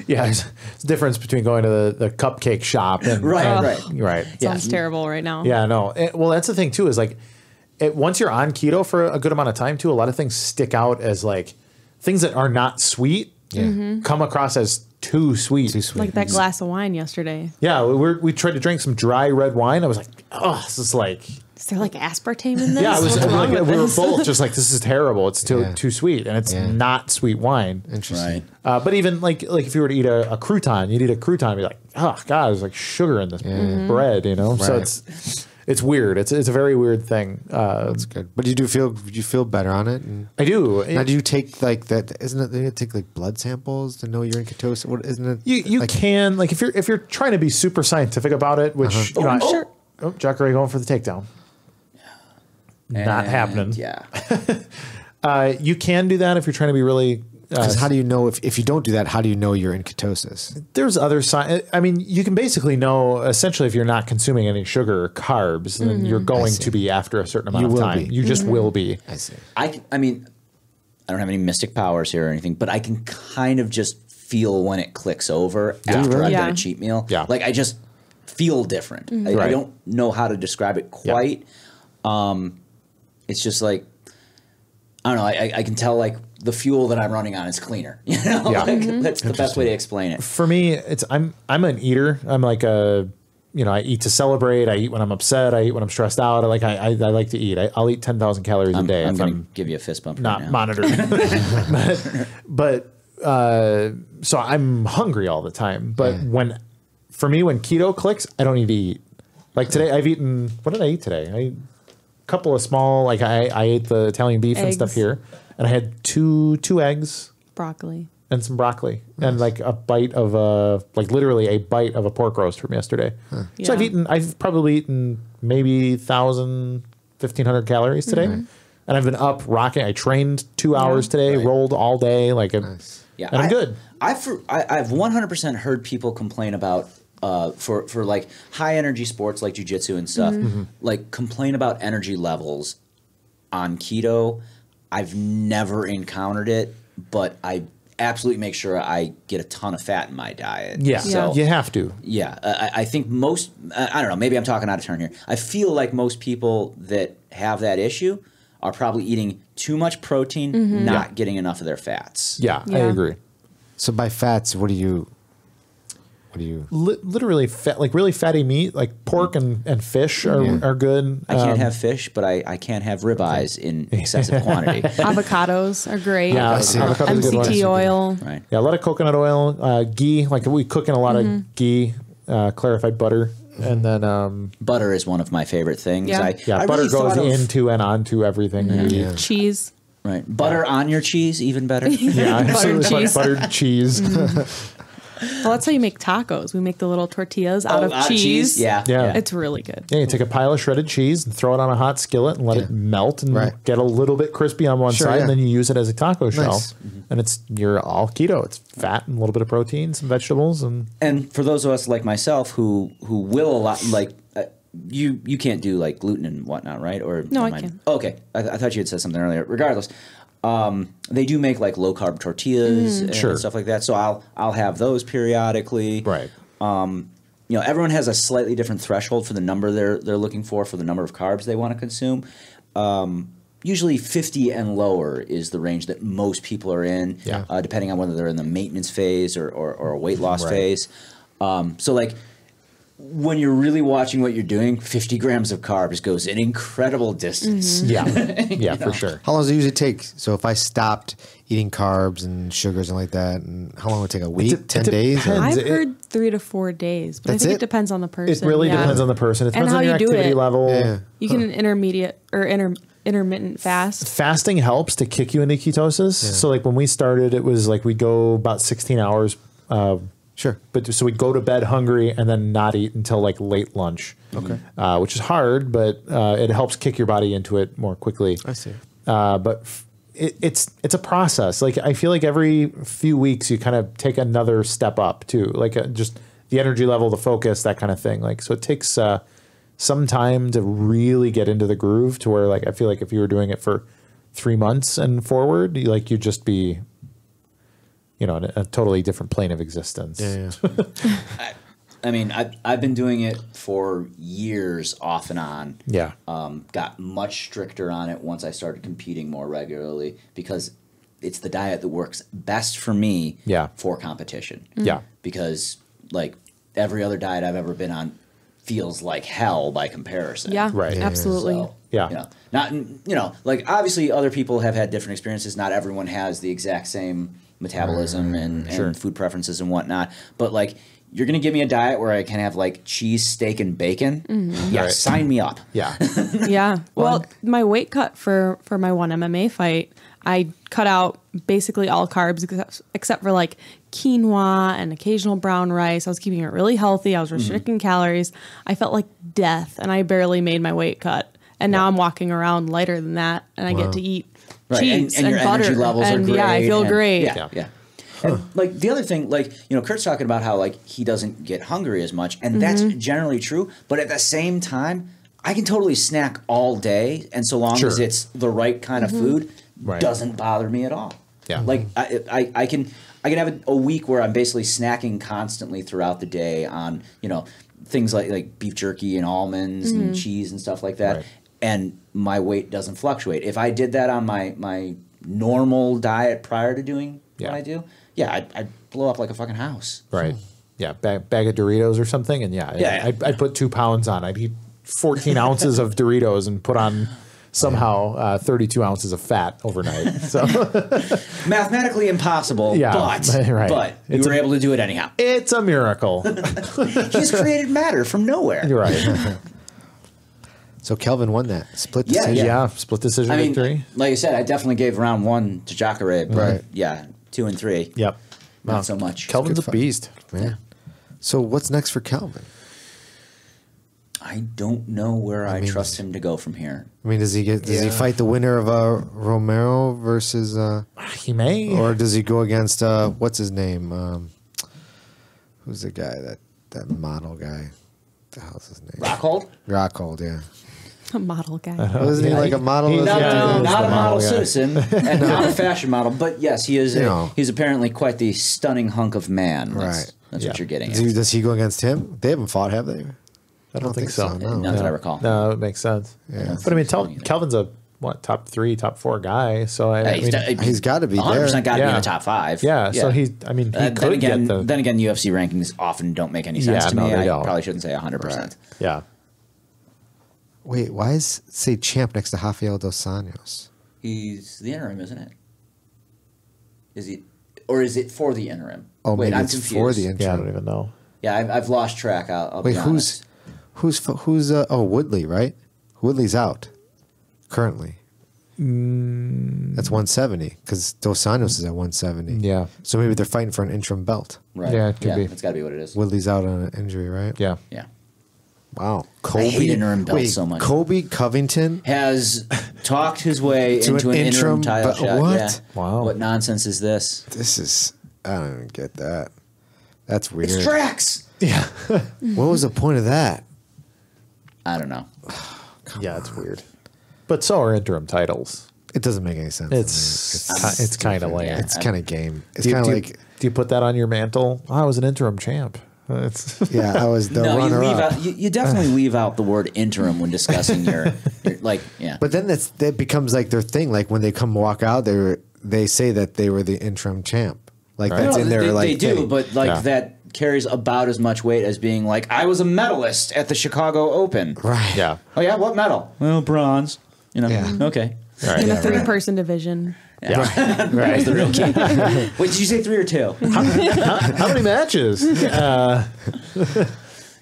Yeah. It's a difference between going to the cupcake shop and Right. right. Sounds terrible right now. Yeah. No. Well, that's the thing too. Is like, once you're on keto for a good amount of time too, a lot of things stick out as like things that are not sweet come across as too sweet. Too sweet. Like that glass of wine yesterday. Yeah, we tried to drink some dry red wine. I was like, oh, this is like, Is there like aspartame in this? yeah, What's wrong like, with we were this? both just like, this is terrible. It's too sweet, and it's Yeah. not sweet wine. Interesting. Right. But even like if you were to eat a crouton, you'd eat a crouton, and be like, oh god, there's like sugar in this bread, So Right. it's weird. It's a very weird thing. That's good. But you feel better on it? And I do. now, do you take like that? Isn't it? They take like blood samples to know you're in ketosis. What isn't it? You like, can like if you're trying to be super scientific about it, which Sure. Jacare going for the takedown. Not And, happening. Yeah. You can do that if you're trying to be really Because how do you know if you don't do that? How do you know you're in ketosis? There's other signs. I mean, you can basically know essentially if you're not consuming any sugar or carbs, then you're going to be after a certain amount of time. You just will be. I see. I mean, I don't have any mystic powers here or anything, but I can kind of just feel when it clicks over after I've done a cheat meal. Yeah. Like I just feel different. I don't know how to describe it quite. It's just like, I don't know. I can tell like the fuel that I'm running on is cleaner. You know, like, that's the best way to explain it. For me, it's I'm an eater. I'm like a, I eat to celebrate. I eat when I'm upset. I eat when I'm stressed out. I like to eat. I'll eat 10,000 calories a day. I'm going to give you a fist bump. Not right now. monitored. but so I'm hungry all the time. But when keto clicks, I don't need to eat. Like today, I've eaten. What did I eat today? I ate a couple of small. Like I ate the Italian beef and stuff here, and I had two eggs, broccoli, and some broccoli, and like a bite of literally a bite of a pork roast from yesterday. So I've probably eaten maybe 1,000, 1,500 calories today, and I've been up rocking. I trained 2 hours today, rolled all day, and I'm good. I've 100% heard people complain about for like high energy sports like jiu-jitsu and stuff, like complain about energy levels on keto. I've never encountered it, but I absolutely make sure I get a ton of fat in my diet. Yeah, so, you have to. Yeah, I think most, I don't know, maybe I'm talking out of turn here. I feel like most people that have that issue are probably eating too much protein, not getting enough of their fats. Yeah, I agree. So by fats, what do you? Literally fat, like really fatty meat, like pork and fish are good. I can't have fish, but I can have ribeyes in excessive quantity. Avocados are great. Yeah, MCT oil. Right. Yeah, a lot of coconut oil, ghee. Like we cook in a lot of ghee, clarified butter, and then butter is one of my favorite things. Yeah, I butter really goes into and onto everything. Cheese. Right, butter on your cheese, even better. Yeah, absolutely. Buttered cheese. Well, that's how you make tacos. We make the little tortillas out of cheese. Yeah. It's really good. Yeah, you take a pile of shredded cheese and throw it on a hot skillet and let it melt and get a little bit crispy on one side, and then you use it as a taco shell. And you're all keto. It's fat and a little bit of protein, some vegetables, and for those of us like myself who will a lot like. You can't do like gluten and whatnot, right? Or no, I can. Oh, okay, I thought you had said something earlier. Regardless, they do make like low carb tortillas and stuff like that. So I'll have those periodically. Right. Everyone has a slightly different threshold for the number they're looking for the number of carbs they want to consume. Usually 50 and lower is the range that most people are in, depending on whether they're in the maintenance phase or a weight loss phase. So like. When you're really watching what you're doing, 50 grams of carbs goes an incredible distance. Yeah, for sure. How long does it usually take? So if I stopped eating carbs and sugars and like that, and how long would it take? A week? 10 days? I've heard 3 to 4 days, but I think it depends on the person. It really depends on the person. It depends on your activity level. Yeah. You can intermediate or intermittent fast. Fasting helps to kick you into ketosis. So like when we started, it was like we'd go about 16 hours. Sure. But so we'd go to bed hungry and then not eat until like late lunch. Okay. Which is hard, but it helps kick your body into it more quickly. I see. But it's a process. Like I feel like every few weeks you kind of take another step up too. Like just the energy level, the focus, that kind of thing. Like so it takes some time to really get into the groove to where like I feel like if you were doing it for 3 months and forward, you'd just be a totally different plane of existence. I mean, I've been doing it for years off and on. Yeah. Got much stricter on it once I started competing more regularly because it's the diet that works best for me for competition. Yeah. Because like every other diet I've ever been on feels like hell by comparison. Yeah, right. Absolutely. So, like obviously other people have had different experiences. Not everyone has the exact same metabolism and food preferences and whatnot. But like, you're going to give me a diet where I can have like cheese, steak, and bacon? Yes, sign me up. Yeah. Yeah. Well, my weight cut for my one MMA fight, I cut out basically all carbs except for like quinoa and occasional brown rice. I was keeping it really healthy. I was restricting calories. I felt like death and I barely made my weight cut. And now I'm walking around lighter than that and I get to eat cheese and, your butter. energy levels and are great. Yeah, I feel great. Yeah. And like the other thing, like, you know, Kurt's talking about how like he doesn't get hungry as much, and that's generally true. But at the same time, I can totally snack all day, and so long as it's the right kind of food, doesn't bother me at all. Yeah. Like I can have a week where I'm basically snacking constantly throughout the day on, you know, things like beef jerky and almonds and cheese and stuff like that, and my weight doesn't fluctuate. If I did that on my normal diet prior to doing what I do, I'd blow up like a fucking house. Right. Yeah. Bag of Doritos or something. And I'd put 2 pounds on. I'd eat 14 ounces of Doritos and put on somehow 32 ounces of fat overnight. So mathematically impossible, but you were able to do it anyhow. It's a miracle. He's created matter from nowhere. You're right. So Kelvin won that split decision. Yeah, split decision victory. Like I said, I definitely gave round 1 to Jacare, but 2 and 3. Yep. Not so much. Kelvin's a beast. Man. So what's next for Kelvin? I don't know where I trust him to go from here. I mean, does he fight the winner of Romero versus he may, or does he go against what's his name? Who's the guy that model guy? What the hell's his name? Rockhold, yeah. A model guy. Wasn't he like a model? Not a model citizen and not a fashion model, but yes, he is. He's apparently quite the stunning hunk of man. That's what you're getting at. Does he go against him? They haven't fought, have they? I don't think so. No. Not that I recall. No, it makes sense. Yeah. But I mean, Kelvin's a top 3, top 4 guy. So he's got to be 100% got to be in the top 5. Yeah. So he could then get then again, UFC rankings often don't make any sense to me. I probably shouldn't say 100%. Right. Yeah. Wait, why is say champ next to Rafael dos Anjos? He's the interim, isn't it? Is he, or is it for the interim? Oh, wait, maybe I'm it's confused. for the interim. Yeah, I don't even know. Yeah, I've lost track. I'll wait, be honest. who's Woodley, right? Woodley's out currently. That's 170 because Dos Anjos is at 170. Yeah. So maybe they're fighting for an interim belt. Right. Yeah, it could be. That's got to be what it is. Woodley's out on an injury, right? Yeah. Yeah. Wow. I hate interim belts so much. Kobe Covington has talked his way into an interim title shot. What? Yeah. Wow. What nonsense is this? This is, I don't even get that. That's weird. It's Drax. Yeah. What was the point of that? I don't know. Yeah, it's weird. But so are interim titles. It doesn't make any sense. It's kind of lame. It's kind of game. It's kind of like. Do you put that on your mantle? Oh, I was an interim champ. Yeah, I was the runner up. You definitely leave out the word interim when discussing your like, yeah. But then that becomes like their thing. Like when they come walk out, they say that they were the interim champ. Like that's in their like. They do, thing. but like that carries about as much weight as being like, I was a medalist at the Chicago Open. Right. Yeah. Oh yeah, what medal? Well, bronze. You know. Yeah. Okay. Right. In a 3-person division. Yeah. Right. The real key. Wait, did you say 3 or 2? How many matches?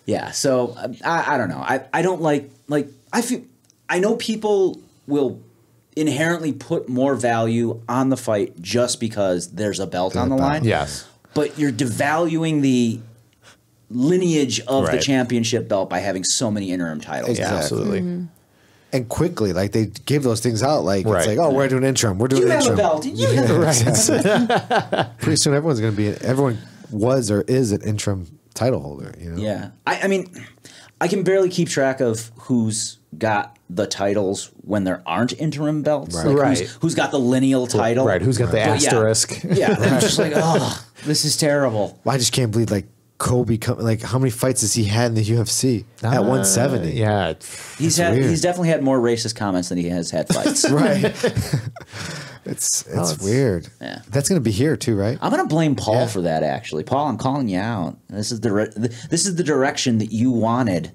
Yeah. So I don't know. I don't like I know people will inherently put more value on the fight just because there's a belt on the line. Yes. But you're devaluing the lineage of the championship belt by having so many interim titles. Exactly. Yeah, absolutely. And quickly, like they give those things out, like it's like, oh, we're doing interim. We're doing interim. You have a belt. You have a belt. Exactly. Pretty soon, everyone's going to be. Everyone was or is an interim title holder. You know. Yeah. I mean, I can barely keep track of who's got the titles when there aren't interim belts. Right. Like who's got the lineal title. Right. Who's got the asterisk? Yeah. I'm just like, oh, this is terrible. Well, I just can't believe like Kobe. Like how many fights has he had in the UFC at 170? Yeah. He's definitely had more racist comments than he has had fights. Right. It's weird. Yeah. That's going to be here too, right? I'm going to blame Paul for that. Actually, Paul, I'm calling you out. This is the direction that you wanted.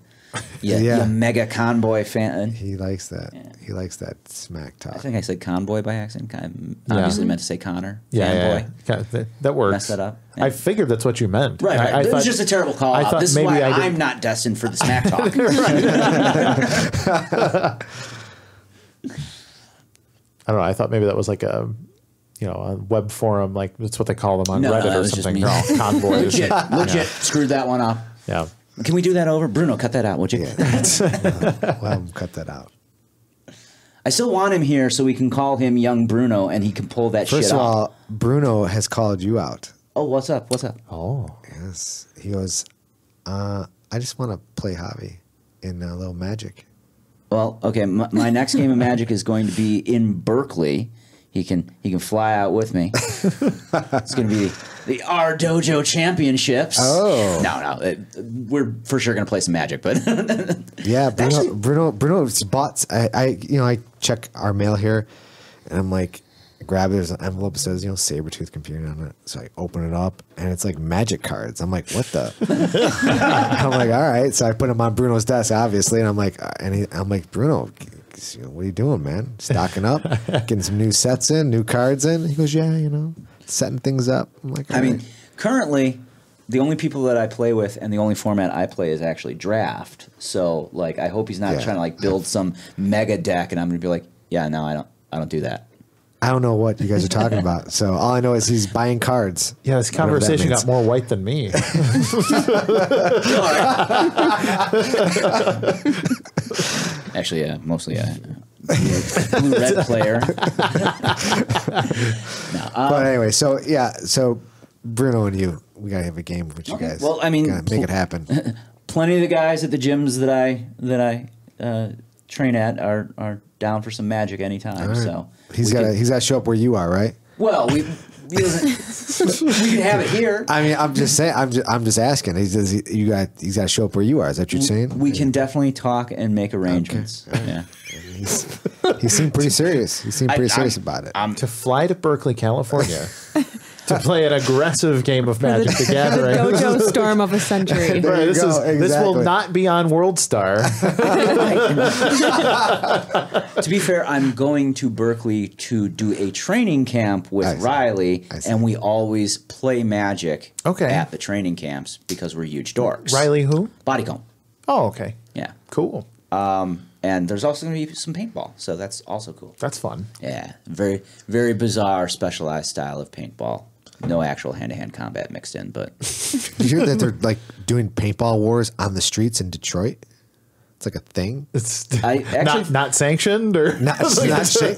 You mega convoy fan. He likes that. Yeah. He likes that smack talk. I think I said convoy by accident. I obviously meant to say Connor. Yeah. That works. Messed that up. Yeah. I figured that's what you meant. Right. It was just a terrible call out. This is why I'm not destined for the smack talk. I don't know. I thought maybe that was like a web forum, like that's what they call them on Reddit or something. Convoys. Legit. Screwed that one up. Yeah. Can we do that over? Bruno, cut that out, would you? Yeah. Well, cut that out. I still want him here so we can call him Young Bruno and he can pull that shit off. First of all, Bruno has called you out. Oh, what's up? What's up? Oh. Yes. He goes, I just want to play Javi in a little Magic. Well, okay, my next game of Magic is going to be in Berkeley. He can fly out with me. It's going to be the R Dojo Championships. Oh. No. We're for sure going to play some Magic, but yeah, Bruno's bought. I check our mail here, and I'm like, grab it. There's an envelope that says, Sabretooth Computing on it. So I open it up, and it's like Magic cards. I'm like, what the? I'm like, all right. So I put them on Bruno's desk, obviously, and I'm like, Bruno, what are you doing, man? Stocking up, getting some new sets in, new cards in. He goes, yeah, setting things up. I'm like, all right. Currently, the only people that I play with and the only format I play is actually draft. So, like, I hope he's not trying to like build some mega deck, and I'm gonna be like, yeah, no, I don't do that. I don't know what you guys are talking about. So all I know is he's buying cards. Yeah, this conversation got more white than me. Actually, mostly blue-red player. But anyway, so Bruno and you, we gotta have a game with you guys. Well, I mean, gotta make it happen. Plenty of the guys at the gyms that I train at are down for some Magic anytime. Right. So he's got to show up where you are, right? Well, we can have it here. I mean, I'm just saying. I'm just asking. He's got to show up where you are. Is that what you're saying? We can definitely talk and make arrangements. Okay. Yeah. He seemed pretty serious. He seemed pretty serious about it. To fly to Berkeley, California. To play an aggressive game of Magic the Gathering. The dojo storm of a century. Right, this will not be on World Star. To be fair, I'm going to Berkeley to do a training camp with Riley, and we always play Magic at the training camps because we're huge dorks. Riley who? Bodycomb. Oh, okay. Yeah. Cool. And there's also going to be some paintball, so that's also cool. That's fun. Yeah. Very, very bizarre, specialized style of paintball. No actual hand-to-hand combat mixed in, but... You hear that they're like doing paintball wars on the streets in Detroit? It's like a thing. It's not sanctioned or not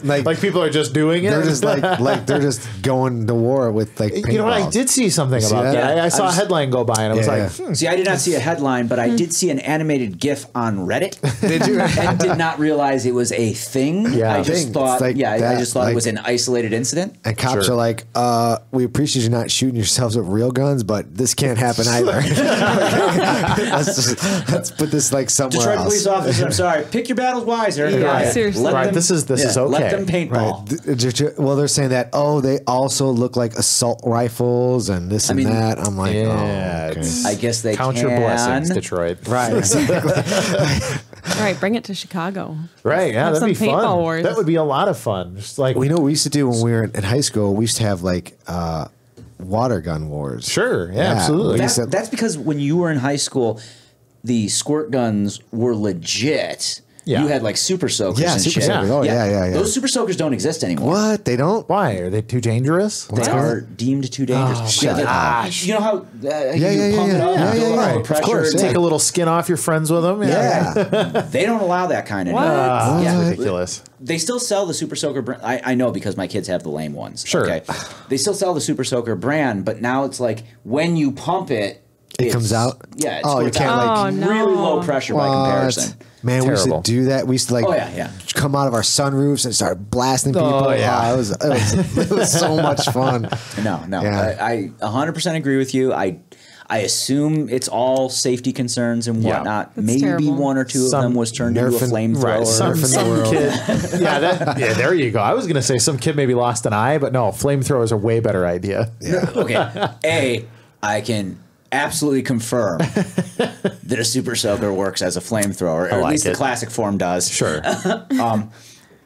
like people are just doing it. They're just like they're just going to war with like paintballs. You know what? I did see something about that. I saw a headline go by and I was like, See, I did not see a headline, but I did see an animated GIF on Reddit. Did you? And did not realize it was a thing. Yeah, I just thought. I just thought it was an isolated incident. And cops are like, "We appreciate you not shooting yourselves with real guns, but this can't happen either. let's put this like somewhere Detroit else." Police officer, I'm sorry. Pick your battles wiser. Yeah, seriously. Right, this is okay. Let them paintball. Right. Well, they're saying that they also look like assault rifles and this and that. I'm like, I guess they count your blessings, Detroit. Right, exactly. All right, bring it to Chicago. Right, yeah, that'd be fun. Wars. That would be a lot of fun. Just like we know what we used to do when we were in high school. We used to have like water gun wars. Sure, yeah. Absolutely. That's because when you were in high school, the squirt guns were legit. Yeah. You had like super soakers and super shit. Soakers. Oh, yeah. Those super soakers don't exist anymore. What? They don't? Why? Are they too dangerous? They are deemed too dangerous. You know how you pump it up, build up the pressure. Of course, take a little skin off your friends with them. Yeah. They don't allow that kind of That's ridiculous. They still sell the Super Soaker brand. I know because my kids have the lame ones. Sure. Okay. They still sell the Super Soaker brand, but now it's like when you pump it, it comes out? Yeah. You can't really low pressure by comparison. Man, we used to do that. We used to come out of our sunroofs and start blasting people. Oh, yeah. It was so much fun. No. Yeah. I 100% agree with you. I assume it's all safety concerns and whatnot. Maybe terrible. One or two of them was turned into a flamethrower. Right, some kid. There you go. I was going to say some kid maybe lost an eye, but no, flamethrowers are a way better idea. Yeah. Okay. I can absolutely confirm that a super soaker works as a flamethrower, or at least the classic form does. Sure.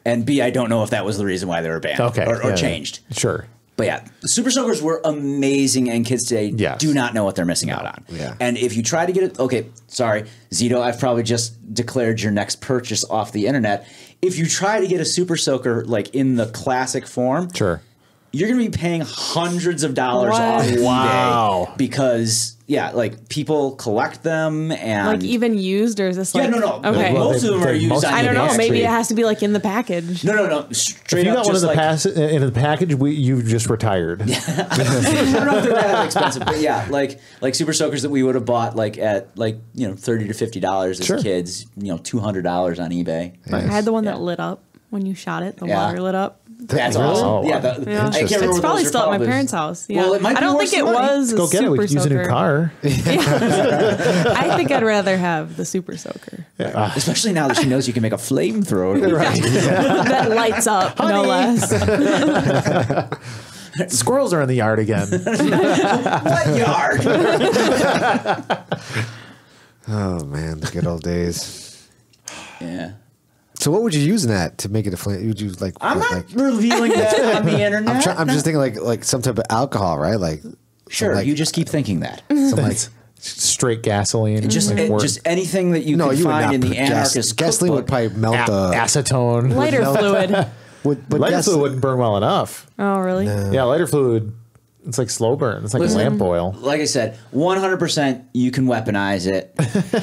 And B, I don't know if that was the reason why they were banned or changed. Sure. But yeah, the super soakers were amazing, and kids today do not know what they're missing out on. Yeah. And if you try to get it, sorry, Zito, I've probably just declared your next purchase off the internet. If you try to get a super soaker like in the classic form, sure, you're going to be paying hundreds of dollars on eBay because like people collect them and like even used, or is this like no. Okay, most of them are used. I don't know. Maybe it has to be like in the package. No. Straight if you up, got one just in the package, you've just retired. I don't know if they're that expensive, but yeah, like Super Soakers that we would have bought like at $30 to $50 as kids, $200 on eBay. Nice. I had the one that lit up when you shot it. The water lit up. That's awesome. Oh, yeah, I can't remember it's probably still at my parents' house. Yeah. Well, I don't think it was. Go get it. We could use a new car. I think I'd rather have the Super Soaker. Yeah. Especially now that she knows you can make a flamethrower that lights up, no less. Squirrels are in the yard again. What yard? Oh man, the good old days. Yeah. So what would you use in that to make it a flame? Would you like? I'm not revealing that on the internet. I'm just thinking like some type of alcohol, right? Like sure, you just keep thinking that. Straight gasoline. Just anything that you can find in the anarchist gasoline would probably melt acetone. Lighter fluid. But lighter fluid wouldn't burn well enough. Oh really? No. Yeah, lighter fluid. It's like slow burn. It's like lamp oil. Like I said, 100% you can weaponize it.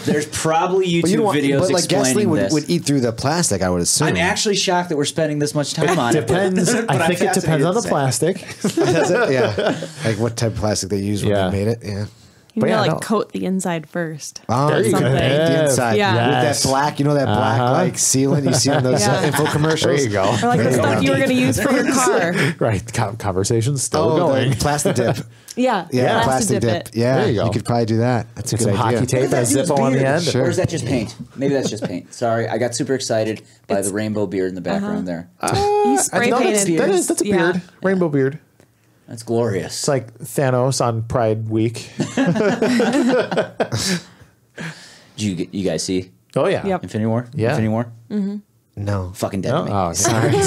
There's probably YouTube videos but like explaining gasoline would eat through the plastic, I would assume. I'm actually shocked that we're spending this much time on it. Depends. I think it depends on the plastic. Does it? Yeah. Like what type of plastic they used when they made it. Yeah. You gotta coat the inside first. Oh, there you go. The inside. Yeah. With that black, that black like sealant you see on those info commercials. There you go. Or like the stuff you were gonna use for your car. Right. Conversation's still going. Plastic dip. Yeah. Plastic dip. Yeah. There you go. You could probably do that. That's a good idea. Hockey tape, that Zippo on the end. Sure. Or is that just paint? Maybe that's just paint. Sorry, I got super excited by the rainbow beard in the background there. He's spray painted. That's a beard. Rainbow beard. That's glorious. It's like Thanos on Pride Week. Did you guys see? Oh yeah, Infinity War. Yeah, Infinity War. Mm-hmm. No, fucking dead. Oh, sorry. Do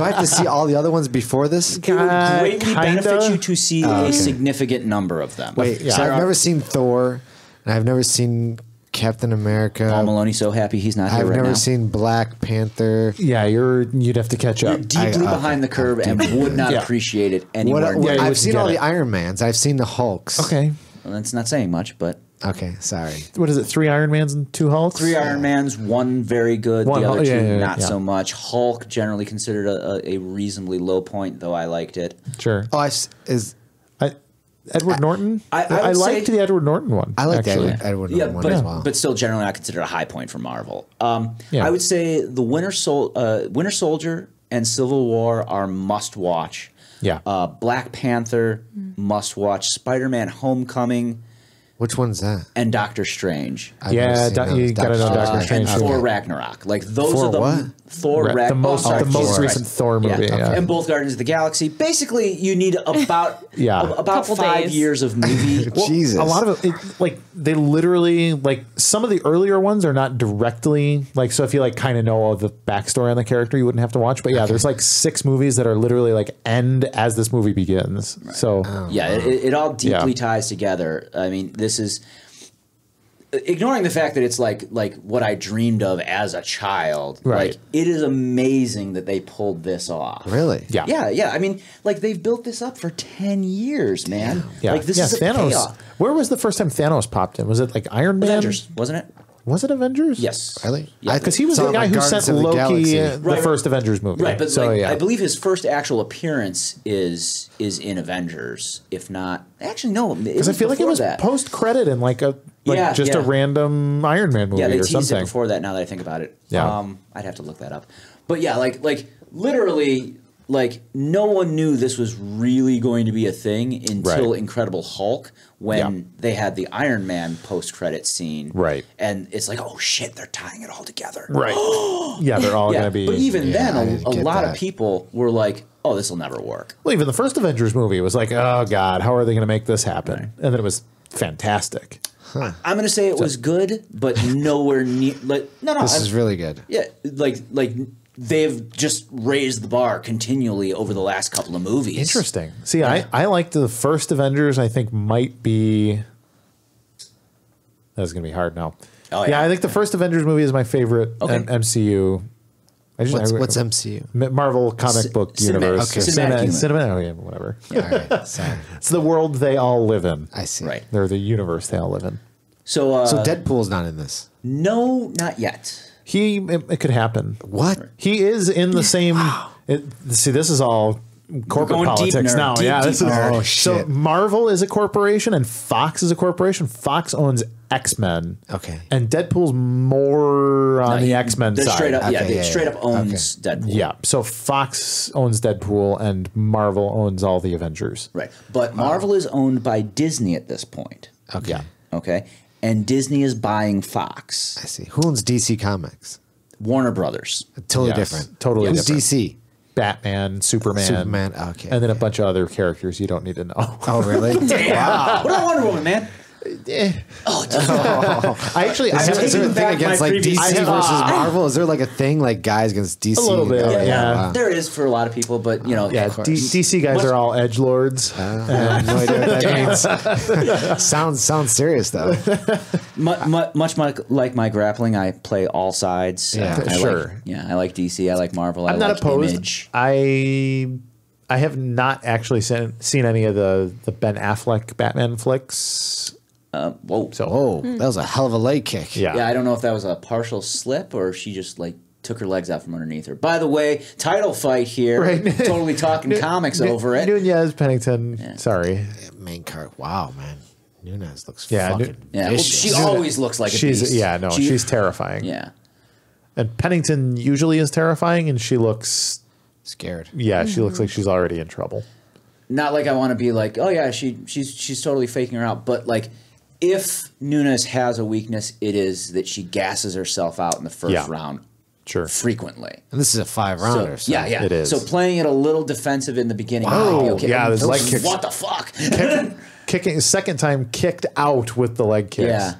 I have to see all the other ones before this? It would greatly benefit you to see a significant number of them. Wait, so I've never seen Thor, and I've never seen Captain America. Paul Maloney's so happy he's not here right now. I've never seen Black Panther. Yeah, you'd have to catch up. You're deeply behind the curve and would not appreciate it anywhere near. I've seen all the Iron Mans. I've seen the Hulks. Okay. Well, that's not saying much, but... Okay, sorry. What is it, 3 Iron Mans and 2 Hulks? 3 Iron Mans, 1 very good, the other 2 not so much. Hulk generally considered a reasonably low point, though I liked it. Sure. Oh, Edward Norton? I liked the Edward Norton one. I liked the Edward Norton one as well. But still generally not considered a high point for Marvel. I would say the Winter Soldier and Civil War are must-watch. Yeah. Black Panther, must-watch. Spider-Man Homecoming. Which one's that? And Doctor Strange. You got to know Doctor Strange. And Thor Ragnarok. Like those are the Thor Ragnarok. The most recent Thor movie. Yeah. And both Guardians of the Galaxy. Basically, you need about 5 years of movie. Jesus. A lot of it, they literally, some of the earlier ones are not directly, so if you kind of know all the backstory on the character, you wouldn't have to watch. But yeah, there's 6 movies that are literally end as this movie begins. Right. So it all deeply ties together. I mean, this is ignoring the fact that it's like what I dreamed of as a child. Right. It is amazing that they pulled this off. Really? Yeah. Yeah. I mean, they've built this up for 10 years, man. Yeah. This is a Thanos. payoff. Where was the first time Thanos popped in? Was it Iron Man? Avengers, wasn't it? Was it Avengers? Yes. Really? Yeah. Because he was the guy who sent Loki the first Avengers movie. Right, but so, I believe his first actual appearance is in Avengers, if not... Actually, no. Because I feel like it was post-credit in a random Iron Man movie or something. Yeah, they teased it before that, now that I think about it. Yeah. I'd have to look that up. But yeah, literally... no one knew this was really going to be a thing until Incredible Hulk when they had the Iron Man post-credit scene. Right. And it's oh shit, they're tying it all together. Right. Yeah, they're all going to be... But even then, a lot of people were oh, this will never work. Well, even the first Avengers movie was oh, God, how are they going to make this happen? Right. And then it was fantastic. Huh. I'm going to say it was good, but nowhere near... This is really good. Yeah, they've just raised the bar continually over the last couple of movies. Interesting. See, I liked the first Avengers. I think might be... That's going to be hard now. Oh, yeah. I think the first Avengers movie is my favorite MCU What's MCU? Marvel comic book universe. Okay. Cinematic, oh, yeah, whatever. All right, sorry. It's the world they all live in. I see. Right. They're the universe they all live in. So Deadpool's not in this. No, not yet. It could happen. What? He is in the same. See, this is all corporate going deep, politics nerd. now. Deep, Yeah, deep this is. nerd. Oh, So shit. Marvel is a corporation and Fox is a corporation. Fox owns X-Men. Okay. And Deadpool's more on the X-Men They're side. straight up, Okay, they yeah, straight yeah. up owns Deadpool. Yeah. So Fox owns Deadpool and Marvel owns all the Avengers. Right. But Marvel is owned by Disney at this point. Okay. Yeah. Okay. And Disney is buying Fox. I see. Who owns DC Comics? Warner Brothers. Totally Yes, different. totally Who's different. DC? Batman, Superman. Okay. And then a bunch of other characters you don't need to know. Oh, really? Wow. What about Wonder Woman, man? I actually, I Is there a taking thing back against my like previous- DC versus Marvel? Is there like a thing like guys against DC? A little bit, Oh, yeah. wow. There is for a lot of people, but you know, yeah, DC guys are all edgelords. I have no idea what that means. sounds serious though. much like my grappling, I play all sides. Yeah, I sure. I like DC. I like Marvel. I I'm not like opposed. Image. I have not actually seen any of the Ben Affleck Batman flicks. Whoa. So Oh, that was a hell of a leg kick. yeah. Yeah, I don't know if that was a partial slip or if she just like took her legs out from underneath her. By the way, title fight here. Right. Totally talking comics over it. Nunez, Pennington. Sorry. Main card. Wow, man. Nunez looks Yeah, fucking Yeah, well, vicious. she always looks like a beast. She's terrifying. Yeah. And Pennington usually is terrifying, and she looks, scared. she looks like she's already in trouble. Not like I want to be like, oh yeah, she's totally faking her out, but like if Nunes has a weakness, it is that she gasses herself out in the first round Sure. frequently. And this is a 5-rounder. So, yeah, It is. So playing it a little defensive in the beginning. Wow. might be okay. Yeah, there's leg kicks. What the fuck? Kicking second time kicked out with the leg kicks. Yeah.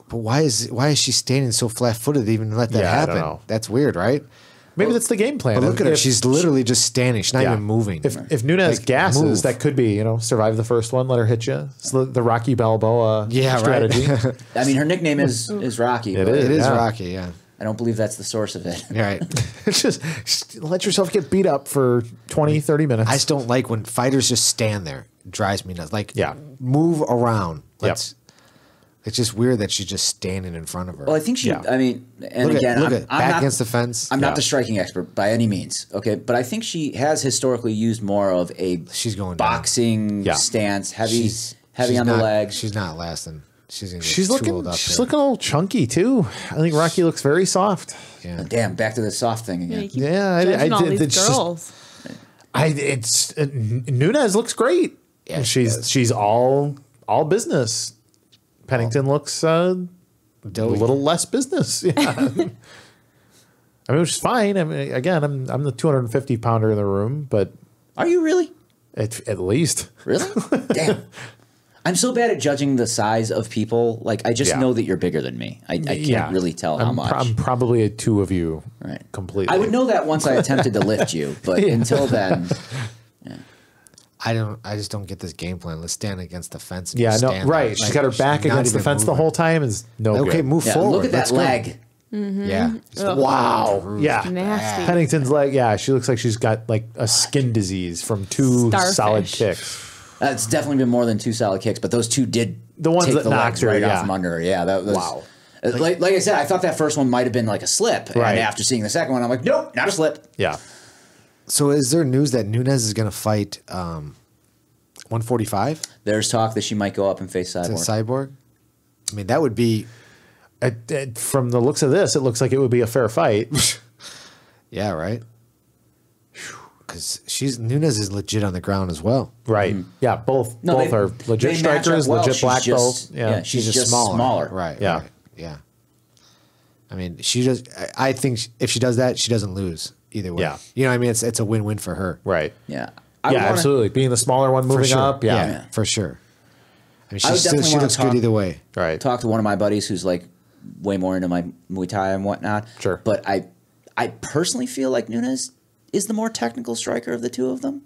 But why is she standing so flat-footed to even let that Yeah, I happen? don't know. That's weird, right? Maybe that's the game plan. But look at her. If- She's literally just standing. She's not even moving. If Nunez Like, gasses, move. that could be, survive the first one, let her hit you. It's the Rocky Balboa strategy. right. I mean, her nickname is Rocky. It but is. It is Yeah. Rocky, yeah. I don't believe that's the source of it. Right. just let yourself get beat up for 20, 30 minutes. I just don't like when fighters just stand there. It drives me nuts. Like, Yeah. move around. It's just weird that she's just standing in front of her. Well, I think she. Yeah. I mean, and Look again, at I'm back not, against the fence. I'm Yeah. not the striking expert by any means. Okay, but I think she has historically used more of a She's going down. boxing Yeah. stance, heavy She's on the not- legs. She's not lasting. She's gonna get She's tooled looking. up She's here. looking a little chunky too. I think Rocky looks very soft. Yeah. Damn, back to the soft thing again. Yeah, Judging all did. these It's just- girls. Nunez looks great. Yeah, And she she's all business. Pennington looks a little less business. Yeah. I mean, which is fine. I mean, again, I'm the 250 pounder in the room, but Are you really? at least Really? Damn. I'm so bad at judging the size of people. Like, I just Yeah. know that you're bigger than me. I can't really tell how much. I'm probably a two of you. Right. Completely. I would know that once I attempted to lift you, but until then, I just don't get this game plan. Let's stand against the fence. And Yeah, just no, stand right. there. She's got her back not against the even fence the moving. whole time. Is no Okay, good. move yeah, forward. look at that Let's go. leg. Yeah. Wow. Yeah. Nasty. Pennington's like, yeah, she looks like she's got like a skin disease from two Starfish. solid kicks. It's definitely been more than 2 solid kicks, but those 2 did The ones take that the knocked legs her, right yeah. out from under her. Yeah, that was Wow. Like I said, I thought that first one might have been like a slip, Right. and after seeing the second one, I'm like, nope, not a slip. Yeah. So is there news that Nunez is going to fight 145? There's talk that she might go up and face To Cyborg. Cyborg? I mean, that would be, From the looks of this, it looks like it would be a fair fight. yeah, right? Because Nunez is legit on the ground as well. Right. Yeah, both No, both they- are legit they match strikers, up well. legit She's black just- belts. Yeah. she's just smaller. Right. Yeah. Right, yeah. I mean, she just, I think if she does that, she doesn't lose either way. Yeah. You know what I mean? It's a win-win for her. Right. Yeah. Yeah, absolutely. Being the smaller one For moving sure. up. Yeah. For sure. I mean, I would she definitely wanna looks talk- good either way. Right. Talk to one of my buddies who's like way more into my Muay Thai and whatnot. Sure. But I personally feel like Nunes is the more technical striker of the two of them.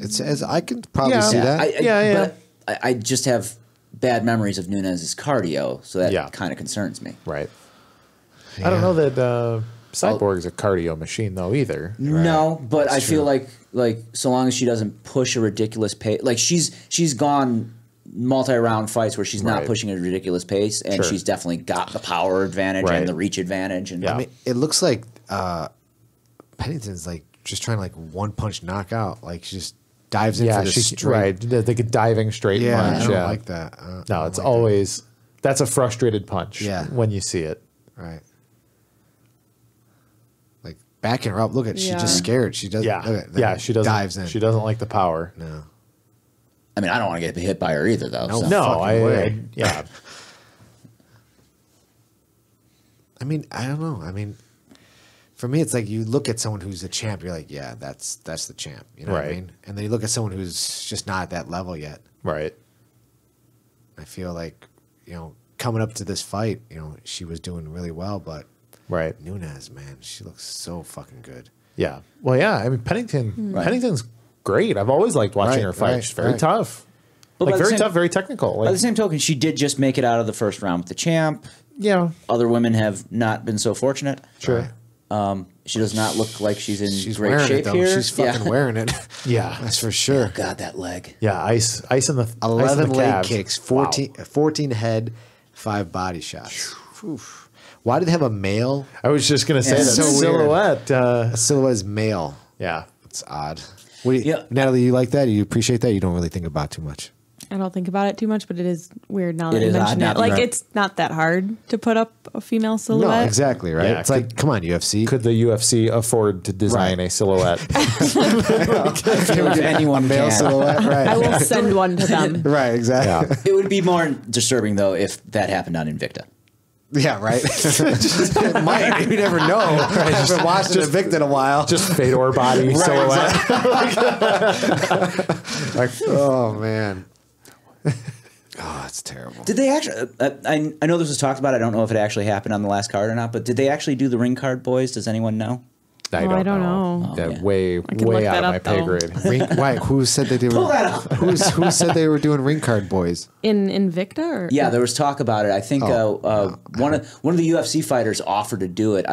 It's as I can probably Yeah. see that. But I just have bad memories of Nunes' cardio, so that Yeah. kind of concerns me. Right. I don't know that Cyborg's a cardio machine though either. No, but I feel like so long as she doesn't push a ridiculous pace, like she's gone multi-round fights where she's not pushing a ridiculous pace, and she's definitely got the power advantage and the reach advantage. And I mean, it looks like Pennington's like just trying to like one punch knockout. Like she just dives in for the straight. Like a diving straight punch. I don't like that. No, it's always that's a frustrated punch. When you see it. Right. Like backing her up. Look at she's just scared. She doesn't. Yeah, she doesn't. Dives in. She doesn't like the power. No. I mean, I don't want to get hit by her either, though. Yeah. I mean, I don't know. I mean, for me, it's like you look at someone who's a champ, you're like, yeah, that's the champ. You know what I mean? And then you look at someone who's just not at that level yet. Right. I feel like, coming up to this fight, she was doing really well, but Nunes, man, she looks so fucking good. Yeah. Well, yeah. I mean, Pennington's great. I've always liked watching her fight. She's very tough. But like very tough, very technical. Like, by the same token, she did just make it out of the first round with the champ. Yeah. Other women have not been so fortunate. Sure. She does not look like she's in great wearing shape it, here. She's fucking wearing it. Yeah. That's for sure. Oh, God, that leg. Yeah, ice in the 11 leg calves. kicks, 14 head, 5 body shots. Why did they have a male? I was just going to say that so silhouette. A silhouette is male. Yeah. It's odd. Natalie, you like that? You appreciate that? You don't really think about too much. I don't think about it too much, but it is weird now that you mention it. Like, it's not that hard to put up a female silhouette. No, exactly, right? Yeah, it's like, come on, UFC. Could the UFC afford to design a silhouette? If anyone male can. silhouette, right? I will send one to them. Right, exactly. It would be more disturbing, though, if that happened on Invicta. Yeah, right. It might. You never know. I've been watching Invicta in a while. Just Fedor body silhouette. Oh, man. Oh, it's terrible. Did they actually? I know this was talked about. I don't know if it actually happened on the last card or not. But did they actually do the ring card, boys? Does anyone know? I don't know. That way out of my pay grade. Why? Who said that they were? Pull that up. Who said they were doing ring card boys? In Invicta? Or? Yeah, there was talk about it. I think one of the UFC fighters offered to do it.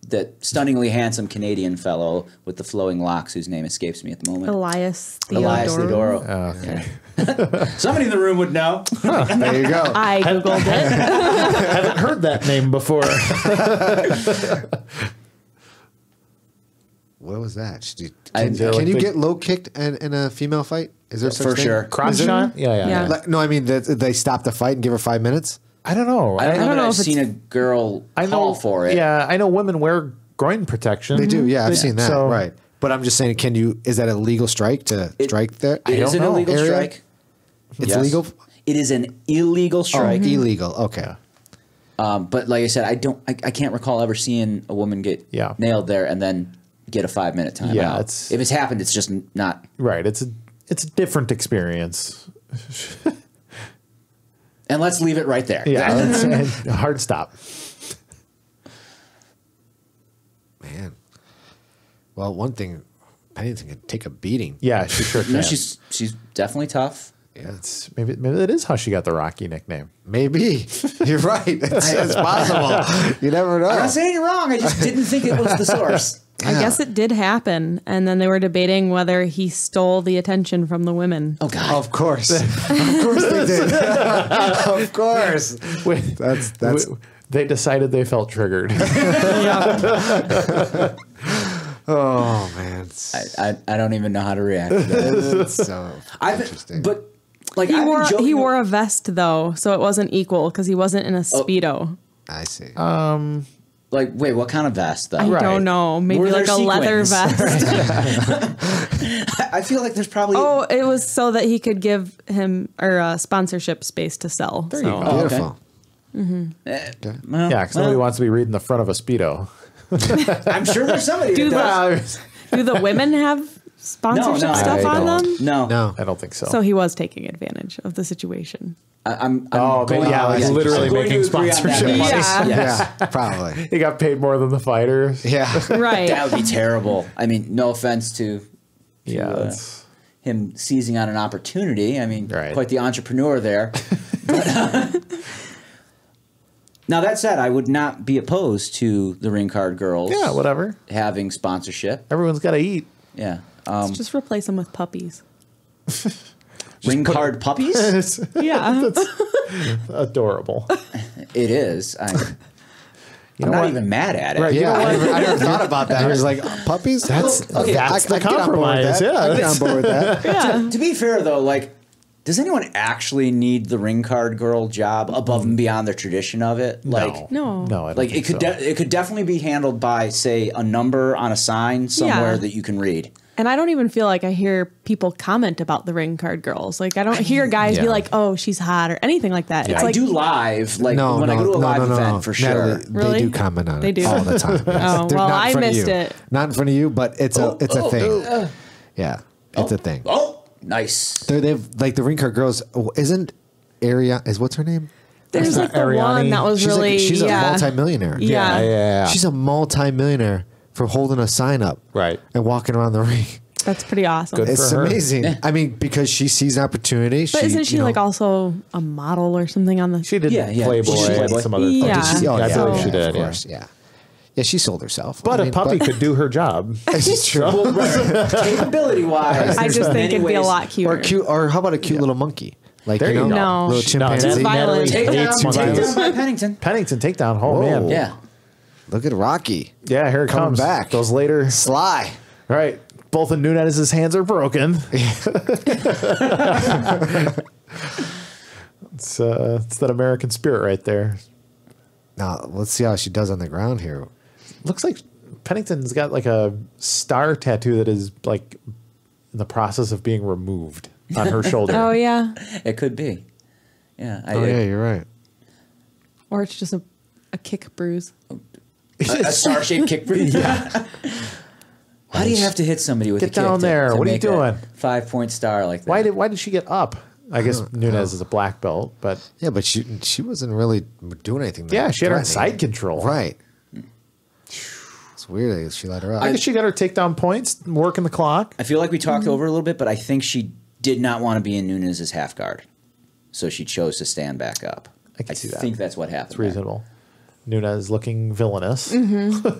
That stunningly handsome Canadian fellow with the flowing locks, whose name escapes me at the moment. Elias Theodoro. Oh, okay. Somebody in the room would know. There you go. I Googled it. I haven't heard that name before. What was that? Can you get low kicked in a female fight? Is there such For thing? sure. Crotch shot? Yeah. Like, no, I mean, they stop the fight and give her 5 minutes? I don't know. I don't know that I've if it's- seen a girl call for it. Yeah, I know women wear groin protection. They do, yeah. I've seen that, So- right. But I'm just saying, is that a legal strike to strike there? It is an illegal strike. It's Yes. legal? It is an illegal strike. Illegal, okay. But like I said, I can't recall ever seeing a woman get nailed there and then get a 5-minute timeout. Yeah, if it's happened, it's just not right. It's a different experience. And let's leave it right there. Yeah, it's a hard stop. Man. Well, one thing, Pennington can take a beating. Yeah, she sure can. No, she's definitely tough. Yeah, maybe that is how she got the Rocky nickname. Maybe. You're right. It's possible. You never know. I'm not saying you're wrong. I just didn't think it was the source. I guess it did happen, and then they were debating whether he stole the attention from the women. Oh God! Of course, of course they did. Of course, that's. They decided they felt triggered. Oh man, I don't even know how to react to that. It's so interesting. But like he wore a vest though, so it wasn't equal because he wasn't in a Speedo. I see. Like, wait, what kind of vest though? I don't know. Maybe like a leather vest. I feel like there's probably. Oh, it was so that he could give him sponsorship space to sell. There you go. Oh, beautiful. Okay. Well, yeah, because nobody wants to be reading the front of a Speedo. I'm sure there's somebody. Do the women have sponsorship stuff on them? No, I don't think so. So he was taking advantage of the situation. I'm literally I'm going making to agree on sponsorship that. money. Yeah. Yeah, probably. He got paid more than the fighters. Yeah, Right. That would be terrible. I mean, no offense to him seizing on an opportunity. I mean, quite the entrepreneur there. But, Now that said, I would not be opposed to the ring card girls. Yeah, whatever. Having sponsorship. Everyone's got to eat. Yeah. Let's just replace them with puppies. Ring card puppies? Yeah. That's adorable. It is. I'm not even mad at it. Right, Yeah, I never thought about that. I was like, puppies? That's the I compromise. Yeah, I get on board with that. Yeah. To be fair, though, like, does anyone actually need the ring card girl job above and beyond the tradition of it? Like, No. I don't like think it could so. it could definitely be handled by, say, a number on a sign somewhere that you can read. And I don't even feel like I hear people comment about the ring card girls. Like I don't hear guys be like, "Oh, she's hot" or anything like that. Yeah. It's I like, do live, like when I go to a live event for sure. Natalie, Really? They do comment on They it do? all the time. Yes. Oh, They're well, not in I front of missed you. it. Not in front of you, but it's a thing. Yeah, it's a thing. Oh, nice. They've like the ring card girls. Isn't what's her name? there's like the Ariane. one that was really she's a multimillionaire. Yeah. Yeah. She's a multimillionaire for holding a sign up, Right. and walking around the ring. That's pretty awesome. Good. It's for her. amazing. I mean, because she sees an opportunity. But isn't she you know- like also a model or something on the? She did Yeah, yeah. Playboy She's and Playboy. some other Yeah. things. Oh, I yeah. believe she Yeah, did. Of course, yeah. Yeah, she sold herself. But I mean, a puppy could do her job. It's true. Capability wise, I just think it'd be a lot cuter. Or cute, or how about a cute little monkey? Like There you know, you go. No. little chimpanzee. It's violent. take down, hates take monkeys. down by Pennington. Pennington takedown. Oh, Whoa. man. Yeah. Look at Rocky. Yeah, here it Coming comes. back. Those later. Sly. All right. Both of Nunez's hands are broken. It's that American spirit right there. Now let's see how she does on the ground here. Looks like Pennington's got like a star tattoo that is like in the process of being removed on her shoulder. Oh yeah, It could be. Yeah. Yeah, you're right. or it's just a kick bruise. A star-shaped kick. Yeah. How do you have to hit somebody with Get a kick down to- there. to What are you make a doing? 5-point star like that? Why did she get up? I guess Nunez is a black belt, but Yeah, but she wasn't really doing anything. yeah, she had her in threatening. side control. Right. It's weird that she let her up. I guess she got her takedown points, working the clock. I feel like we talked over a little bit, but I think she did not want to be in Nunez's half guard, so she chose to stand back up. I can see that. I think that's what happened. It's reasonable. Nunez looking villainous.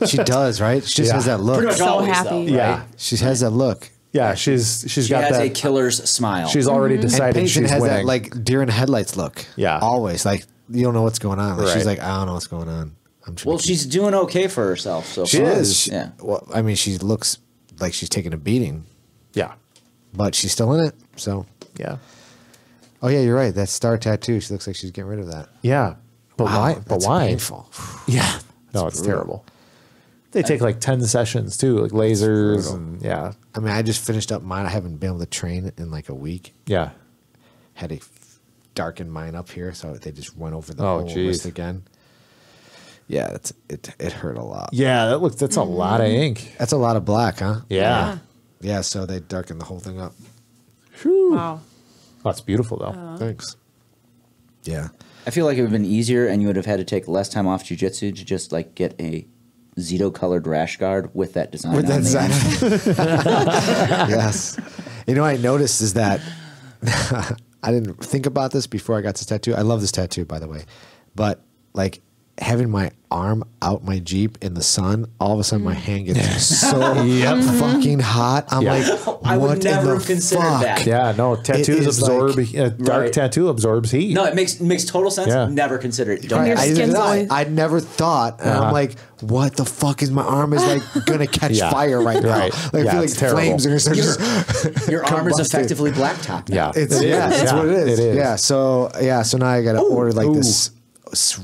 She does, right? She just Yeah. has that look. Pretty much So always, happy. though, right? Yeah, She has that look. yeah. She's She got has that. a killer's smile. She's already And decided Pennington she's has winning. that like deer in the headlights look. Yeah. Always. Like you don't know what's going on. Like, Right. She's like, I don't know what's going on. I'm just well, gonna keep-" she's doing okay for herself. So She far. is. Yeah. Well, I mean, she looks like she's taking a beating, yeah, but she's still in it. So, yeah, oh yeah, you're right. That star tattoo. She looks like she's getting rid of that. yeah. But Wow, why? But that's why? Painful. Yeah, no, it's terrible. They take like 10 sessions too, like lasers brutal. and yeah, I mean, I just finished up mine. I haven't been able to train in like a week. yeah. Had to darken mine up here, so they just went over the Oh, whole geez. wrist again. Yeah, it hurt a lot. Yeah, that's a lot of ink. That's a lot of black, huh? Yeah. Yeah, so they darkened the whole thing up. Wow. That's beautiful though. Thanks. Yeah. I feel like it would have been easier, and you would have had to take less time off jiu-jitsu to just like get a Zito-colored rash guard with that design. With that on the design. end. Yes. You know what I noticed is that I didn't think about this before I got this tattoo. I love this tattoo, by the way. But like having my arm out my Jeep in the sun, all of a sudden my hand gets so fucking hot. I'm Yeah. like, I would what in never the have considered fuck? that. Yeah, no, tattoos is absorb like- dark Right. tattoo absorbs heat. No, it makes total sense. Yeah. Never consider it. Don't Right, Your ever- I, skin's always- I'd never thought, and I'm like, "What the fuck is my arm is like gonna catch Yeah. fire right now? Right. Like Yeah, I feel it's like terrible. flames are gonna start just Your arm is combusting. effectively blacktop now. Yeah, It's It yeah, is. that's Yeah, what it is. It is. Yeah, so now I gotta order like this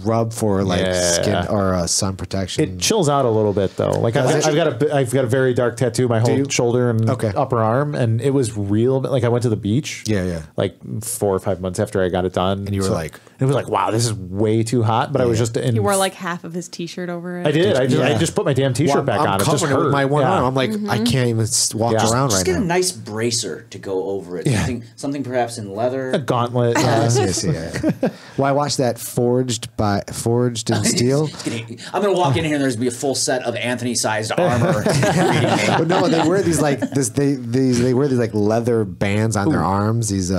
rub for like Yeah. skin or sun protection. It chills out a little bit though. Like I've got a very dark tattoo, my whole you? shoulder and Okay. upper arm, and it was real. Like I went to the beach. Yeah. Like 4 or 5 months after I got it done, and you were like- it was like, wow, this is way too hot. But I was just in. He wore like half of his t-shirt over it. I did. I Yeah. just put my damn t-shirt Well, back I'm on. It just covering it hurt. with my one Yeah. arm. I'm like, I can't even walk Yeah. around Just right get a now. nice bracer to go over it. Yeah. Something perhaps in leather. a gauntlet. Yes, yeah. Well, I watched that Forged in Steel. I'm gonna walk in here and there's gonna be a full set of Anthony-sized armor. greeting me. But no, they wear these like they wear these like leather bands on their arms. These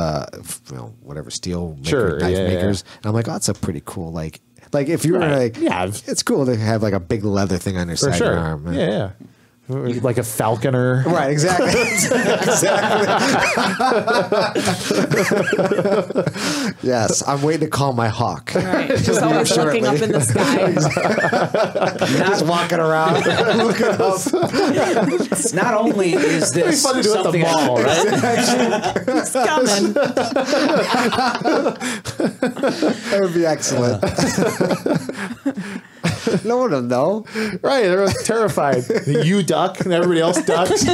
whatever steel Sure, knife yeah, makers. And I'm like, oh, that's a pretty cool like Like if you were like, yeah, it's cool to have like a big leather thing on your for side sure. of your arm. Yeah. Like a falconer. Right, exactly. Exactly. Yes, I'm waiting to call my hawk. Right. Just always looking up in the sky. Just walking around, looking up. Not only is this Funny to do at the something mall, right? It's coming. That would be excellent. No one will know. Right, they're terrified. You duck and everybody else ducks.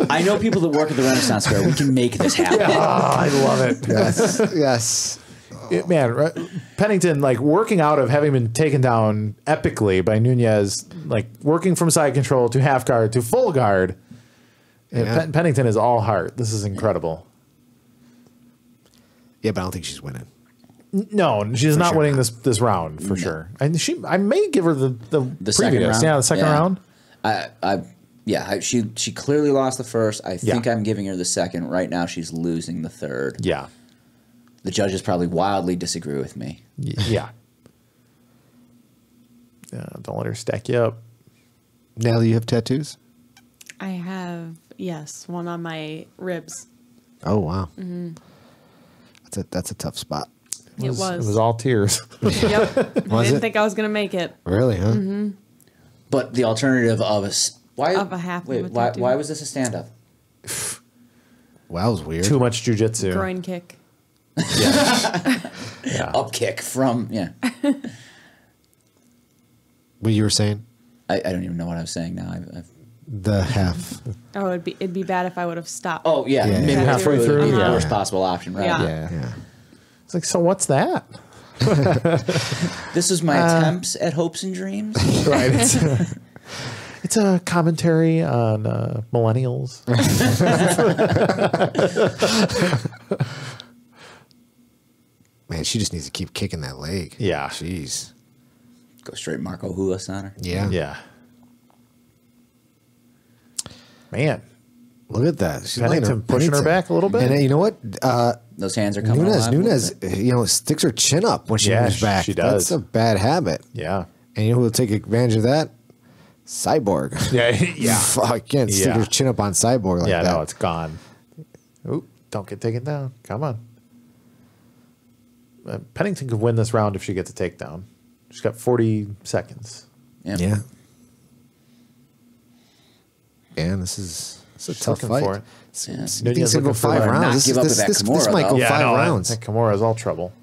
I know people that work at the Renaissance Fair. We can make this happen. I love it. Yes, yes. Man, Pennington, like working out of having been taken down epically by Nunez, like working from side control to half guard to full guard. Yeah. Pennington is all heart. This is incredible. Yeah, but I don't think she's winning. No, she's not sure winning this round for sure. And I may give her the second previous, round? yeah, the second round. She clearly lost the first. I think I'm giving her the second. Right now, she's losing the third. Yeah, The judges probably wildly disagree with me. yeah. Don't let her stack you up. Natalie, you have tattoos? I have, yes, one on my ribs. Oh wow, that's a tough spot. It was. It was all tears. Yep. I Was didn't it? think I was going to make it. Really, huh? But the alternative of a Of a half of a tattoo. why was this a stand up? Wow, that was weird. Too much jujitsu. Groin kick. Yeah. Up kick from What you were saying? I don't even know what I was saying now. I've The half. Oh, it'd be bad if I would have stopped. oh yeah, Yeah. maybe Halfway would through, be the yeah. worst possible option, right? Yeah. Yeah. It's like, so what's that? This is my attempts at hopes and dreams. Right. It's a commentary on millennials. Man, she just needs to keep kicking that leg. Yeah. Jeez. Go straight Marco Huas on her. Yeah. Yeah. Man, Look at that. She's Pennington pushing her back a little bit. And you know what? Those hands are coming alive. Nunez, sticks her chin up when she Yeah, moves back. she does. That's a bad habit. Yeah. And you know who will take advantage of that? Cyborg. Yeah. Yeah. Fuck, can't stick Yeah. her chin up on Cyborg like Yeah, that. no, it's gone. Oop, don't get taken down. Come on. Pennington could win this round if she gets a takedown. She's got 40 seconds. Yeah. Yeah. And this is a tough looking fight. for it. Yeah. You think it's looking gonna go for 5 her. rounds? Not This, give up this, to that this, this Kimura, might go though. 5 rounds. I think Kimura is all trouble.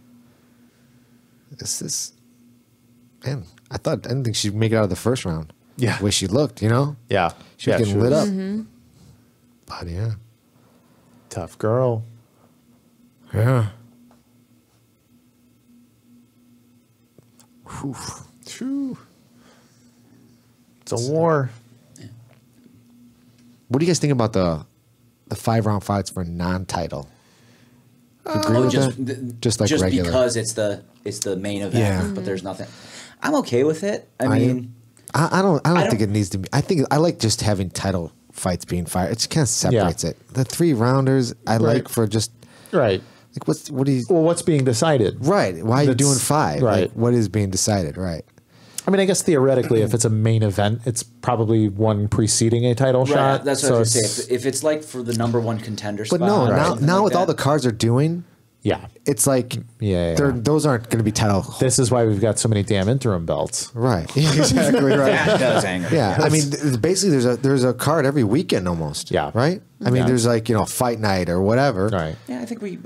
This is, man, I didn't think she'd make it out of the first round. Yeah. The way she looked, you know? Yeah. She was Yeah, getting lit up. Mm-hmm. But yeah. Tough girl. Yeah. Phew. It's a war. What do you guys think about the 5-round fights for non-title? Agree with that? Just like regular. because it's the main event, Yeah. but there's nothing. I'm okay with it. I mean, I don't don't- think it needs to be. I think I like just having title fights being fired. It just kind of separates it. The 3-rounders I like for just Right. like what do you Well, what's being decided? right? Why are you That's- doing 5? right. Like, what is being decided? Right. I mean, I guess theoretically, if it's a main event, it's probably one preceding a title right, shot. that's what I was so going to say. If it's like for the number 1 contender But spot, no, or now something now like with all the that, cards are doing, yeah. it's like Yeah. those aren't going to be title. This is why we've got so many damn interim belts. Right. Yeah, exactly right. that does anger. Yeah, I mean, basically, there's a card every weekend almost. Yeah. right. I mean, Yeah. there's like fight night or whatever. Right. Yeah, I think Are we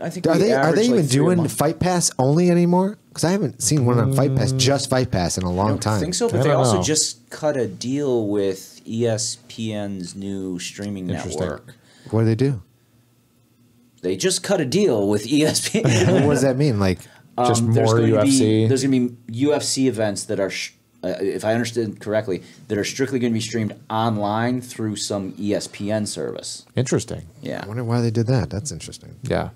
they average even like 3 a doing month. Fight Pass only anymore? Because I haven't seen one on Fight Pass, just Fight Pass, in a long I don't time. think so, I but they don't also know. just cut a deal with ESPN's new streaming Interesting. network. What do they do? They just cut a deal with ESPN. What does that mean? Like, Just There's more going to UFC. there's going to be UFC events that are, if I understood correctly, that are strictly going to be streamed online through some ESPN service. Interesting. Yeah. I wonder why they did that. That's interesting. Yeah.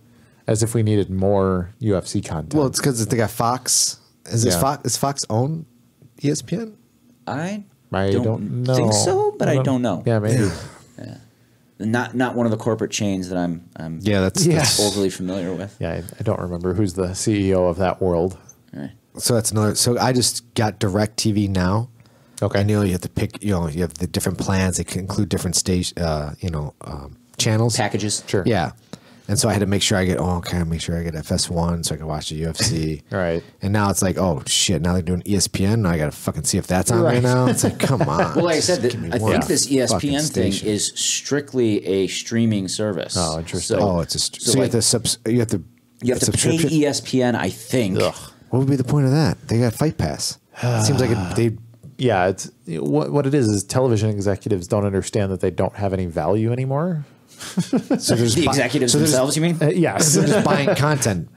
As if we needed more UFC content. Well, it's because they got Fox. Is Fox own ESPN? I I don't know. think so, but I don't know. Yeah, maybe. Not one of the corporate chains that I'm that's overly familiar with. Yeah, I don't remember who's the CEO of that world. Right. So that's another. So I just got DirecTV now. Okay. I know you have to pick. You have the different plans. They can include different channels, packages. Sure. Yeah. And so I had to make sure I get make sure I get FS1 so I can watch the UFC. Right. And now it's like, oh shit, now they're doing ESPN. Now I got to fucking see if that's on right now. It's like, come on. Well, like I said, I think this ESPN thing is strictly a streaming service. Oh, interesting. So you have to you have to pay ESPN, I think. Ugh. What would be the point of that? They got Fight Pass. It seems like they. Yeah, it's what it is television executives don't understand that they don't have any value anymore. So there's the executives themselves, you mean? Yes. They're just buying content.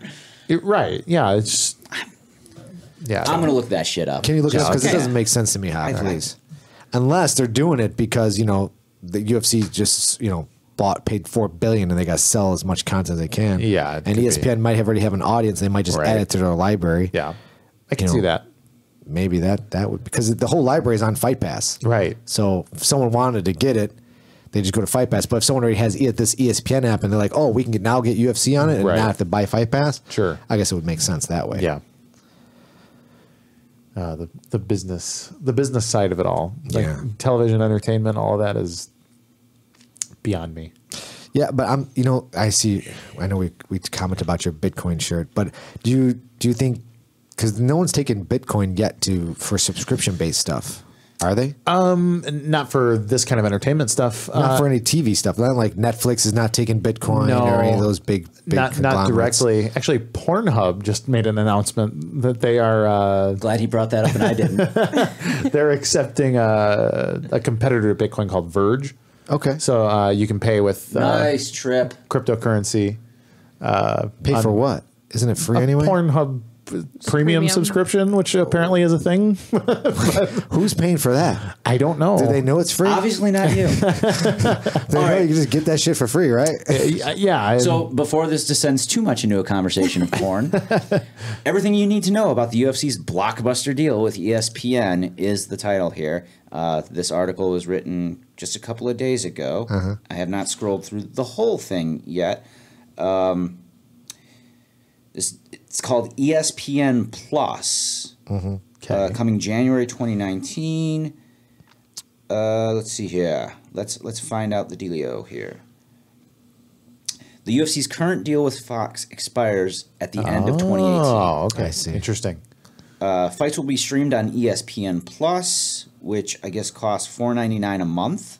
Right. Yeah. It's. Yeah. I'm going to look that shit up. Can you look it up? Because it doesn't make sense to me, please. Unless they're doing it because, the UFC just, paid $4 billion and they got to sell as much content as they can. Yeah. And ESPN might already have an audience. They might just add it to their library. Yeah. I can see that. Maybe that would, because the whole library is on Fight Pass. Right. So if someone wanted to get it, they just go to Fight Pass. But if someone already has this ESPN app and they're like, oh, we can now get UFC on it and not have to buy Fight Pass. Sure. I guess it would make sense that way. Yeah. The business side of it all, like television, entertainment, all of that is beyond me. Yeah, but I know we comment about your Bitcoin shirt, but do you think, because no one's taken Bitcoin yet for subscription based stuff, are they? Not for this kind of entertainment stuff. Not for any TV stuff. Not like Netflix is not taking Bitcoin or any of those big not directly. Actually, Pornhub just made an announcement that they are. Glad he brought that up and I didn't. They're accepting a competitor to Bitcoin called Verge. Okay, so you can pay with nice trip cryptocurrency. Pay for what? Isn't it free anyway? Pornhub premium subscription, which apparently is a thing. Who's paying for that? I don't know. Do they know it's free? Obviously not you. They know you can just get that shit for free, right? Yeah. So before this descends too much into a conversation of porn, everything you need to know about the UFC's blockbuster deal with ESPN is the title here. This article was written just a couple of days ago. I have not scrolled through the whole thing yet. It's called ESPN Plus, coming January 2019. Let's see here. Let's find out the dealio here. The UFC's current deal with Fox expires at the end of 2018. Oh, okay. I see. Interesting. Fights will be streamed on ESPN Plus, which I guess costs $4.99 a month.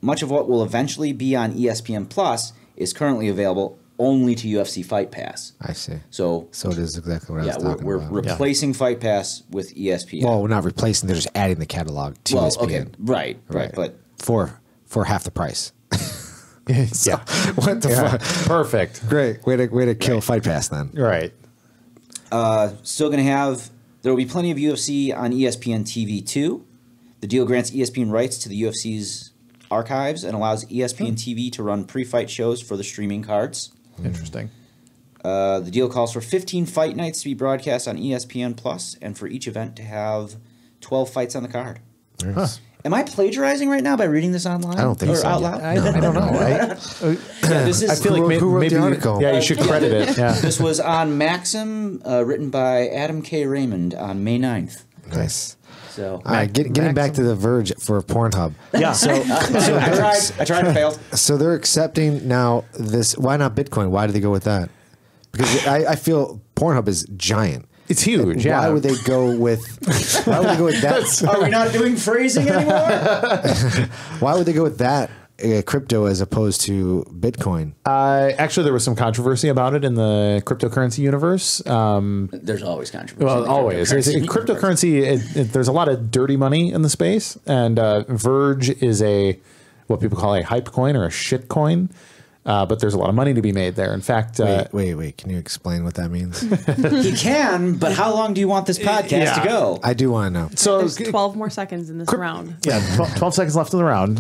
Much of what will eventually be on ESPN Plus is currently available only to UFC Fight Pass. I see. So it is exactly what I was talking about. We're replacing Fight Pass with ESPN. Well, we're not replacing. They're just adding the catalog to ESPN. Okay, right. But for half the price. So, what the fuck? Perfect. Great. Way to kill Fight Pass then. Right. Still going to have... There will be plenty of UFC on ESPN TV2. The deal grants ESPN rights to the UFC's archives and allows ESPN TV to run pre-fight shows for the streaming cards. Interesting. The deal calls for 15 fight nights to be broadcast on ESPN Plus, and for each event to have 12 fights on the card. Nice. Am I plagiarizing right now by reading this online? I don't think so. Out loud? I don't know. This is, I feel like who wrote maybe the article? Yeah, you should credit it. Yeah. This was on Maxim, written by Adam K. Raymond on May 9th. Nice. So, all right, getting back to the Verge for Pornhub. Yeah. So I tried and failed. So they're accepting now this. Why not Bitcoin? Why do they go with that? Because I feel Pornhub is giant. It's huge. Yeah. Why would they go with that? Are we not doing phrasing anymore? Why would they go with that crypto as opposed to Bitcoin? Actually, there was some controversy about it in the cryptocurrency universe. There's always controversy. Well, always. Cryptocurrency, there's a lot of dirty money in the space, and Verge is what people call a hype coin or a shit coin. But there's a lot of money to be made there. In fact, wait. Can you explain what that means? He can, but how long do you want this podcast to go? I do want to know. So there's 12 more seconds in this round. Yeah, 12 seconds left in the round.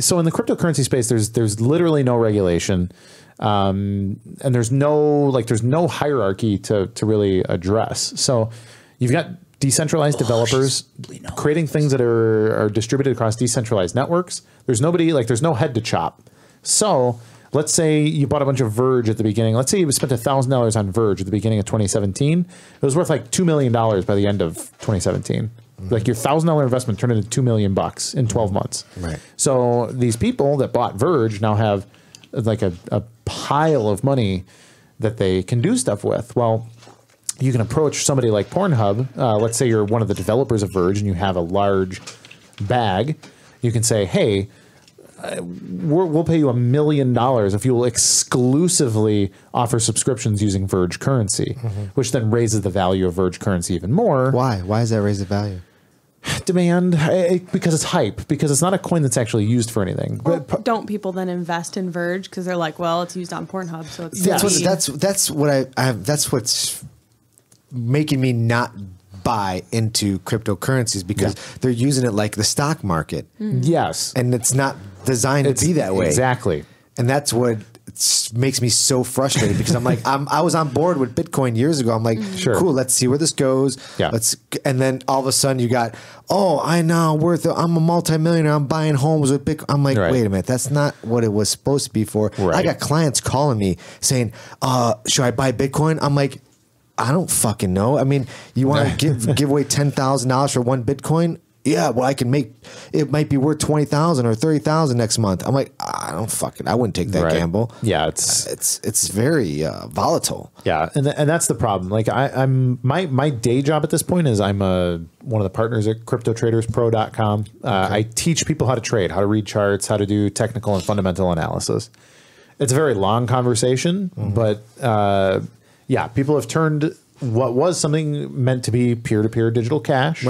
So in the cryptocurrency space, there's literally no regulation, and there's no hierarchy to really address. So you've got decentralized developers creating things that are distributed across decentralized networks There's nobody, like, there's no head to chop. So let's say you bought a bunch of Verge at the beginning. Let's say you spent $1,000 on Verge at the beginning of 2017. It was worth like $2 million by the end of 2017. Like your $1,000 investment turned into $2 million in 12 months. Right. So these people that bought Verge now have like a pile of money that they can do stuff with. Well, you can approach somebody like Pornhub. Let's say you're one of the developers of Verge and you have a large bag. You can say, hey, we'll pay you $1 million if you will exclusively offer subscriptions using Verge currency, which then raises the value of Verge currency even more. Why? Why does that raise the value? Demand, because it's hype, because it's not a coin that's actually used for anything. Well, don't people then invest in Verge because they're like, well, it's used on Pornhub, so it's that's what I have. That's what's making me not buy into cryptocurrencies, because they're using it like the stock market. Yes, and it's not designed to be that way. Exactly, and that's what makes me so frustrated, because I'm like, I was on board with Bitcoin years ago. I'm like, cool, let's see where this goes. Yeah. And then all of a sudden you got, I'm a multimillionaire. I'm buying homes with Bitcoin. I'm like, wait a minute, that's not what it was supposed to be for. Right. I got clients calling me saying, should I buy Bitcoin? I'm like, I don't fucking know. I mean, you want to give away $10,000 for one Bitcoin? Yeah, well, it might be worth 20,000 or 30,000 next month. I'm like, I wouldn't take that gamble. Yeah, it's very volatile. Yeah, and that's the problem. Like I'm my day job at this point is I'm one of the partners at CryptoTradersPro.com. I teach people how to trade, how to read charts, how to do technical and fundamental analysis. It's a very long conversation, but people have turned what was something meant to be peer-to-peer digital cash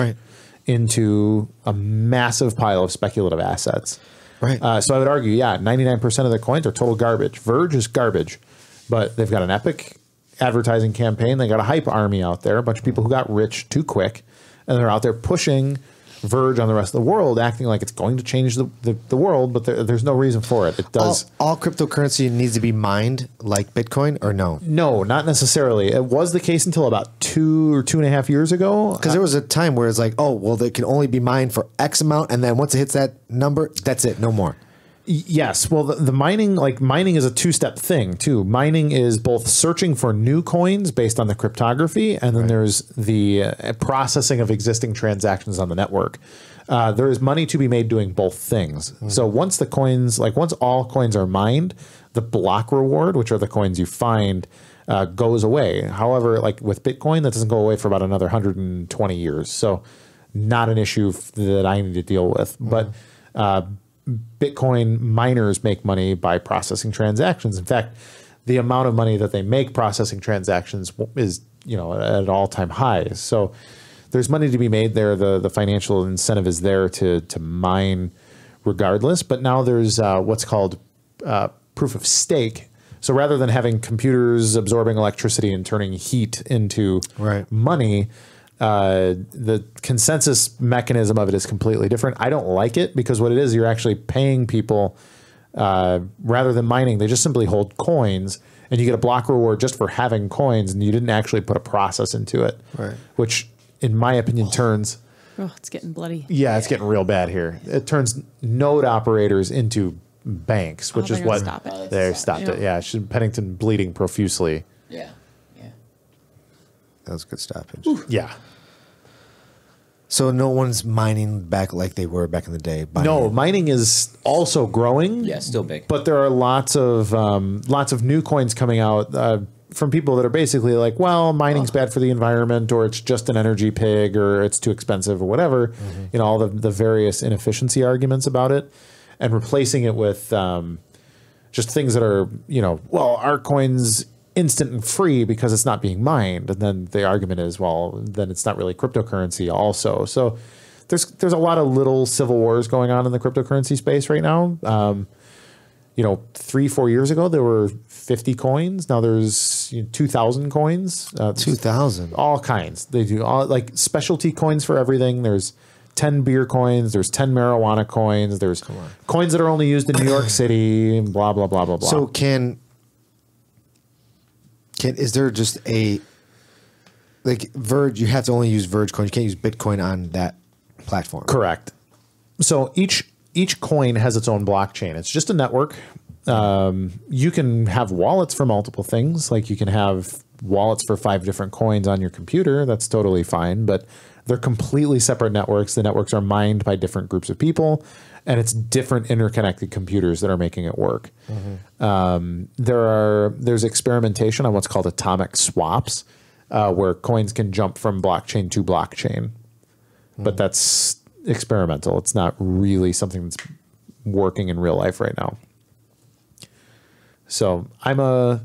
into a massive pile of speculative assets. Right. So I would argue, 99% of the coins are total garbage. Verge is garbage, but they've got an epic advertising campaign. They got a hype army out there, a bunch of people who got rich too quick, and they're out there pushing Verge on the rest of the world, acting like it's going to change the world, but there's no reason for it. It does. All cryptocurrency needs to be mined like Bitcoin, or no? No, not necessarily. It was the case until about 2 or 2.5 years ago. Because there was a time where it's like, they can only be mined for X amount, and then once it hits that number, that's it, no more. Yes. Well, the mining is a two-step thing too. Mining is both searching for new coins based on the cryptography, and then there's the processing of existing transactions on the network. There is money to be made doing both things. So once all coins are mined, the block reward, which are the coins you find, goes away. However, like with Bitcoin, that doesn't go away for about another 120 years. So not an issue that I need to deal with. But Bitcoin miners make money by processing transactions. In fact, the amount of money that they make processing transactions is, at an all-time high. So there's money to be made there. The financial incentive is there to mine regardless. But now there's what's called proof of stake. So rather than having computers absorbing electricity and turning heat into money, the consensus mechanism of it is completely different. I don't like it, because what it is, you're actually paying people rather than mining. They just simply hold coins, and you get a block reward just for having coins, and you didn't actually put a process into it, which in my opinion turns... Oh, it's getting bloody. Yeah, it's getting real bad here. It turns node operators into banks, which is what they stopped it. Yeah, Pennington bleeding profusely. Yeah. That was a good stoppage. Yeah. So no one's mining back like they were back in the day. No, mining is also growing. Yeah, still big. But there are lots of new coins coming out from people that are basically like, well, mining's bad for the environment, or it's just an energy pig, or it's too expensive, or whatever. All the various inefficiency arguments about it, and replacing it with just things that are, our coins instant and free because it's not being mined. And then the argument is, well, then it's not really cryptocurrency also. So there's a lot of little civil wars going on in the cryptocurrency space right now. 3-4 years ago, there were 50 coins. Now there's 2,000 coins. 2,000. All kinds. They do all like specialty coins for everything. There's 10 beer coins. There's 10 marijuana coins. There's coins that are only used in New York City, and blah, blah, blah, blah, blah. So is there just Verge? You have to only use Verge coin. You can't use Bitcoin on that platform. Correct. So each each coin has its own blockchain. It's just a network. You can have wallets for multiple things. Like you can have wallets for 5 different coins on your computer. That's totally fine. But they're completely separate networks. The networks are mined by different groups of people, and it's different interconnected computers that are making it work. There's experimentation on what's called atomic swaps, where coins can jump from blockchain to blockchain. But that's experimental. It's not really something that's working in real life right now. So I'm a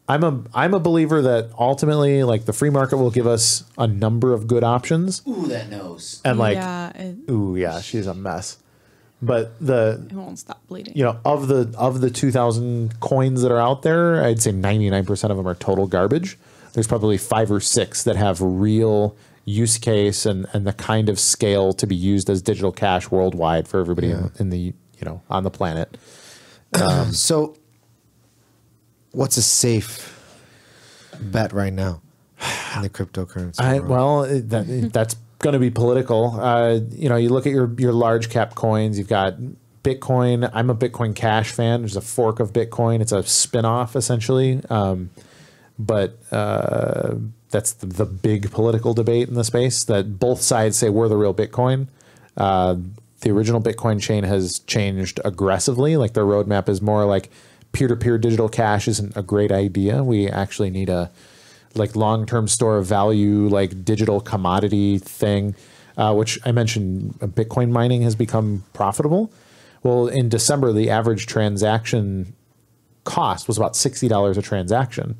believer that ultimately, like, the free market will give us a number of good options. Ooh, that nose. And like, yeah, she's a mess. But it won't stop bleeding. You know, of the 2,000 coins that are out there, I'd say 99% of them are total garbage. There's probably 5 or 6 that have real use case and the kind of scale to be used as digital cash worldwide for everybody in the, on the planet. So what's a safe bet right now in the cryptocurrency world? That's going to be political. You look at your large cap coins. You've got Bitcoin. I'm a Bitcoin Cash fan. There's a fork of Bitcoin. It's a spin-off essentially. But that's the big political debate in the space, that both sides say we're the real Bitcoin. The original Bitcoin chain has changed aggressively. Like, their roadmap is more like peer-to-peer digital cash isn't a great idea. We actually need a long-term store of value, like digital commodity thing, which I mentioned. Bitcoin mining has become profitable. Well, in December, the average transaction cost was about $60 a transaction.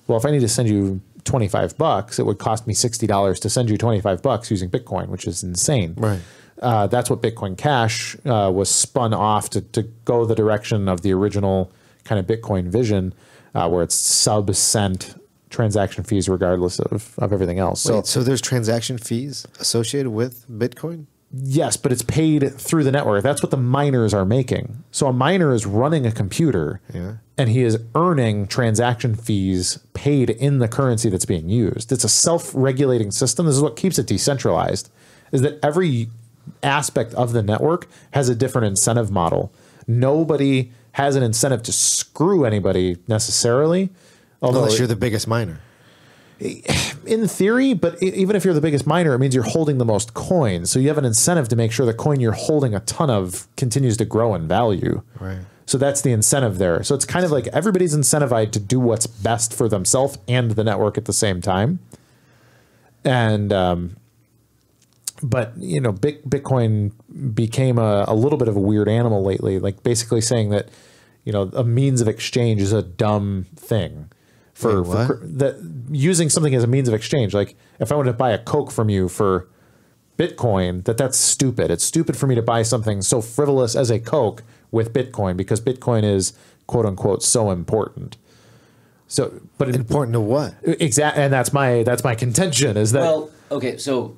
Well, if I need to send you $25, it would cost me $60 to send you $25 using Bitcoin, which is insane. Right. That's what Bitcoin Cash was spun off to go the direction of the original kind of Bitcoin vision, where it's sub-cent transaction fees regardless of everything else. So there's transaction fees associated with Bitcoin? Yes, but it's paid through the network. That's what the miners are making. So a miner is running a computer, and he is earning transaction fees paid in the currency that's being used. It's a self-regulating system. This is what keeps it decentralized, is that every aspect of the network has a different incentive model. Nobody has an incentive to screw anybody necessarily. Unless you're the biggest miner. In theory, but even if you're the biggest miner, it means you're holding the most coins. So you have an incentive to make sure the coin you're holding a ton of continues to grow in value. Right. So that's the incentive there. So it's kind of like everybody's incentivized to do what's best for themselves and the network at the same time. And, but Bitcoin became a little bit of a weird animal lately, like basically saying that, a means of exchange is a dumb thing. For that, using something as a means of exchange. Like, if I wanted to buy a Coke from you for Bitcoin, that's stupid. It's stupid for me to buy something so frivolous as a Coke with Bitcoin, because Bitcoin is quote unquote so important. So, but important to what? Exactly, and that's my contention is that. Well, okay, so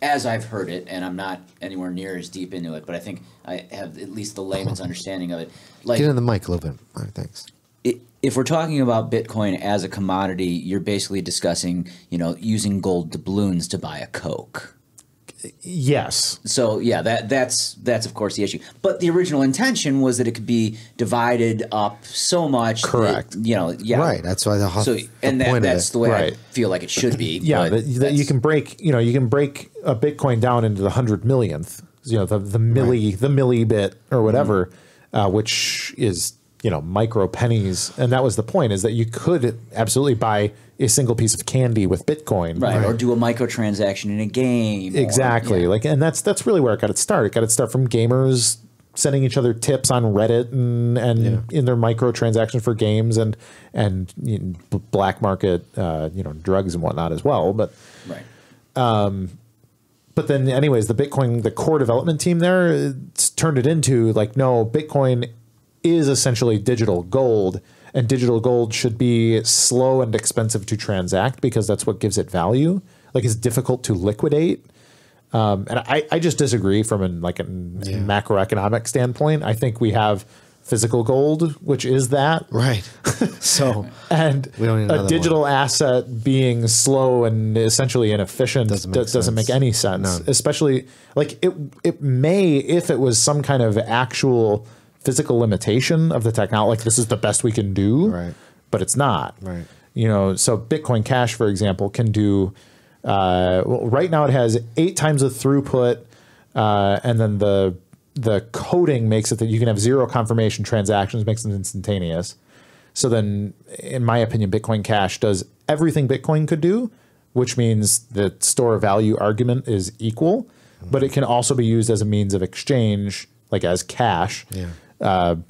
as I've heard it, and I'm not anywhere near as deep into it, but I think I have at least the layman's understanding of it. Like, get in the mic a little bit. All right, thanks. If we're talking about Bitcoin as a commodity, you're basically discussing, using gold doubloons to buy a Coke. Yes. So yeah, that's of course the issue. But the original intention was that it could be divided up so much. Correct. That, Right. That's why that's the way I feel like it should be. Yeah. That you can break. You can break a Bitcoin down into the 100 millionth. The milli bit or whatever, which is. Micro pennies. And that was the point, is that you could absolutely buy a single piece of candy with Bitcoin. Right. Or do a microtransaction in a game. Exactly. And that's really where it got its start. It got its start from gamers sending each other tips on Reddit and in their microtransactions for games and black market, drugs and whatnot as well. But, but then anyways, the core development team there turned it into no, Bitcoin is essentially digital gold, and digital gold should be slow and expensive to transact because that's what gives it value. Like, it's difficult to liquidate. And I just disagree from a macroeconomic standpoint. I think we have physical gold, which is that. Right. So and we don't need a digital asset being slow and essentially inefficient doesn't make any sense. No. Especially like it may, if it was some kind of actual physical limitation of the technology, like this is the best we can do, right? But it's not, right? You know, so Bitcoin Cash, for example, can do. Well, right now it has 8 times the throughput, and then the coding makes it that you can have 0 confirmation transactions, makes them instantaneous. So then, in my opinion, Bitcoin Cash does everything Bitcoin could do, which means the store of value argument is equal, but it can also be used as a means of exchange, like as cash,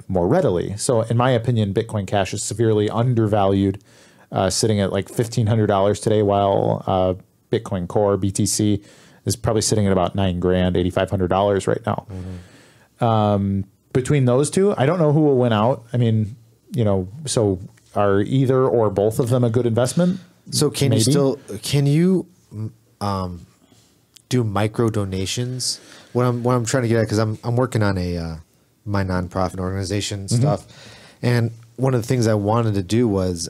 more readily. So in my opinion, Bitcoin Cash is severely undervalued, sitting at like $1,500 today, while Bitcoin Core, BTC, is probably sitting at about $9,000, $8,500 right now. Between those two, I don't know who will win out. I mean, you know, so are either or both of them a good investment? So can you do micro donations? What I'm trying to get at, because I'm working on my nonprofit organization stuff, and one of the things I wanted to do was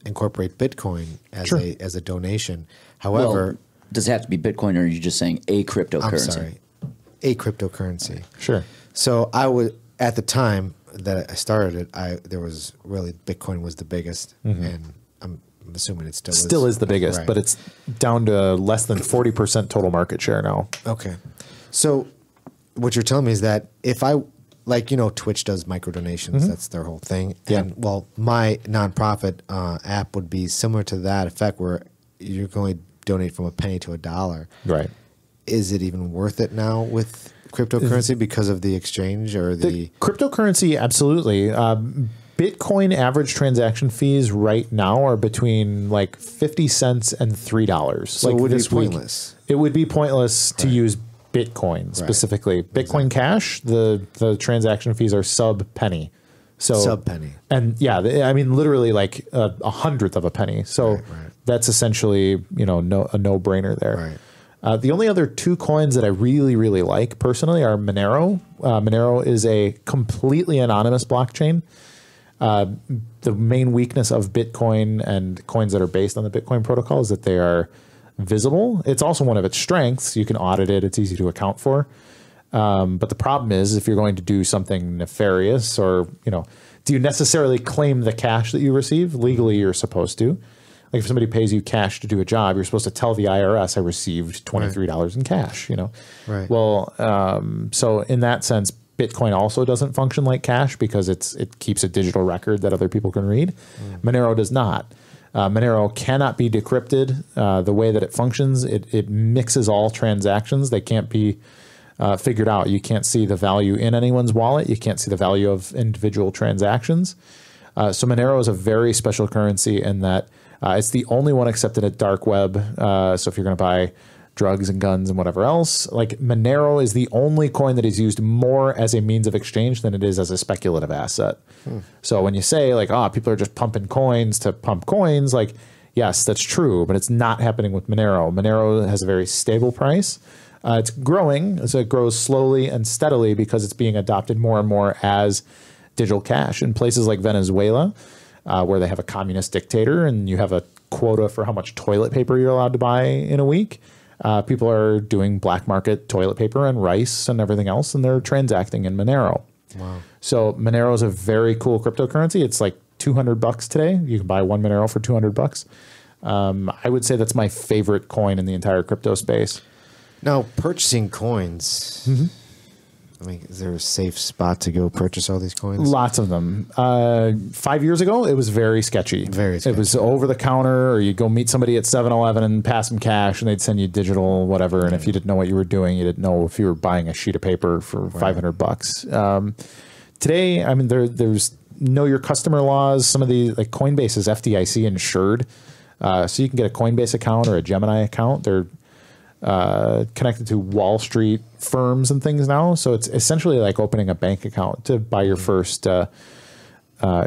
incorporate Bitcoin as a donation. However, well, does it have to be Bitcoin, or are you just saying a cryptocurrency? I'm sorry, a cryptocurrency. Sure. So I would, at the time that I started it, there was really Bitcoin was the biggest, and I'm assuming it still is the biggest, right. But it's down to less than 40% total market share now. Okay. So what you're telling me is that if I, like, you know, Twitch does micro donations, that's their whole thing. Yeah. And well, my nonprofit app would be similar to that effect, where you can only donate from a penny to $1. Right. Is it even worth it now with cryptocurrency because of the exchange or the cryptocurrency? Absolutely. Bitcoin average transaction fees right now are between like 50 cents and $3. So like it would be pointless. It would be pointless to use Bitcoin specifically. Bitcoin Cash, the transaction fees are sub penny. So sub penny. And yeah, I mean literally like a hundredth of a penny. So that's essentially, you know, a no brainer there. Right. The only other 2 coins that I really, really like personally are Monero. Monero is a completely anonymous blockchain. The main weakness of Bitcoin and coins that are based on the Bitcoin protocol is that they are visible. It's also one of its strengths. You can audit it. It's easy to account for. But the problem is, if you're going to do something nefarious, or, you know, do you necessarily claim the cash that you receive? Legally, you're supposed to. Like if somebody pays you cash to do a job, you're supposed to tell the IRS, I received $23 in cash, you know? Right. Well, so in that sense, Bitcoin also doesn't function like cash because it keeps a digital record that other people can read. Monero does not. Monero cannot be decrypted. The way that it functions, it mixes all transactions. They can't be figured out. You can't see the value in anyone's wallet. You can't see the value of individual transactions. So Monero is a very special currency in that it's the only one accepted at dark web. So if you're going to buy drugs and guns and whatever else, like Monero is the only coin that is used more as a means of exchange than it is as a speculative asset. So when you say like, oh, people are just pumping coins to pump coins, like, yes, that's true, but it's not happening with Monero. Monero has a very stable price. It's growing, so it grows slowly and steadily because it's being adopted more and more as digital cash in places like Venezuela, where they have a communist dictator and you have a quota for how much toilet paper you're allowed to buy in a week. People are doing black market toilet paper and rice and everything else, and they're transacting in Monero. Wow. So Monero is a very cool cryptocurrency. It's like $200 today. You can buy 1 Monero for $200. I would say that's my favorite coin in the entire crypto space. Now, purchasing coins, I mean, is there a safe spot to go purchase all these coins? Lots of them. 5 years ago, it was very sketchy. Very sketchy. It was over the counter, or you go meet somebody at 7-Eleven and pass them cash, and they'd send you digital whatever. And if you didn't know what you were doing, you didn't know if you were buying a sheet of paper for $500. Today, I mean, there's know your customer laws. Some of the, like Coinbase is FDIC insured, so you can get a Coinbase account or a Gemini account. They're connected to Wall Street firms and things now. So it's essentially like opening a bank account to buy your first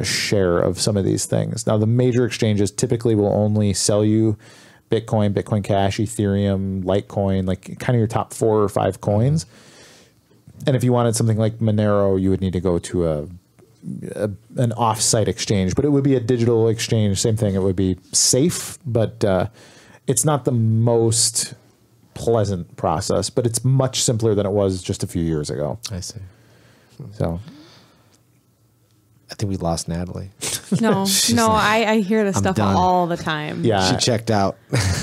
share of some of these things. Now, the major exchanges typically will only sell you Bitcoin, Bitcoin Cash, Ethereum, Litecoin, like kind of your top 4 or 5 coins. And if you wanted something like Monero, you would need to go to an off-site exchange, but it would be a digital exchange. Same thing. It would be safe, but it's not the most pleasant process, but it's much simpler than it was just a few years ago. I see. So I think we lost Natalie. No, I hear this stuff done. all the time. yeah, She checked out.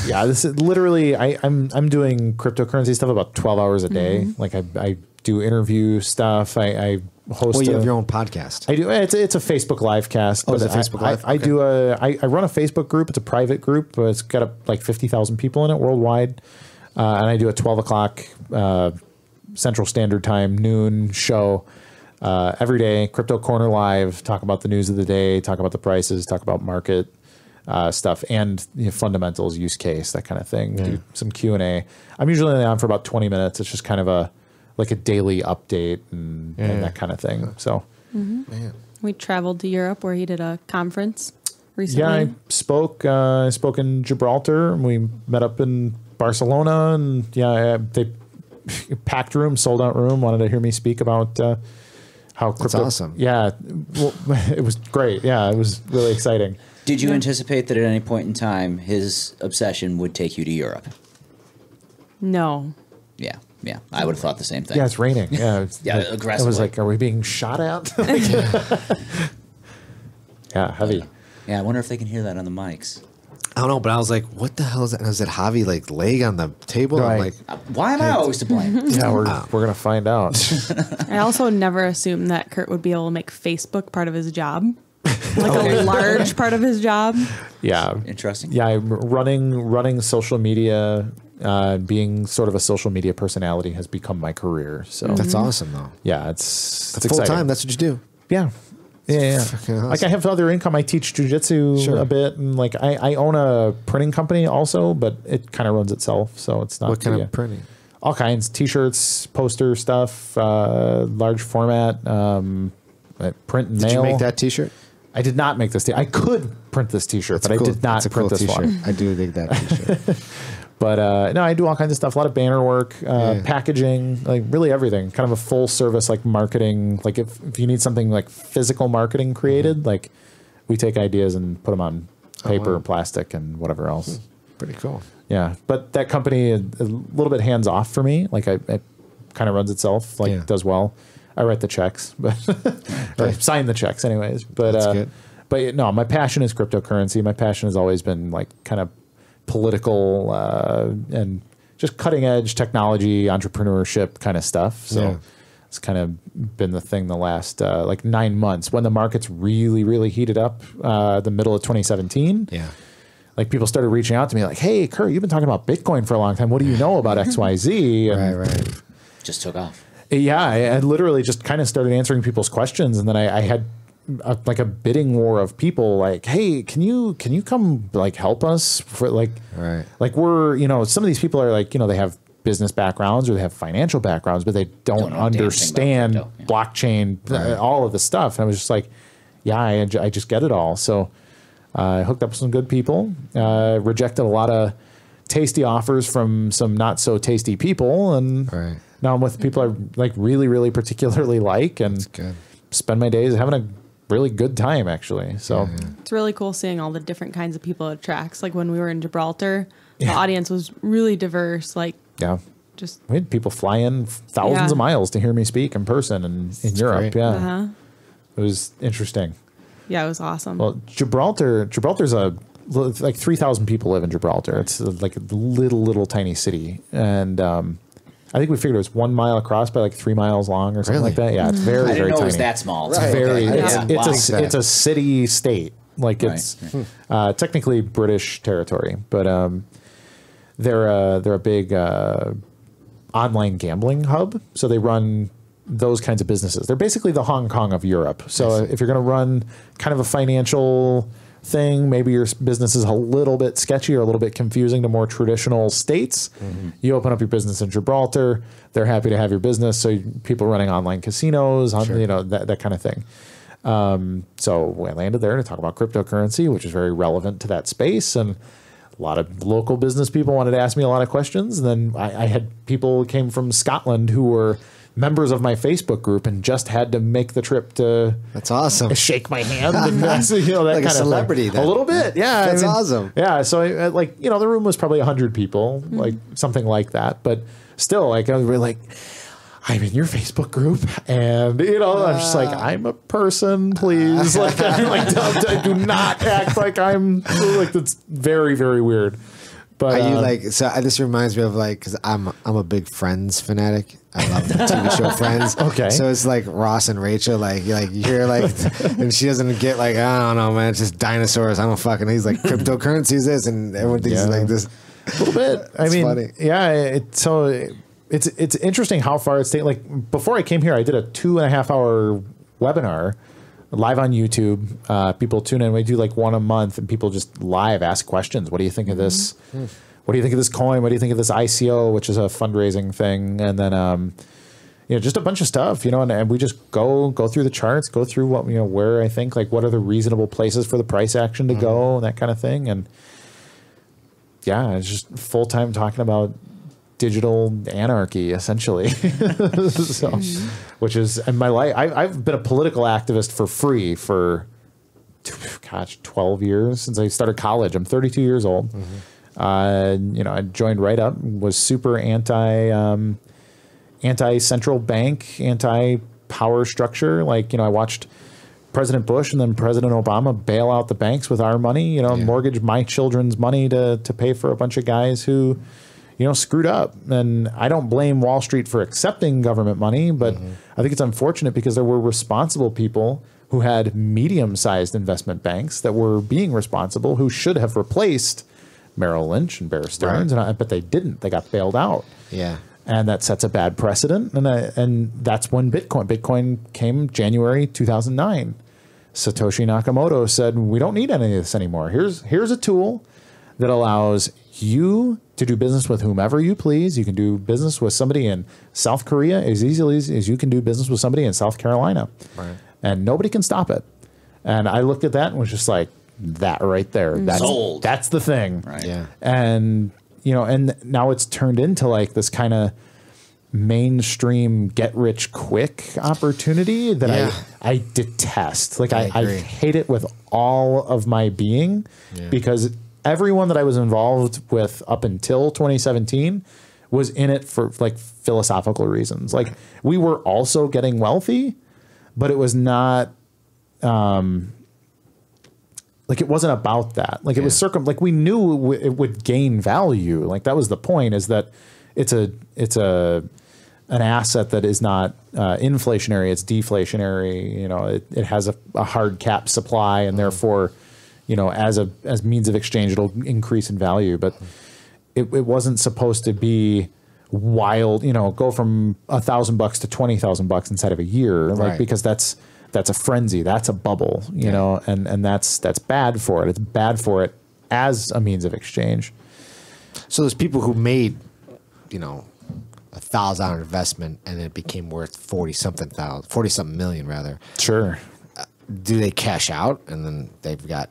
yeah. This is literally I'm doing cryptocurrency stuff about 12 hours a day. Like I do interview stuff. I host. Well, you have your own podcast. I do. It's a Facebook live cast. Oh, it's a Facebook Live? I Okay. do I run a Facebook group. It's a private group. It's got like 50,000 people in it worldwide, and I do a 12 o'clock Central Standard Time noon show every day. Crypto Corner Live. Talk about the news of the day. Talk about the prices. Talk about market stuff and fundamentals, use case, that kind of thing. Do some Q&A. I'm usually only on for about 20 minutes. It's just kind of a daily update and that kind of thing. So. We traveled to Europe where he did a conference recently. Yeah, I spoke in Gibraltar. And we met up in Barcelona, and they packed room, sold out room. Wanted to hear me speak about how crypto. That's awesome. Yeah, well, it was great. Yeah, it was really exciting. Did you anticipate that at any point in time his obsession would take you to Europe? No. Yeah, I would have thought the same thing. Yeah, it's raining. Yeah, aggressively. I was like, are we being shot at? Yeah, heavy. Yeah, I wonder if they can hear that on the mics. I don't know, but I was like, what the hell is that? And I was at Javi, like, leg on the table. I'm Right. like, Why am I always to blame? Yeah, we're gonna find out. I also never assumed that Kurt would be able to make Facebook part of his job. Like a large part of his job. Yeah, Interesting. yeah. Running social media, being sort of a social media personality has become my career. So that's awesome, though. yeah, it's Full exciting. time. That's what you do. Yeah. Yeah. Fucking awesome. Like I have other income. I teach jujitsu Sure. a bit, and like I own a printing company also, but it kind of runs itself. So it's not What kind the, of printing? all kinds, t-shirts, poster stuff, large format, print and Did mail. you make that T-shirt? I did not make this. I could print this T-shirt, but I did not That's a print cool this T-shirt. one. I do dig that T-shirt. But no, I do all kinds of stuff. A lot of banner work, packaging, like really everything. Kind of a full service like marketing. Like if you need something like physical marketing created, like we take ideas and put them on paper, wow. plastic, and whatever else. Pretty cool. Yeah, but that company a little bit hands off for me. Like it kind of runs itself. Like does well. I write the checks, but or sign the checks, anyways. But That's good. But no, my passion is cryptocurrency. My passion has always been like kind of political and just cutting edge technology, entrepreneurship kind of stuff. So it's kind of been the thing the last like 9 months when the markets really, really heated up. The middle of 2017. Yeah. Like people started reaching out to me like, "Hey, Kurt, you've been talking about Bitcoin for a long time. What do you know about XYZ?" And Right. Just took off. yeah, I literally just kind of started answering people's questions, and then I had like a bidding war of people like, "Hey, can you come like help us for like Right. like we're some of these people are like they have business backgrounds or they have financial backgrounds, but they don't know a damn thing about understand crypto. Yeah. blockchain, all of the stuff." And I was just like, "Yeah, I just get it all." So I hooked up with some good people, rejected a lot of tasty offers from some not so tasty people, and Right. now I'm with people I like really, really particularly like, and Good. spend my days having a really good time actually. So It's really cool seeing all the different kinds of people it attracts. Like when we were in Gibraltar, the audience was really diverse. Like yeah, just we had people fly in thousands Yeah. of miles to hear me speak in person and in Europe. great. Yeah, it was interesting. yeah, it was awesome. Well, Gibraltar's like 3,000 people live in Gibraltar. It's like a little tiny city, and I think we figured it was 1 mile across by like 3 miles long or something like that. Yeah, it's very I didn't very know tiny. it was that small. Right. Very, Okay. it's, Yeah. it's, Wow. a, it's a city state. Like Right. it's technically British territory, but they're a big online gambling hub. So they run those kinds of businesses. They're basically the Hong Kong of Europe. So if you're going to run kind of a financial thing, maybe your business is a little bit sketchy or a little bit confusing to more traditional states, you open up your business in Gibraltar, they're happy to have your business. So people running online casinos, that kind of thing. So I landed there to talk about cryptocurrency, which is very relevant to that space. And a lot of local business people wanted to ask me a lot of questions. And then I had people who came from Scotland who were members of my Facebook group and just had to make the trip to that's awesome. Shake my hand and that like kind a celebrity. Of thing. A little bit, yeah. That's awesome. Yeah, so the room was probably 100 people, like something like that. But still, like I was really like, I'm in your Facebook group, and I'm just like, I'm a person, please. Do not act like I'm like that's very, very weird. But are you like? So this reminds me of like, because I'm a big Friends fanatic. I love the TV show Friends. Okay. So it's like Ross and Rachel, like you hear like, and she doesn't get like, I don't know, man, it's just dinosaurs. I don't fucking. He's like cryptocurrencies this, and everyone thinks like this. A little bit. I mean, funny. Yeah. It's interesting how far it's taken. Like before I came here, I did a 2.5 hour webinar live on YouTube. People tune in. We do like one a month, and people just live ask questions. What do you think of this? What do you think of this coin? What do you think of this ICO, which is a fundraising thing? And then, just a bunch of stuff, and we just go through the charts, go through what, where I think, like, what are the reasonable places for the price action to go and that kind of thing. And yeah, it's just full time talking about digital anarchy, essentially. Which is in my life. I've been a political activist for free for 12 years since I started college. I'm 32 years old. I joined right up, was super anti central bank, anti power structure. Like, I watched President Bush and then President Obama bail out the banks with our money, mortgage my children's money to pay for a bunch of guys who, screwed up. And I don't blame Wall Street for accepting government money, but I think it's unfortunate because there were responsible people who had medium-sized investment banks that were being responsible, who should have replaced Merrill Lynch and Bear Stearns, but they didn't. They got bailed out. Yeah. And that sets a bad precedent. And that's when Bitcoin came January 2009. Satoshi Nakamoto said, we don't need any of this anymore. Here's a tool that allows you to do business with whomever you please. You can do business with somebody in South Korea as easily as you can do business with somebody in South Carolina. Right. And nobody can stop it. And I looked at that and was just like, that right there. That's the thing. Right. Yeah. And, and now it's turned into like this kind of mainstream get rich quick opportunity that I detest. Like I hate it with all of my being because everyone that I was involved with up until 2017 was in it for like philosophical reasons. Like we were also getting wealthy, but it was not, like it wasn't about that. Like it was like we knew it would gain value. Like that was the point, is that it's an asset that is not inflationary, it's deflationary. It has a hard cap supply, and therefore, as means of exchange, it'll increase in value. But it wasn't supposed to be wild, go from $1,000 to $20,000 inside of a year, like because that's a frenzy, that's a bubble, and that's bad for it. It's bad for it as a means of exchange. So there's people who made, $1,000 investment and it became worth 40-something million rather. Sure. Do they cash out and then they've got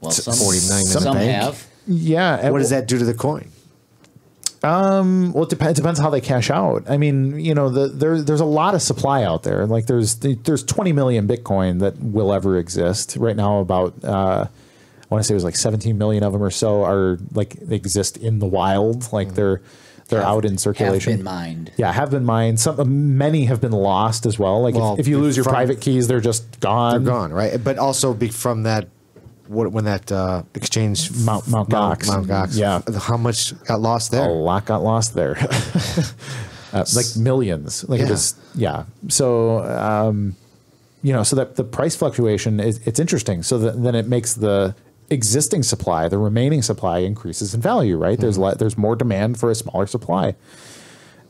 40 million in the some bank? have. Yeah. What does that do to the coin? Well, it depends how they cash out. I mean, there's a lot of supply out there. Like there's 20 million Bitcoin that will ever exist right now. About I want to say it was like 17 million of them or so are like they exist in the wild. Like they're out in circulation. Have been mined. Yeah, have been mined. Many have been lost as well. Like if you lose your private keys, they're just gone. They're gone, right? But also from that. When that exchange Mount Gox, yeah, how much got lost there? A lot got lost there, like millions. Like it was, So, so that the price fluctuation it's interesting. So then it makes the existing supply, the remaining supply, increases in value. Right? There's more demand for a smaller supply,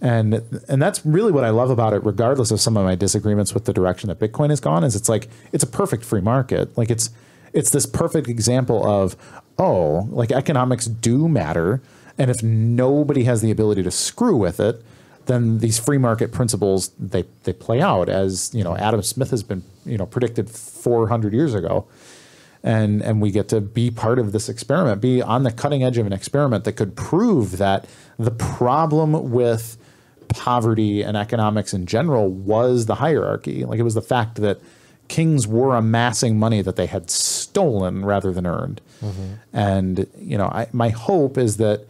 and that's really what I love about it. Regardless of some of my disagreements with the direction that Bitcoin has gone, is it's a perfect free market. Like it's this perfect example of, like economics do matter. And if nobody has the ability to screw with it, then these free market principles, they play out as, Adam Smith has been, predicted 400 years ago. And we get to be part of this experiment, be on the cutting edge of an experiment that could prove that the problem with poverty and economics in general was the hierarchy. Like, it was the fact that kings were amassing money that they had stolen rather than earned. And, you know, my hope is that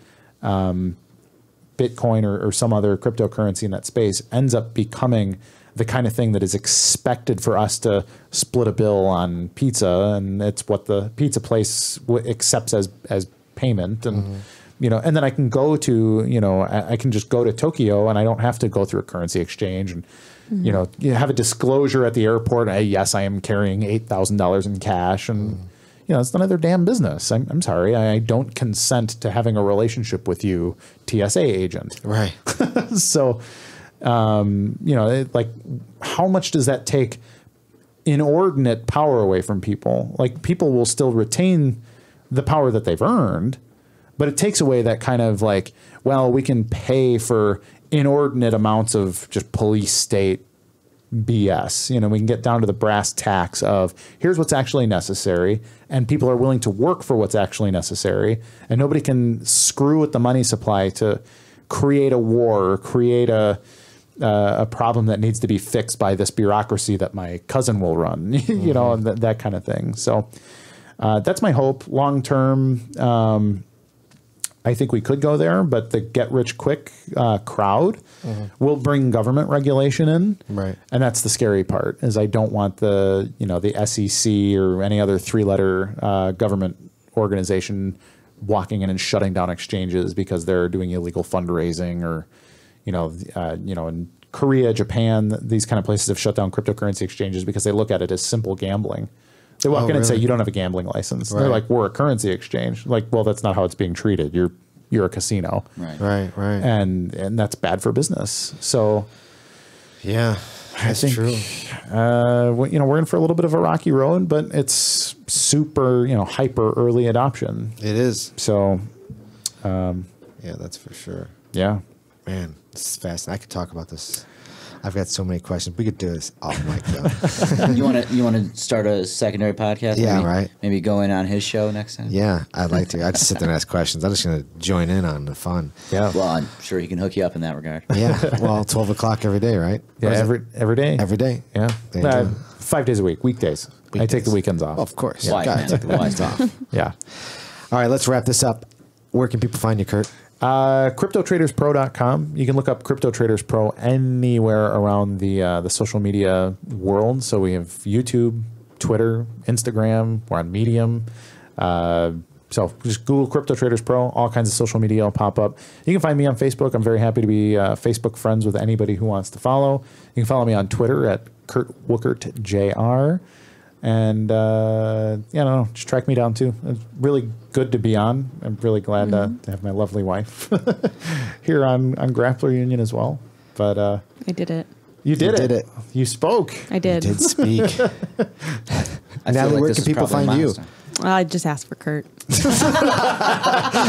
Bitcoin or some other cryptocurrency in that space ends up becoming the kind of thing that is expected for us to split a bill on pizza, and it's what the pizza place accepts as payment. And you know, and then I can go to, you know, I can just go to Tokyo and I don't have to go through a currency exchange, and you know, you have a disclosure at the airport. Yes, I am carrying $8,000 in cash, and you know, it's none of their damn business. I'm sorry, I don't consent to having a relationship with you, TSA agent. Right. So, you know, like, how much does that take inordinate power away from people? Like, people will still retain the power that they've earned, but it takes away that kind of like, well, we can pay for inordinate amounts of just police state BS. You know, we can get down to the brass tacks of here's what's actually necessary, and people are willing to work for what's actually necessary, and nobody can screw with the money supply to create a war or create a problem that needs to be fixed by this bureaucracy that my cousin will run, you know, and that kind of thing. So that's my hope. Long term, I think we could go there, but the get rich quick crowd will bring government regulation in. Right. And that's the scary part, is I don't want the, you know, the SEC or any other 3-letter government organization walking in and shutting down exchanges because they're doing illegal fundraising, or, you know, in Korea, Japan, these kind of places have shut down cryptocurrency exchanges because they look at it as simple gambling. They walk in and say, you don't have a gambling license. Right. They're like, we're a currency exchange. Like, well, that's not how it's being treated. You're a casino. Right. And that's bad for business. So yeah, that's true. You know, we're in for a little bit of a rocky road, but it's super, you know, hyper early adoption. It is. So, yeah, that's for sure. Yeah, man, this is fascinating. I could talk about this. I've got so many questions. We could do this off mic though. You want to start a secondary podcast? Yeah, right. Maybe go in on his show next time. Yeah, I'd like to. I just sit there and ask questions. I'm just going to join in on the fun. Yeah. Well, I'm sure he can hook you up in that regard. Yeah. Well, 12 o'clock every day, right? Yeah, every day. Every day. Yeah. 5 days a week, weekdays. I take the weekends off. Oh, of course. Yeah. Gotta take the weekends off. Yeah. All right, let's wrap this up. Where can people find you, Kurt? CryptoTradersPro.com. You can look up Crypto Traders Pro anywhere around the social media world. So we have YouTube, Twitter, Instagram. We're on Medium. So just Google Crypto Traders Pro. All kinds of social media will pop up. You can find me on Facebook. I'm very happy to be Facebook friends with anybody who wants to follow. You can follow me on Twitter at Kurt Wuckert JR. And, just track me down too. It's really good to be on. I'm really glad to have my lovely wife here on Grappler Union as well. But I did it. You did it. You spoke. I did. You did speak. Natalie, where can people find you? I just asked for Kurt.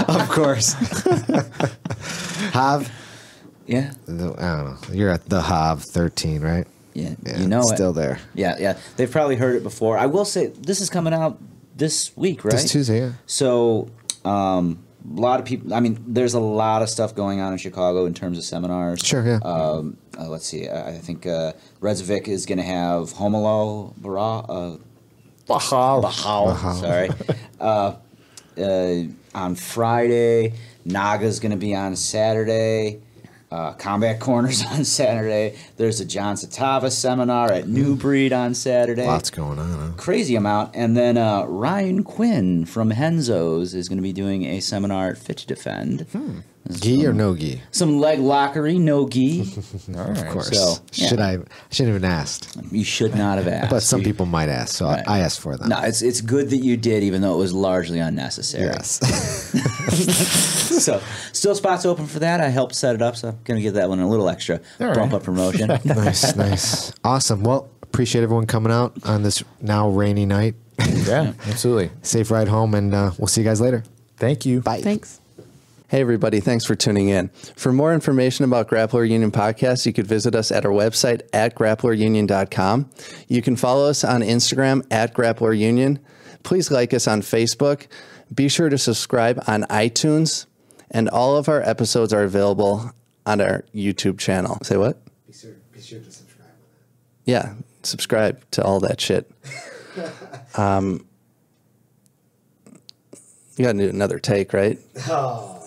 Of course. Hav? Yeah. I don't know. You're at the Hav 13, right? Yeah, Yeah, you know it's it. still there. Yeah. They've probably heard it before. I will say this is coming out this week, right? This Tuesday, yeah. So a lot of people. I mean, there's a lot of stuff going on in Chicago in terms of seminars. Sure, yeah. Let's see. I think Rezovic is going to have Homolo Bahal. Sorry. On Friday, Naga's going to be on Saturday. Combat Corners on Saturday. There's a John Satava seminar at New Breed on Saturday. Lots going on, huh? Crazy amount. And then Ryan Quinn from Henzo's is going to be doing a seminar at Fit to Defend. Gi or no gi? Some leg lockery, no gi. All right. Of course. So, yeah. I shouldn't have asked. You should not have asked. But some people might ask, so Right. I asked for them. No, it's good that you did, even though it was largely unnecessary. Yes. So, still spots open for that. I helped set it up, so I'm going to give that one a little extra bump up promotion. Nice. Awesome. Well, appreciate everyone coming out on this now rainy night. Yeah, absolutely. Safe ride home, and we'll see you guys later. Thank you. Bye. Thanks. Hey, everybody. Thanks for tuning in. For more information about Grappler Union Podcast, you could visit us at our website at grapplerunion.com. You can follow us on Instagram at Grappler Union. Please like us on Facebook. Be sure to subscribe on iTunes. And all of our episodes are available on our YouTube channel. Say what? Be sure to subscribe. Yeah, subscribe to all that shit. You got to do another take, right? Oh.